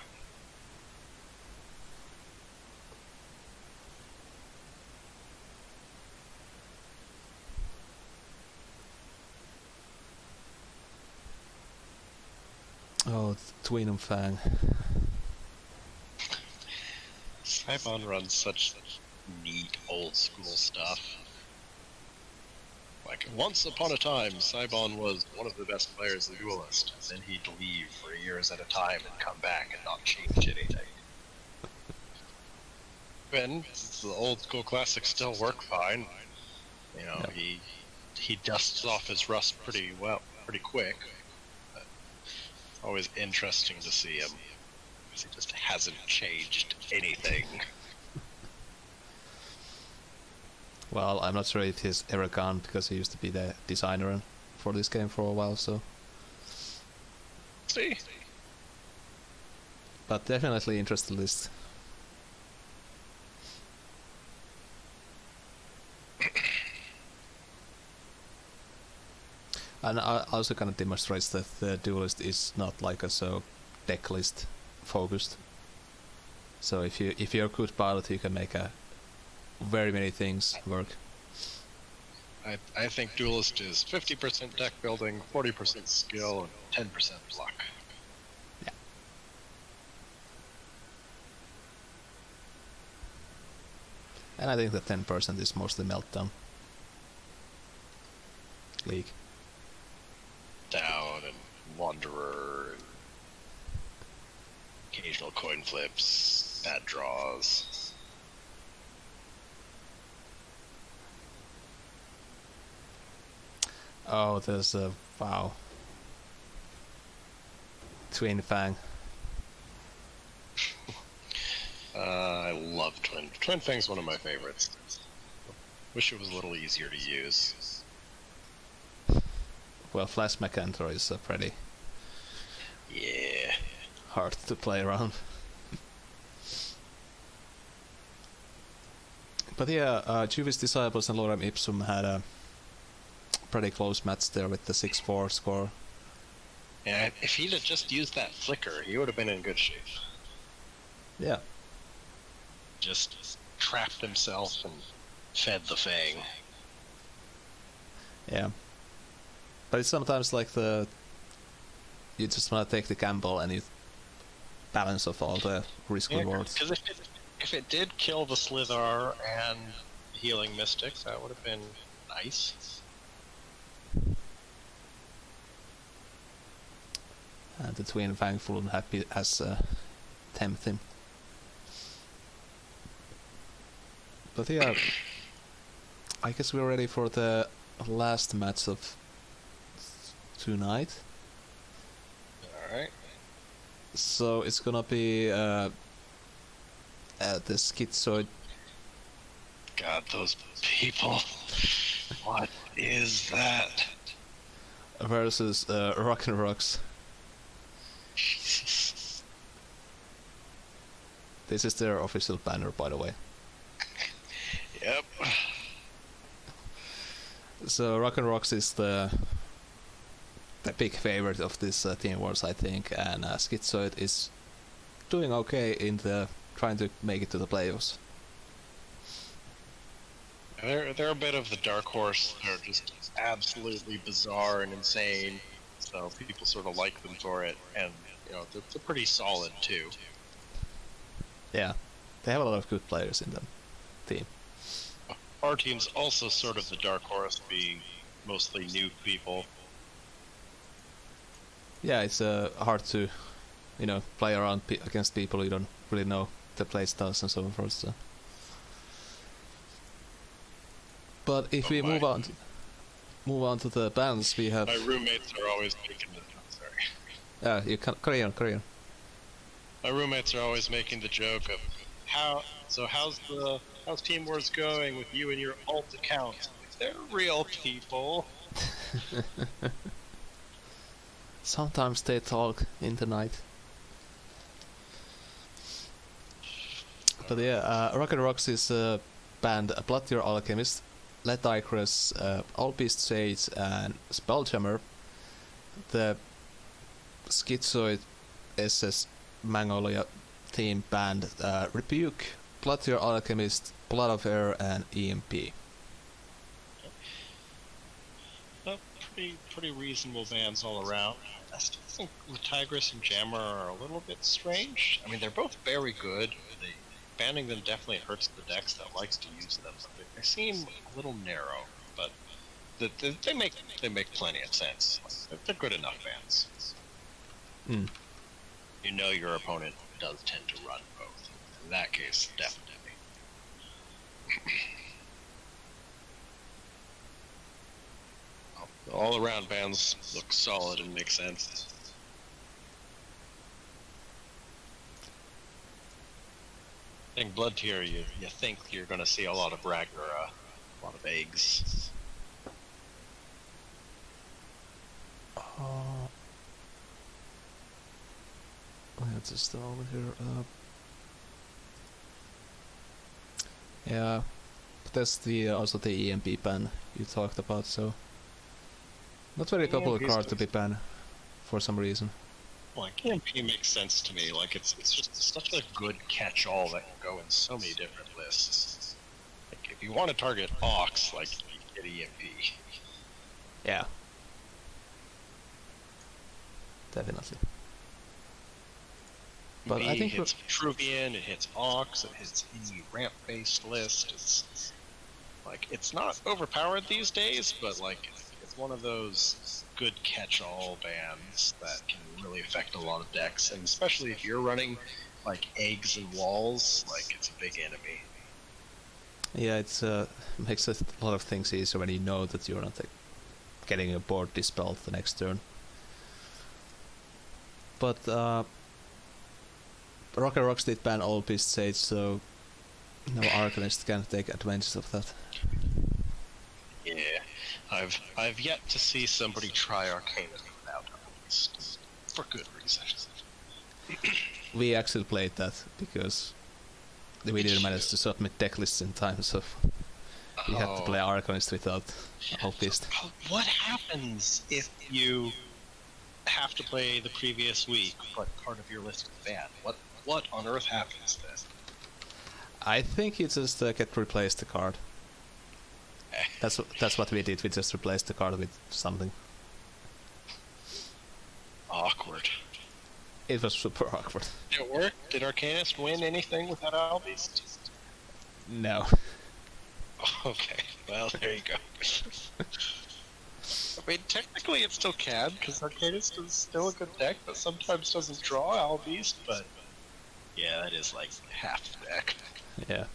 S1: Oh, Tweenum Fang.
S2: Cybon runs such neat old school stuff. Like, once upon a time, Cybon was one of the best players in Duelyst. Then he'd leave for years at a time and come back and not change anything. And the old school classics still work fine. You know,
S1: Yep.
S2: he dusts off his rust pretty quick. But it's always interesting to see him, because he just hasn't changed anything.
S1: Well, I'm not sure if he's ever gone, because he used to be the designer for this game for a while, so...
S2: See?
S1: But definitely interesting list. And also kind of demonstrates that the Duelyst is not like a so deck list focused. So if you're a good pilot, you can make very many things work.
S2: I think Duelyst is 50% deck building, 40% skill, and 10% luck.
S1: Yeah. And I think that 10% is mostly Meltdown League.
S2: Down and Wanderer, and occasional coin flips, bad draws.
S1: Oh, there's a wow. Twin Fang.
S2: I love Twin. Twin Fang's one of my favorites. Wish it was a little easier to use.
S1: Well, Flash Mecantor is pretty
S2: Yeah.
S1: hard to play around. But yeah, Juvis Disciples and Lorem Ipsum had a pretty close match there with the 6-4 score.
S2: And if he'd have just used that flicker, he would have been in good shape.
S1: Yeah.
S2: Just trapped himself and fed the Fang.
S1: Yeah. But it's sometimes like you just want to take the gamble and you balance of all the risk rewards.
S2: Because if it did kill the Slithar and Healing Mystics, that would have been nice.
S1: And the Twin Fang full and happy as tempt him. But yeah, I guess we're ready for the last match of tonight.
S2: Alright.
S1: So it's gonna be the Schizoid.
S2: God, those people. What is that?
S1: Versus Rock and Rocks. This is their official banner, by the way.
S2: Yep.
S1: So Rock and Rocks is the big favorite of this Team Wars, I think, and Schizoid is doing okay in the trying to make it to the playoffs.
S2: They're a bit of the dark horse. They're just absolutely bizarre and insane. So people sort of like them for it, and you know they're pretty solid too.
S1: Yeah, they have a lot of good players in the team.
S2: Our team's also sort of the dark horse, being mostly new people.
S1: Yeah, it's hard to, play around against people you don't really know the playstyles and so forth. So. But if we move on, move on to the bands, we have.
S2: My roommates are always making the sorry.
S1: You can carry on.
S2: My roommates are always making the joke of how's Team Wars going with you and your alt account? They're real people.
S1: Sometimes they talk in the night. But yeah, Rocket Rocks is a band, a Bloodtear Alchemist, Leticrus, Alpist Sage, and Spelljammer. The Schizoid SS Magnolia theme band, Rebuke, Bloodtear Alchemist, Blood of Air, and EMP.
S2: Pretty reasonable bands all around. I still think Leticrus and Jammer are a little bit strange. I mean, they're both very good. Banning them definitely hurts the decks that likes to use them. They seem a little narrow, but they make plenty of sense. They're good enough bands. You know your opponent does tend to run both. In that case, definitely. All around bands look solid and make sense. I think Bloodtear, you think you're going to see a lot of Ragnarok, a lot of eggs.
S1: Let's just over here. Yeah, but that's the also the EMP ban you talked about. So not very popular card to be banned for some reason.
S2: Like EMP makes sense to me. Like it's just such a good catch-all that can go in so many different lists. Like if you want to target Ox, like you get EMP.
S1: Yeah, definitely. But I think
S2: it hits Vitruvian, it hits Ox, it hits any ramp-based list. It's not overpowered these days, but like it's one of those good catch-all bands that can really affect a lot of decks, and especially if you're running like eggs and walls, like it's a big enemy.
S1: Yeah, it's makes a lot of things easier when you know that you're not getting your board dispelled the next turn. But Rocket Rocks did ban all Beast Sage, so no Arcanist can take advantage of that.
S2: Yeah, I've yet to see somebody try Arcanist without Arcanist, for good reason.
S1: We actually played that because we didn't manage to submit deck lists in time, so we had to play Arcanist without Alpist.
S2: What happens if you have to play the previous week, but part of your list is banned? What on earth happens then?
S1: I think you just get replaced the card. That's what we did. We just replaced the card with something.
S2: Awkward.
S1: It was super awkward.
S2: Did it work? Did Arcanist win anything without Albeast?
S1: No.
S2: Okay, well there you go. I mean, technically it still can, because Arcanist is still a good deck, but sometimes doesn't draw Albeast, but yeah, that is like half the deck.
S1: Yeah.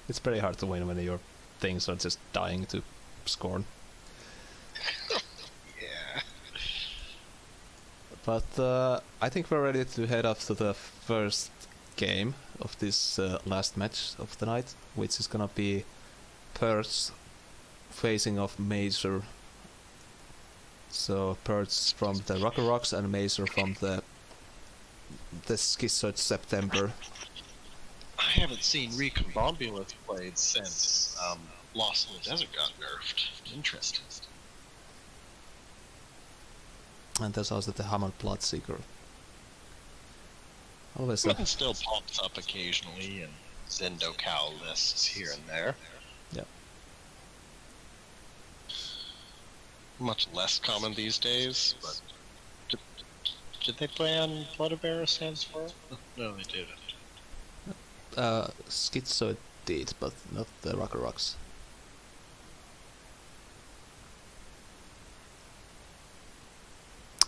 S1: It's very hard to win when your things are just dying to scorn.
S2: Yeah.
S1: But I think we're ready to head off to the first game of this last match of the night, which is gonna be Perth facing off Mazer. So Perth from the Rocker Rocks and Mazer from the Schizoid September.
S2: I haven't seen Recombobulus played since Lost in the Desert got nerfed. Interesting.
S1: And there's also the Hammer Bloodseeker. Always
S2: It still pops up occasionally in Zendo-Cal lists here and there.
S1: Yeah.
S2: Much less common these days, but did they play on Blood of Air Sands for it? No, they didn't.
S1: Schizoid did, but not the Rocker Rocks.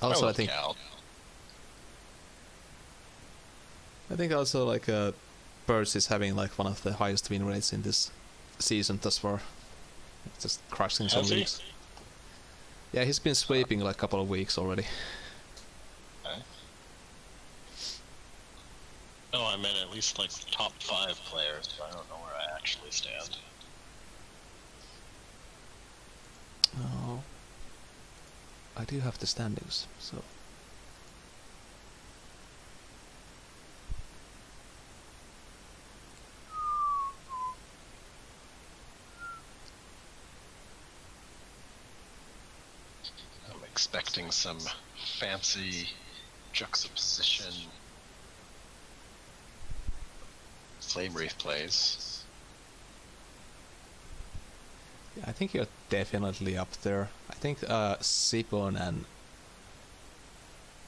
S1: Also, I think
S2: Cal.
S1: also like Birds is having like one of the highest win rates in this season thus far. Just crushing some
S2: Has he?
S1: leagues. Yeah, he's been sweeping like a couple of weeks already.
S2: Okay. No, I meant at least like top 5 players, but I don't know where I actually stand.
S1: Oh, I do have the standings, so.
S2: I'm expecting some fancy juxtaposition Flame Wreath plays.
S1: Yeah, I think you're definitely up there. I think Sipon and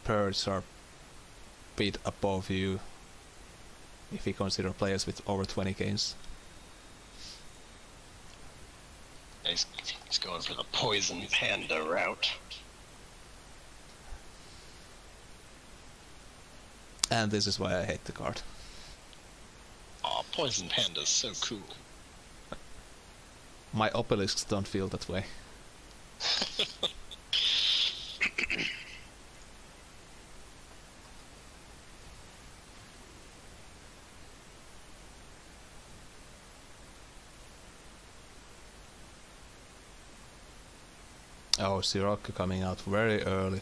S1: Purge are a bit above you if you consider players with over 20 games.
S2: He's going for the Poison Panda route.
S1: And this is why I hate the card.
S2: Aw, Poison Panda's so cool.
S1: My obelisks don't feel that way. Oh, Sirocco coming out very early.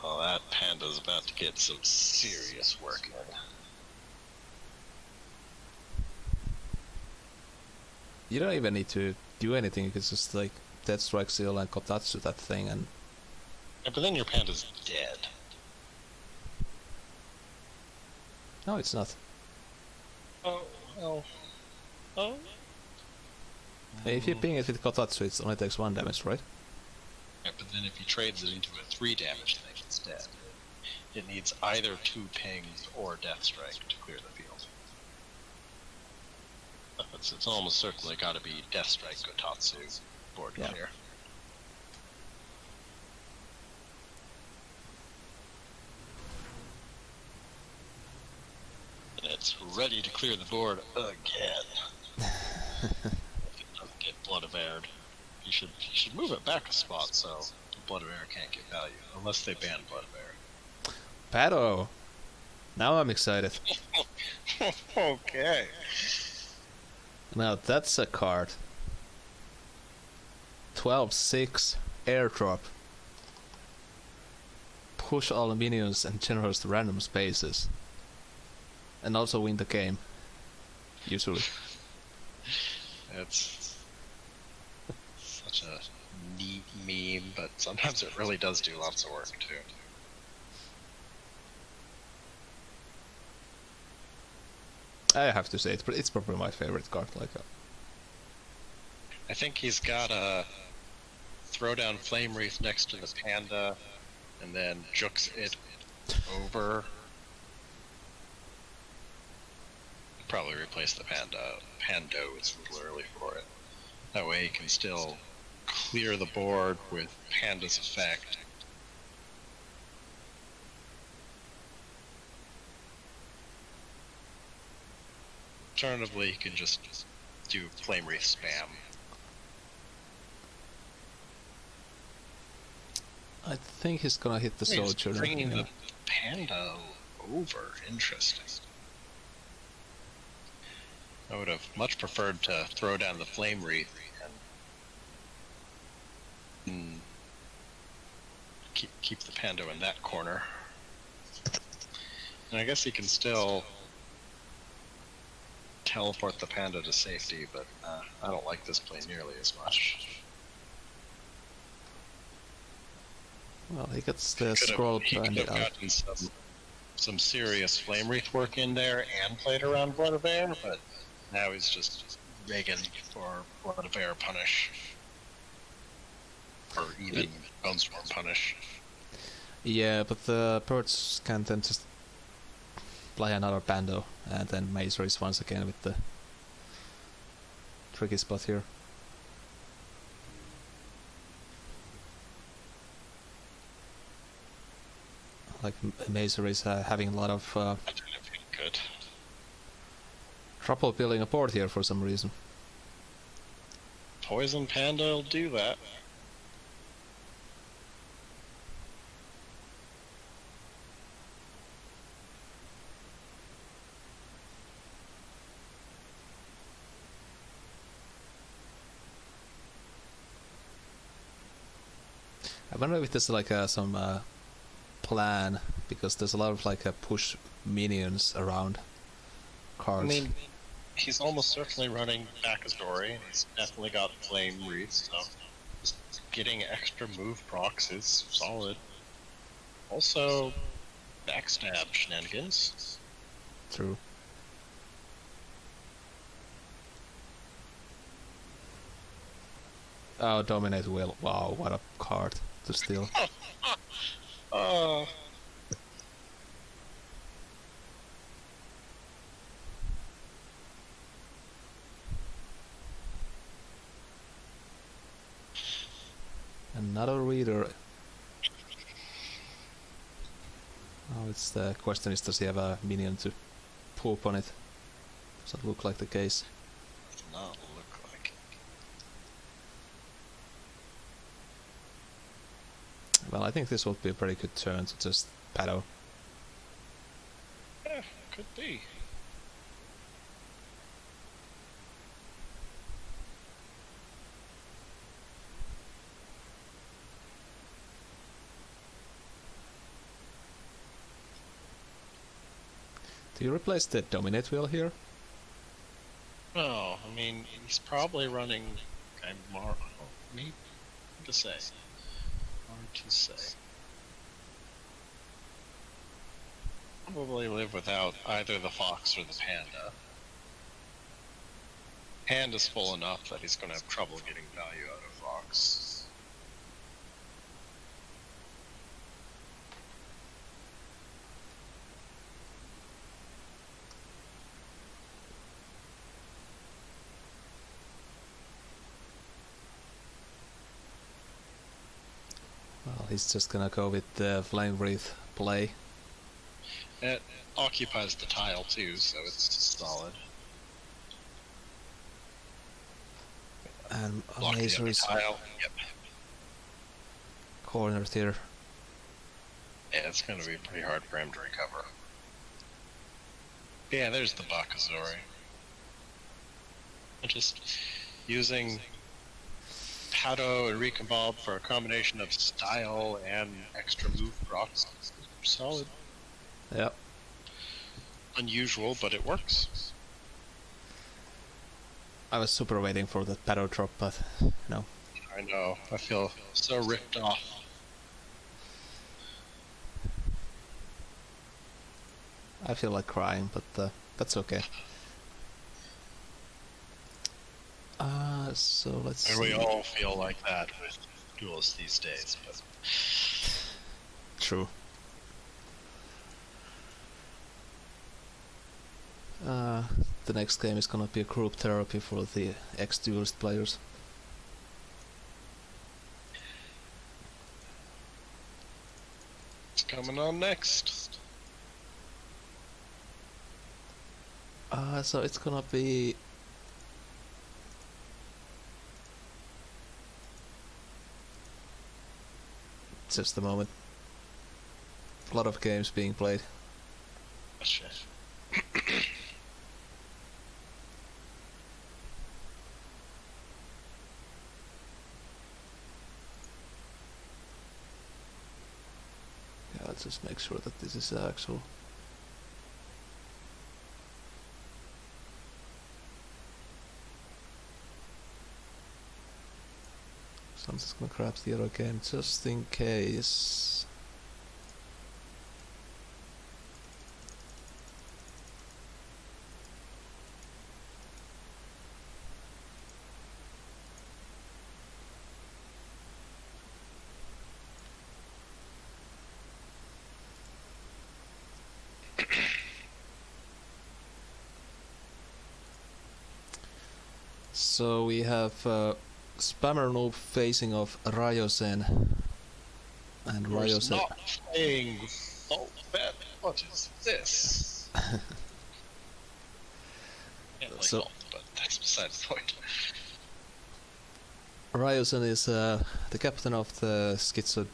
S2: Oh, that panda's about to get some serious work in.
S1: You don't even need to do anything, you can just like Death Strike Seal and Kotatsu that thing and...
S2: Yeah, but then your panda's dead.
S1: No, it's not.
S2: Oh, well... Oh?
S1: If you ping it with Kotatsu, it only takes 1 damage, right?
S2: Yeah, but then if he trades it into a 3 damage thing, it's dead. It needs either 2 pings or Death Strike to clear the field. It's almost certainly got to be Death Strike Gotatsu board clear. And it's ready to clear the board again. If it doesn't get Blood of Air, you should move it back a spot so Blood of Air can't get value, unless they ban Blood of Air.
S1: Pado! Now I'm excited.
S2: Okay.
S1: Now that's a card. 12-6 airdrop. Push all minions and generate random spaces. And also win the game. Usually.
S2: It's such a neat meme, but sometimes it really does do lots of work too.
S1: I have to say it's probably my favorite card. Like,
S2: I think he's got a throw down Flame Wreath next to the panda, and then jukes it over. Probably replace the panda. Pando is a little early for it. That way he can still clear the board with Panda's effect. Alternatively, he can just do Flame Wreath spam.
S1: I think he's gonna hit the
S2: He's
S1: Sojourner.
S2: bringing the panda over. Interesting. I would have much preferred to throw down the Flame Wreath and keep the panda in that corner. And I guess he can still teleport the panda to safety, but I don't like this play nearly as much.
S1: Well, he gets the scroll
S2: He could
S1: bandit
S2: have
S1: out.
S2: gotten some serious Flame Wreath work in there and played around Blood of Air, but now he's just begging for Blood of Air punish. Or even Bonestorm punish.
S1: Yeah, but the birds can then just play another Pando, and then Maze Race once again with the tricky spot here. Like Maze Race having a lot of
S2: I don't know if he could.
S1: trouble building a board here for some reason.
S2: Poison Panda will do that.
S1: I wonder if there's like some plan, because there's a lot of like push minions around cards.
S2: I mean, he's almost certainly running Backstory, and he's definitely got Flame Wreath, so just getting extra move procs is solid. Also, backstab shenanigans.
S1: True. Oh, Dominate Will. Wow, what a card to steal.
S2: Uh,
S1: Another reader. Oh, it's the question is, does he have a minion to poop on it? Doesn't look like the case.
S2: does not look like it.
S1: Well, I think this would be a very good turn to just paddle.
S2: Yeah, could be.
S1: Do you replace the Dominate Wheel here?
S2: No, I mean, he's probably running Mar. Oh, maybe. Hard to say. Hard to say. Probably live without either the fox or the panda. Panda's full enough that he's going to have trouble getting value out of fox.
S1: Well, he's just gonna go with the Flame Wreath play.
S2: It occupies the tile too, so it's solid.
S1: And
S2: Block the
S1: Laser
S2: other
S1: is
S2: tile. Yep.
S1: cornered here.
S2: Yeah, it's going to be pretty hard for him to recover. Yeah, there's the Bakazori. Just using Pado and Recombald for a combination of style and extra move procs. Solid.
S1: Yep.
S2: Unusual, but it works.
S1: I was super waiting for that paddle drop, but no.
S2: I know. I feel so ripped off.
S1: I feel like crying, but that's okay. So let's
S2: And
S1: see.
S2: we all feel like that with Duelyst these days. But
S1: True. The next game is gonna be a group therapy for the ex-Duelyst players.
S2: it's coming on next.
S1: So it's gonna be just a moment. A lot of games being played.
S2: Shit.
S1: Yeah, let's just make sure that this is actual. So I'm just gonna grab the other game just in case. So we have Spammer Noob facing off Ryozen. And
S2: Who's
S1: Ryozen.
S2: not playing Vault Bet. What is this? Can't play
S1: So-
S2: Vault, but that's besides the point.
S1: Ryozen is the captain of the Schizo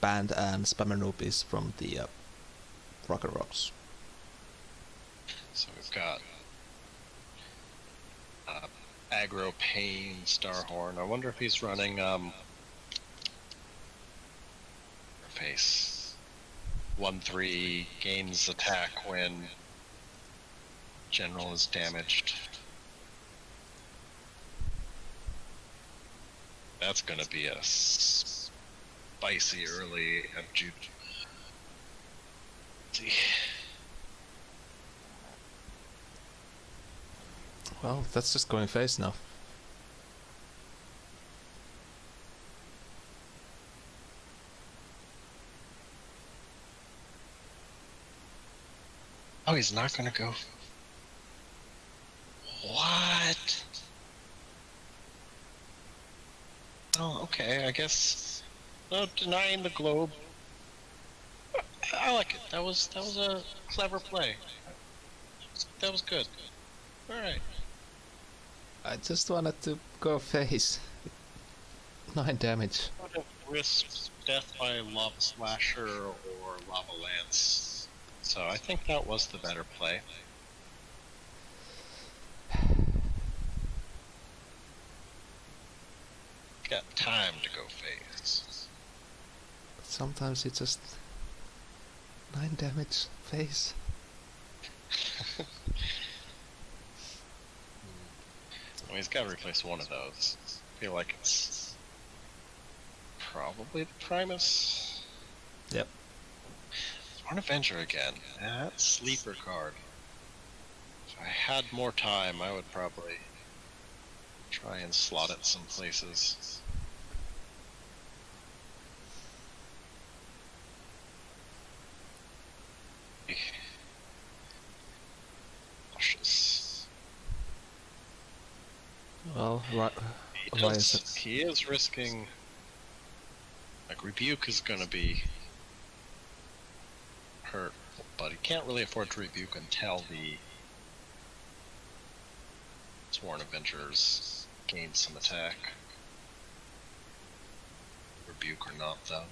S1: band, and Spammer Noob is from the Rocket Rocks.
S2: So we've got Aggro Pain Starhorn. I wonder if he's running face. 1/3 gains attack when general is damaged. That's gonna be a spicy early abjude. See.
S1: Well, that's just going face now.
S2: Oh, he's not gonna go. What? Oh, okay, I guess. No, denying the globe. I like it. That was a clever play. That was good. Alright.
S1: I just wanted to go face. 9 damage.
S2: I would have risked death by lava slasher or lava lance. So I think that was the better play. Got time to go face.
S1: But sometimes it's just 9 damage face.
S2: Well, he's got to replace one of those. I feel like it's probably the Primus.
S1: Yep.
S2: Thorn Avenger again. That sleeper card. If I had more time, I would probably try and slot it some places. Cautious.
S1: Well, right.
S2: He is risking. Like, Rebuke is gonna be hurt, but he can't really afford to rebuke until the Sworn Avengers gain some attack. Rebuke or not, though.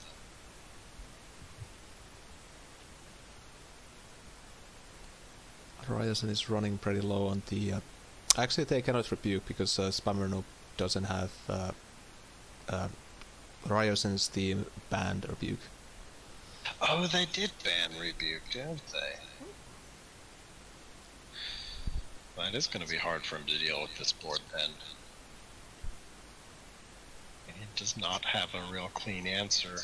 S1: Ryerson is running pretty low on the... Actually, they cannot rebuke because Spammer no doesn't have Ryerson's team banned rebuke.
S2: Oh, they did ban rebuke, didn't they? Well, it is going to be hard for him to deal with this board then. He does not have a real clean answer.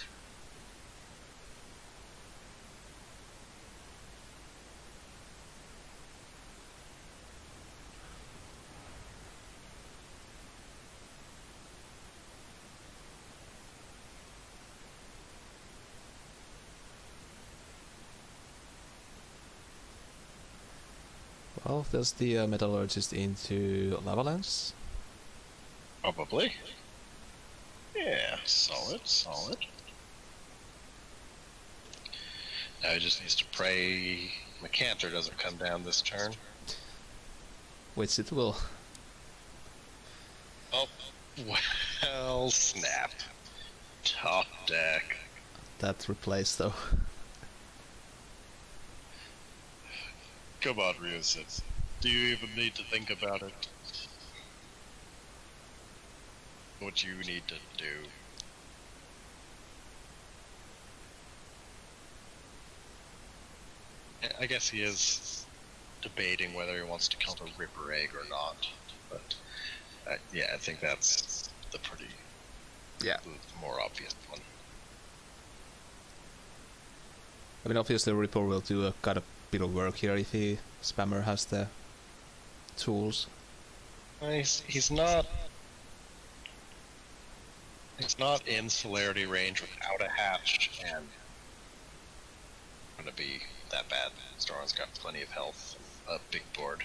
S1: Well, does the Metallurgist into Lava Lance?
S2: Probably. Yeah, solid, solid. Now he just needs to pray Mecantor doesn't come down this turn.
S1: Which it will.
S2: Oh, well, snap. Top deck.
S1: That replaced though.
S2: Come on, Ryusen. Do you even need to think about it? What you need to do. I guess he is debating whether he wants to counter Ripper Egg or not, but yeah, I think that's the pretty the more obvious one.
S1: I mean, obviously Ripper will do a kind of bit of work here if he Spammer has the tools.
S2: He's not in celerity range without a hatch, and gonna be that bad. Storon's got plenty of health, a big board.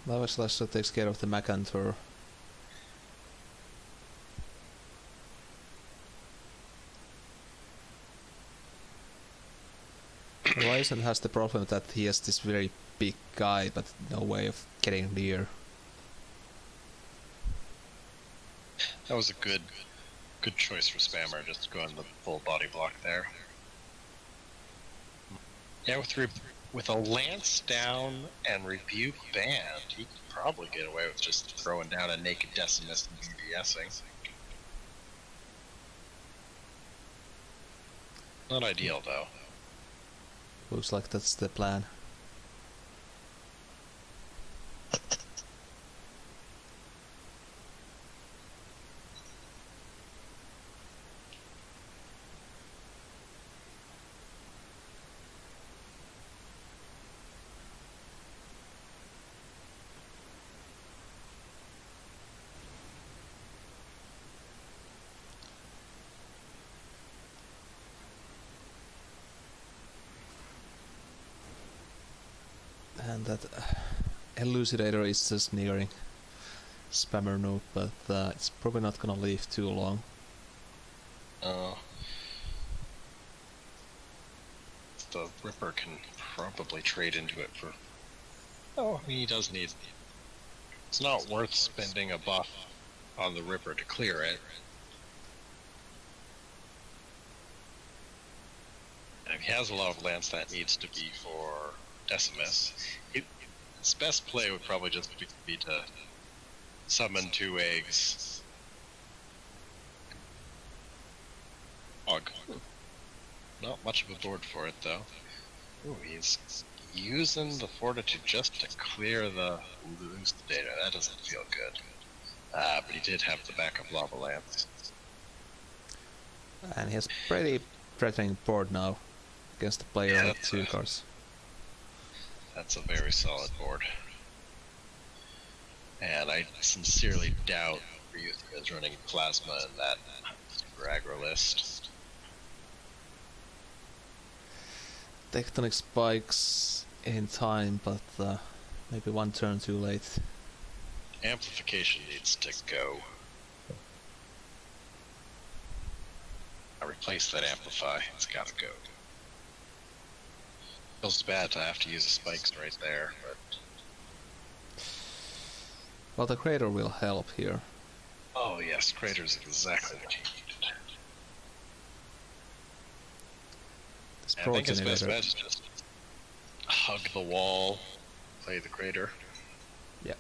S1: Lava Slasher takes care of the Macantor. Ryzen has the problem that he has this very big guy, but no way of getting near.
S2: That was a good choice for Spammer, just to go on the full body block there. Yeah, with a Lance down and Rebuke banned, he could probably get away with just throwing down a Naked Decimist and BBSing. Not ideal, though.
S1: Looks like that's the plan. And that elucidator is just nearing spammer noob, but it's probably not gonna leave too long.
S2: The Ripper can probably trade into it for... Oh, he does need... It's not worth spending a buff on the Ripper to clear it. And if he has a lot of lands, that needs to be for Decimus. Its best play would probably just be to summon 2 eggs. Og. Not much of a board for it, though. Ooh, he's using the Fortitude just to clear the loose data. That doesn't feel good. But he did have the backup Lava Lance.
S1: And he has pretty threatening board now against the player with 2 cards.
S2: That's a very solid board. And I sincerely doubt Ryuthia is running Plasma in that super aggro list.
S1: Tectonic spikes in time, but maybe 1 turn too late.
S2: Amplification needs to go. I replace that Amplify. It's gotta go. Feels bad to have to use the spikes right there, but...
S1: Well, the crater will help here.
S2: Oh yes, Crater's exactly what you needed. I think his best bet is just hug the wall, play the Crater.
S1: Yeah.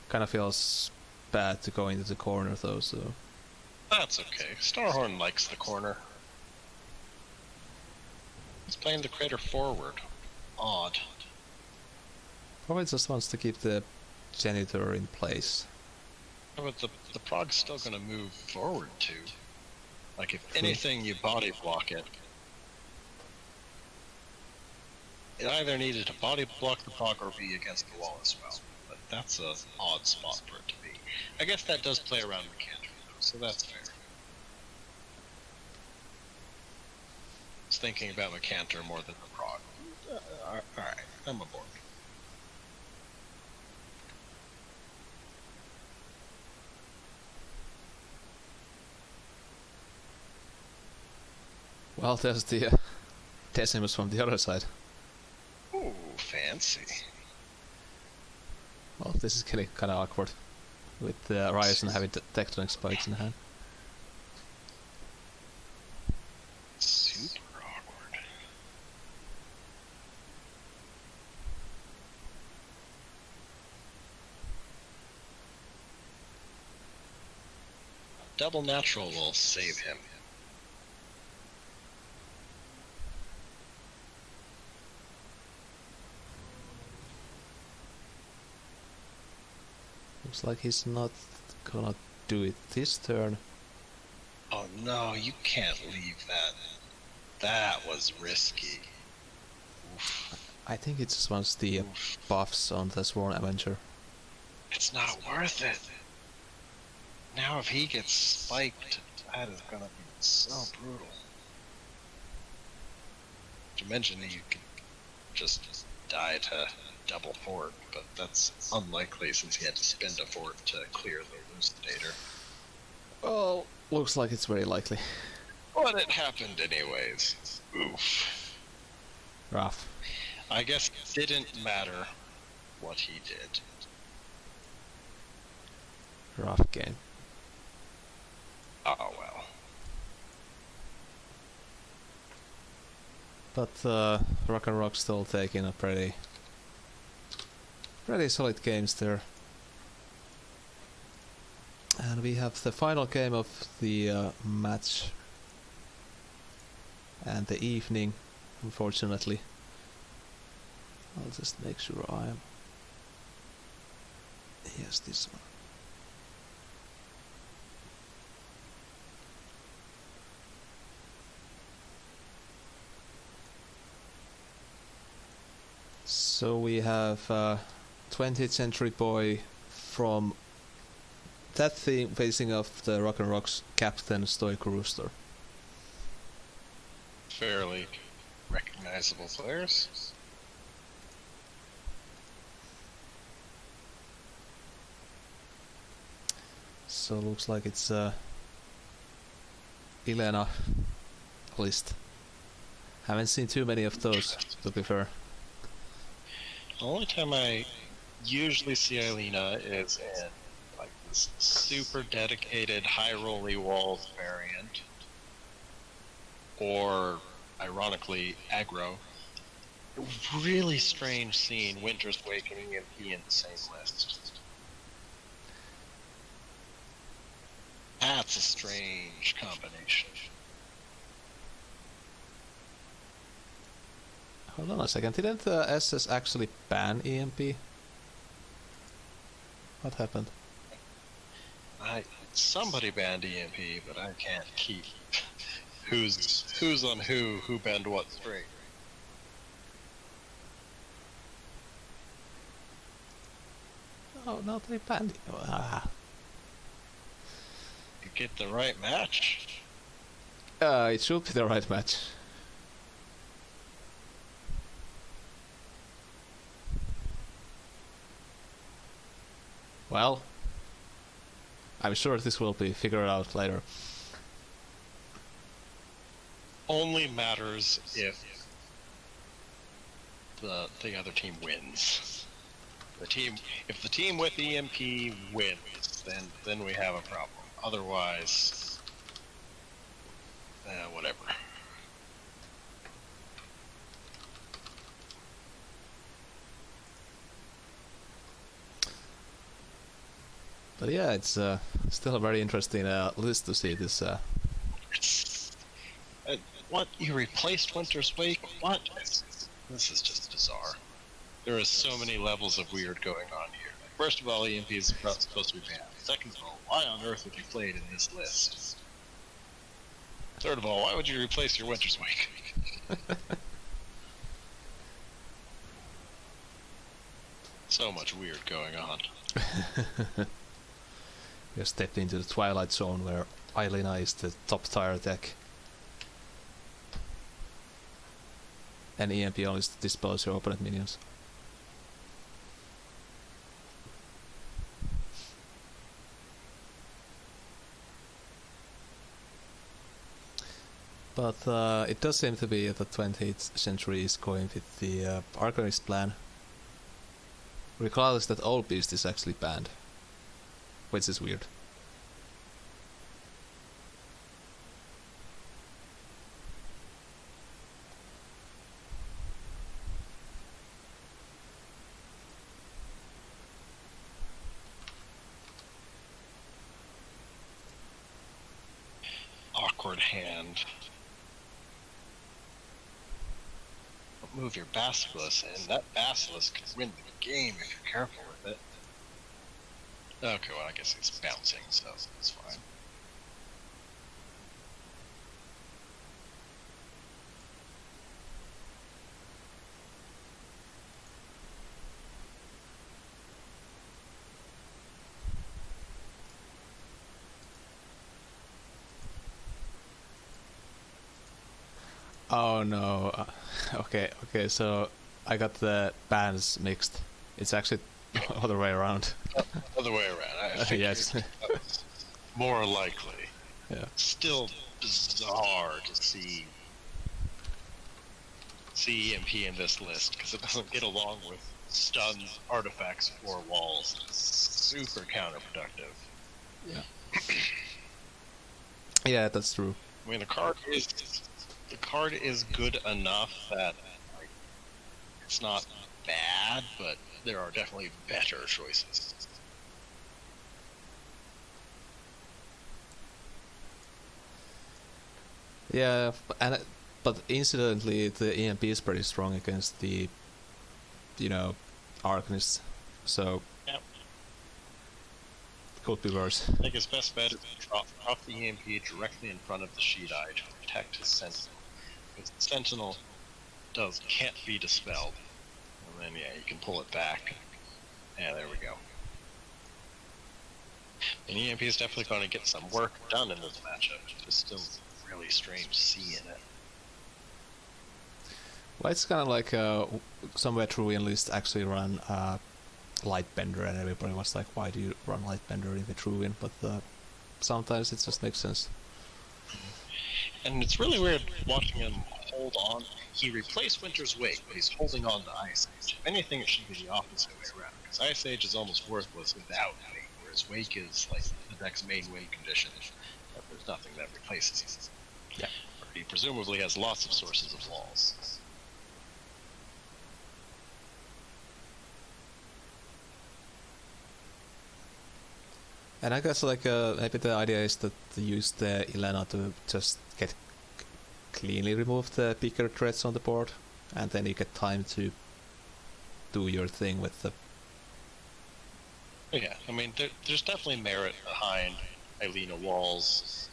S1: Kind of feels bad to go into the corner though, so...
S2: That's okay. Starhorn likes the corner. He's playing the Crater forward. Odd.
S1: Probably just wants to keep the Genitor in place.
S2: Yeah, but the Prog's still gonna move forward too. Like, if anything, you body block it. It either needed to body block the Prog or be against the wall as well. But that's an odd spot for it to be. I guess that does play around Mechanically though, so that's fair. I was thinking about Mecantor more than the Prog. Alright, I'm aboard.
S1: Well, there's the Decimus from the other side.
S2: Ooh, fancy.
S1: Well, this is getting kind of awkward with Ryerson having tectonic spikes in hand.
S2: Super awkward. Double natural will save him.
S1: Looks like he's not gonna do it this turn.
S2: Oh no, you can't leave that. That was risky. Oof.
S1: I think it just wants the buffs on the Sworn Avenger.
S2: It's not worth it. Now if he gets spiked, that is gonna be so brutal. To mention that you could just die to double fort, but that's unlikely since he had to spend a fort to clear the Elucidator.
S1: Well, looks like it's very likely.
S2: But it happened anyways. Oof.
S1: Rough.
S2: I guess it didn't matter what he did.
S1: Rough game.
S2: Oh well.
S1: But Rock and Rock still taking a pretty solid games there. And we have the final game of the match and the evening, unfortunately. I'll just make sure I am... Yes, this one. So we have 20th Century Boy from that theme facing off the Rock and Rock's Captain Stoic Rooster.
S2: Fairly recognizable players.
S1: So looks like it's Ilena list. Haven't seen too many of those, to be fair.
S2: The only time I usually see Elena is in like this super dedicated high rolly walls variant, or ironically aggro. Really strange seeing Winter's Awakening and P in the same list. That's a strange combination.
S1: Hold on a second, didn't the SS actually ban EMP? What happened?
S2: Somebody banned EMP, but I can't keep who's on who banned what straight.
S1: Oh no, they banned it.
S2: You get the right match.
S1: It should be the right match. Well, I'm sure this will be figured out later.
S2: Only matters if the other team wins. If the team with EMP wins, then we have a problem. Otherwise, whatever.
S1: But yeah, it's still a very interesting list to see this.
S2: What? You replaced Winter's Wake? What? This is just bizarre. There are so many levels of weird going on here. First of all, EMP is supposed to be banned. Second of all, why on earth would you play it in this list? Third of all, why would you replace your Winter's Wake? So much weird going on.
S1: We have stepped into the Twilight Zone where Eilina is the top tier deck. And EMP only dispels your opponent minions. But it does seem to be that 20th Century is going with the Arcanist plan. Regardless that Old Beast is actually banned. Which is weird.
S2: Awkward hand. Don't move your Basilisk, and that Basilisk can win the game if you're careful with it. Okay, well, I guess it's bouncing, so it's fine.
S1: Oh no. Okay, so I got the bands mixed. It's actually other way around.
S2: Other way around. I think
S1: yes.
S2: more likely.
S1: Yeah.
S2: Still bizarre to see EMP in this list because it doesn't get along with stuns, artifacts, or walls. It's super counterproductive.
S1: Yeah. Yeah, that's true.
S2: I mean, the card is good enough that like, it's not bad, but there are definitely better choices.
S1: Yeah, but incidentally, the EMP is pretty strong against the, Arcanists, so
S2: Yep.
S1: could be worse.
S2: I think his best bet is to drop the EMP directly in front of the Sheet Eye to protect his Sentinel. Because the Sentinel can't be dispelled. And then, yeah, you can pull it back. Yeah, there we go. And EMP is definitely going to get some work done in this matchup. It's still really strange seeing it.
S1: Well, it's kind of like somewhere Duelyst actually ran Lightbender, and everybody was like, "Why do you run Lightbender in the Truian?" But sometimes it just makes sense.
S2: And it's really weird watching him hold on. He replaced Winter's Wake, but he's holding on to Ice Age. If anything, it should be the opposite way around, because Ice Age is almost worthless without Wake, whereas Wake is like the deck's main win condition. But there's nothing that replaces it.
S1: Yeah.
S2: He presumably has lots of sources of walls.
S1: And I guess maybe the idea is that to use the Elena to just get cleanly remove the bigger threats on the board, and then you get time to do your thing with the.
S2: Yeah, I mean, there's definitely merit behind Elena Walls.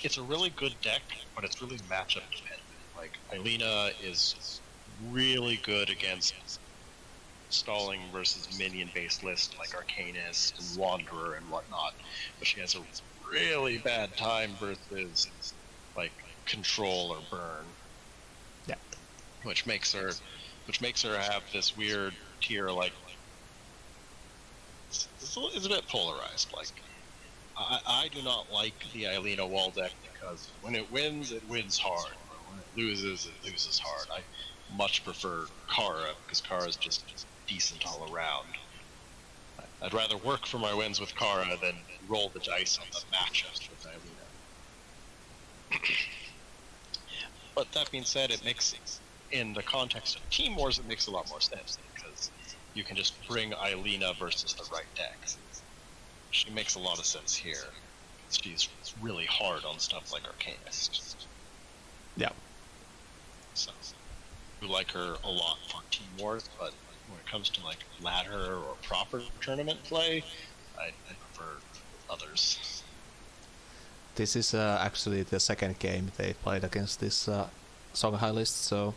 S2: It's a really good deck, but it's really matchup dependent. Like, Elena is really good against stalling versus minion-based list like Arcanist and Wanderer and whatnot, but she has a really bad time versus like Control or Burn.
S1: Yeah.
S2: Which makes her have this weird tier like it's a bit polarized. Like I do not like the Elena wall deck because when it wins hard. But when it loses hard. I much prefer Kara because Kara's just decent all around. I'd rather work for my wins with Kara than roll the dice on the matchups with Elena. But that being said, it makes, in the context of Team Wars, it makes a lot more sense because you can just bring Elena versus the right decks. She makes a lot of sense here. She's really hard on stuff like Arcanist.
S1: Yeah.
S2: So, we like her a lot for Team Wars, but when it comes to like ladder or proper tournament play, I prefer others.
S1: This is actually the second game they played against this Songhai list, so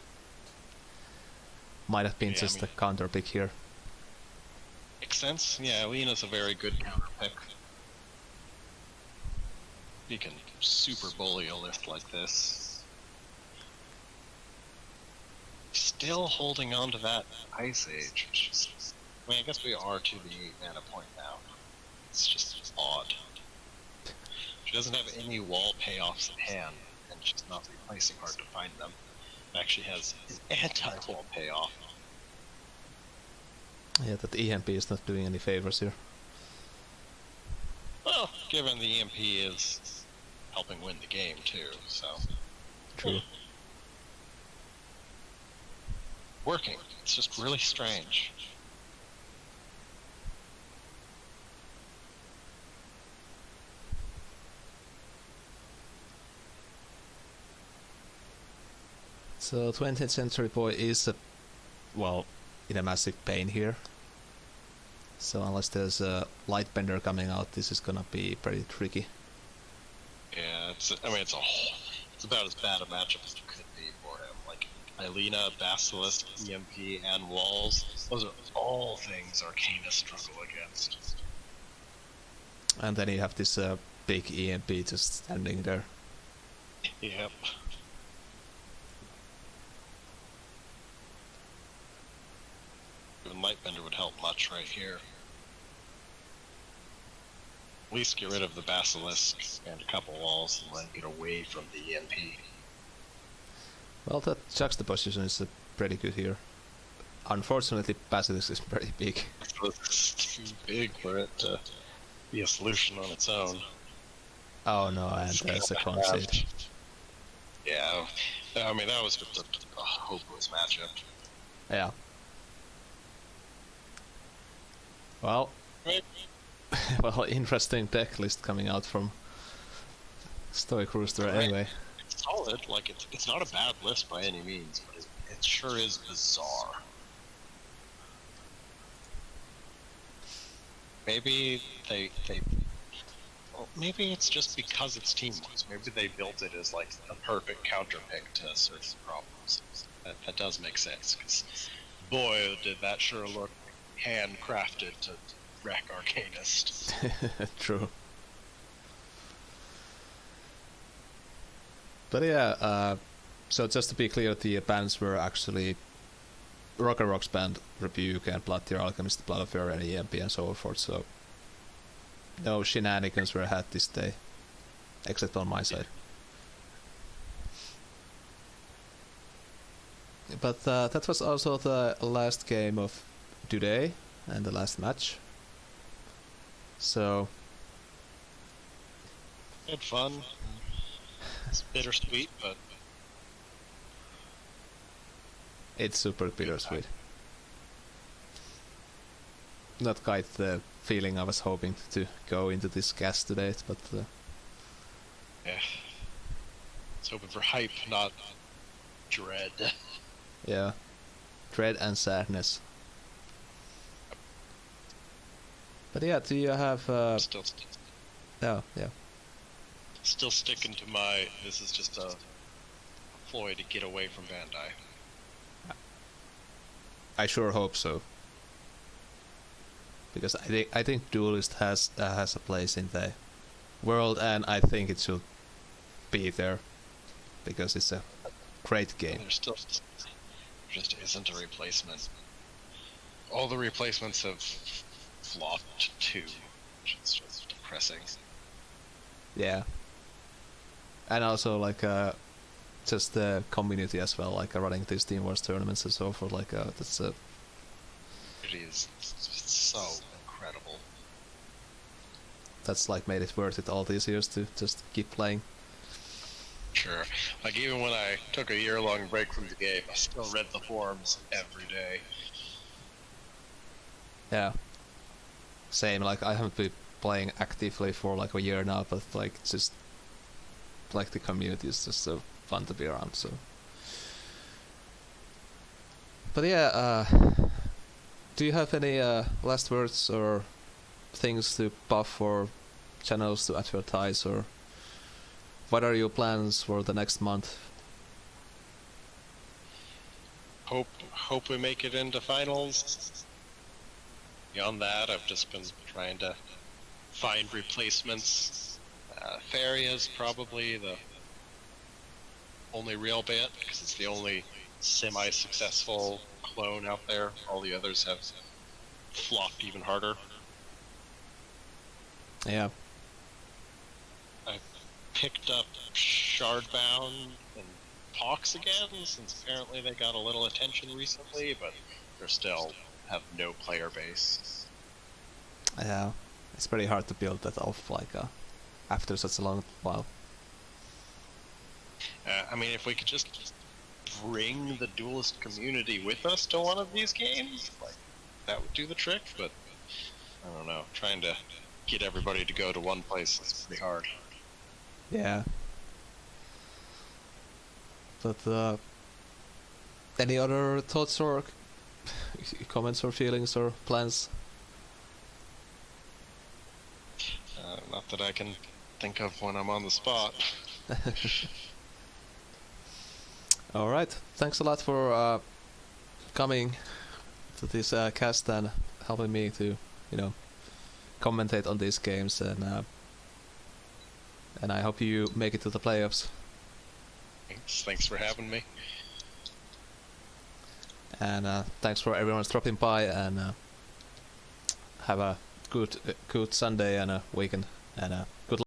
S1: might have been just a counter pick here.
S2: Makes sense. Yeah, Lena's a very good counter pick. You can super bully a list like this. Still holding on to that Ice Age. I mean, I guess we are to the 8 mana point now. It's just odd. She doesn't have any wall payoffs in hand, and she's not replacing hard to find them. It actually has an anti-wall payoff.
S1: Yeah, that EMP is not doing any favors here.
S2: Well, given the EMP is helping win the game too, so.
S1: True.
S2: Working. It's just really strange.
S1: So 20th Century Boy is in a massive pain here. So unless there's a Lightbender coming out, this is gonna be pretty tricky.
S2: Yeah, it's about as bad a matchup as it could be for him. Like Elena, Basilisk, EMP, and Walls. Those are all things Arcanist struggle against.
S1: And then you have this big EMP just standing there.
S2: Yep. Even Lightbender would help much right here. At least get rid of the Basilisk and a couple walls and then get away from the EMP.
S1: Well, that juxtaposition is pretty good here. Unfortunately, Basilisk is pretty big.
S2: It's too big for it to be a solution on its own.
S1: Oh no, and there's a concede.
S2: Yeah, I mean, that was just a hopeless matchup.
S1: Yeah. Well, well, interesting deck list coming out from Stoic Rooster
S2: Right.
S1: anyway.
S2: It's solid. Like it's not a bad list by any means, but it sure is bizarre. Maybe they well, maybe it's just because it's team-wise. Maybe they built it as like a perfect counter pick to certain problems. That does make sense, because boy, did that sure look handcrafted to wreck Arcanist.
S1: True. But yeah, so just to be clear, the bans were actually Rocker Rock's band, Rebuke, and Blood Tier Alchemist, Blood of Fear, and EMP, and so forth, so no shenanigans were had this day, except on my side. But that was also the last game of today, and the last match. So...
S2: Had fun. It's bittersweet, but...
S1: It's super bittersweet. Not quite the feeling I was hoping to go into this cast today, but...
S2: yeah. I was hoping for hype, not dread.
S1: yeah. Dread and sadness. But yeah, do you have...
S2: Still
S1: yeah.
S2: Still sticking to my, this is just a ploy to get away from Bandai.
S1: I sure hope so. Because I think Duelyst has a place in the world, and I think it should be there because it's a great game.
S2: There still just isn't a replacement. All the replacements have flopped too, which is just depressing.
S1: Yeah. And also like just the community as well, like running these Team Wars tournaments and so forth. Like that's
S2: It is so incredible.
S1: That's like made it worth it all these years to just keep playing.
S2: Sure. Like even when I took a year-long break from the game, I still read the forums every day.
S1: Yeah. Same. Like I haven't been playing actively for like a year now, but like just like the community is just so fun to be around. So. But yeah, do you have any last words or things to buff or channels to advertise, or what are your plans for the next month?
S2: Hope we make it into finals. Beyond that, I've just been trying to find replacements. Faria is probably the only real bet, because it's the only semi-successful clone out there. All the others have flopped even harder.
S1: Yeah.
S2: I picked up Shardbound and Pox again, since apparently they got a little attention recently, but they still have no player base.
S1: Yeah. It's pretty hard to build that off like after such a long while.
S2: I mean, if we could just bring the Duelyst community with us to one of these games, like that would do the trick. But I don't know, trying to get everybody to go to one place is pretty hard.
S1: Yeah. But any other thoughts or comments or feelings or plans?
S2: Not that I can think of when I'm on the spot.
S1: All right. Thanks a lot for coming to this cast and helping me to, commentate on these games, and I hope you make it to the playoffs.
S2: Thanks for having me.
S1: And thanks for everyone dropping by, and have a good Sunday and a weekend, and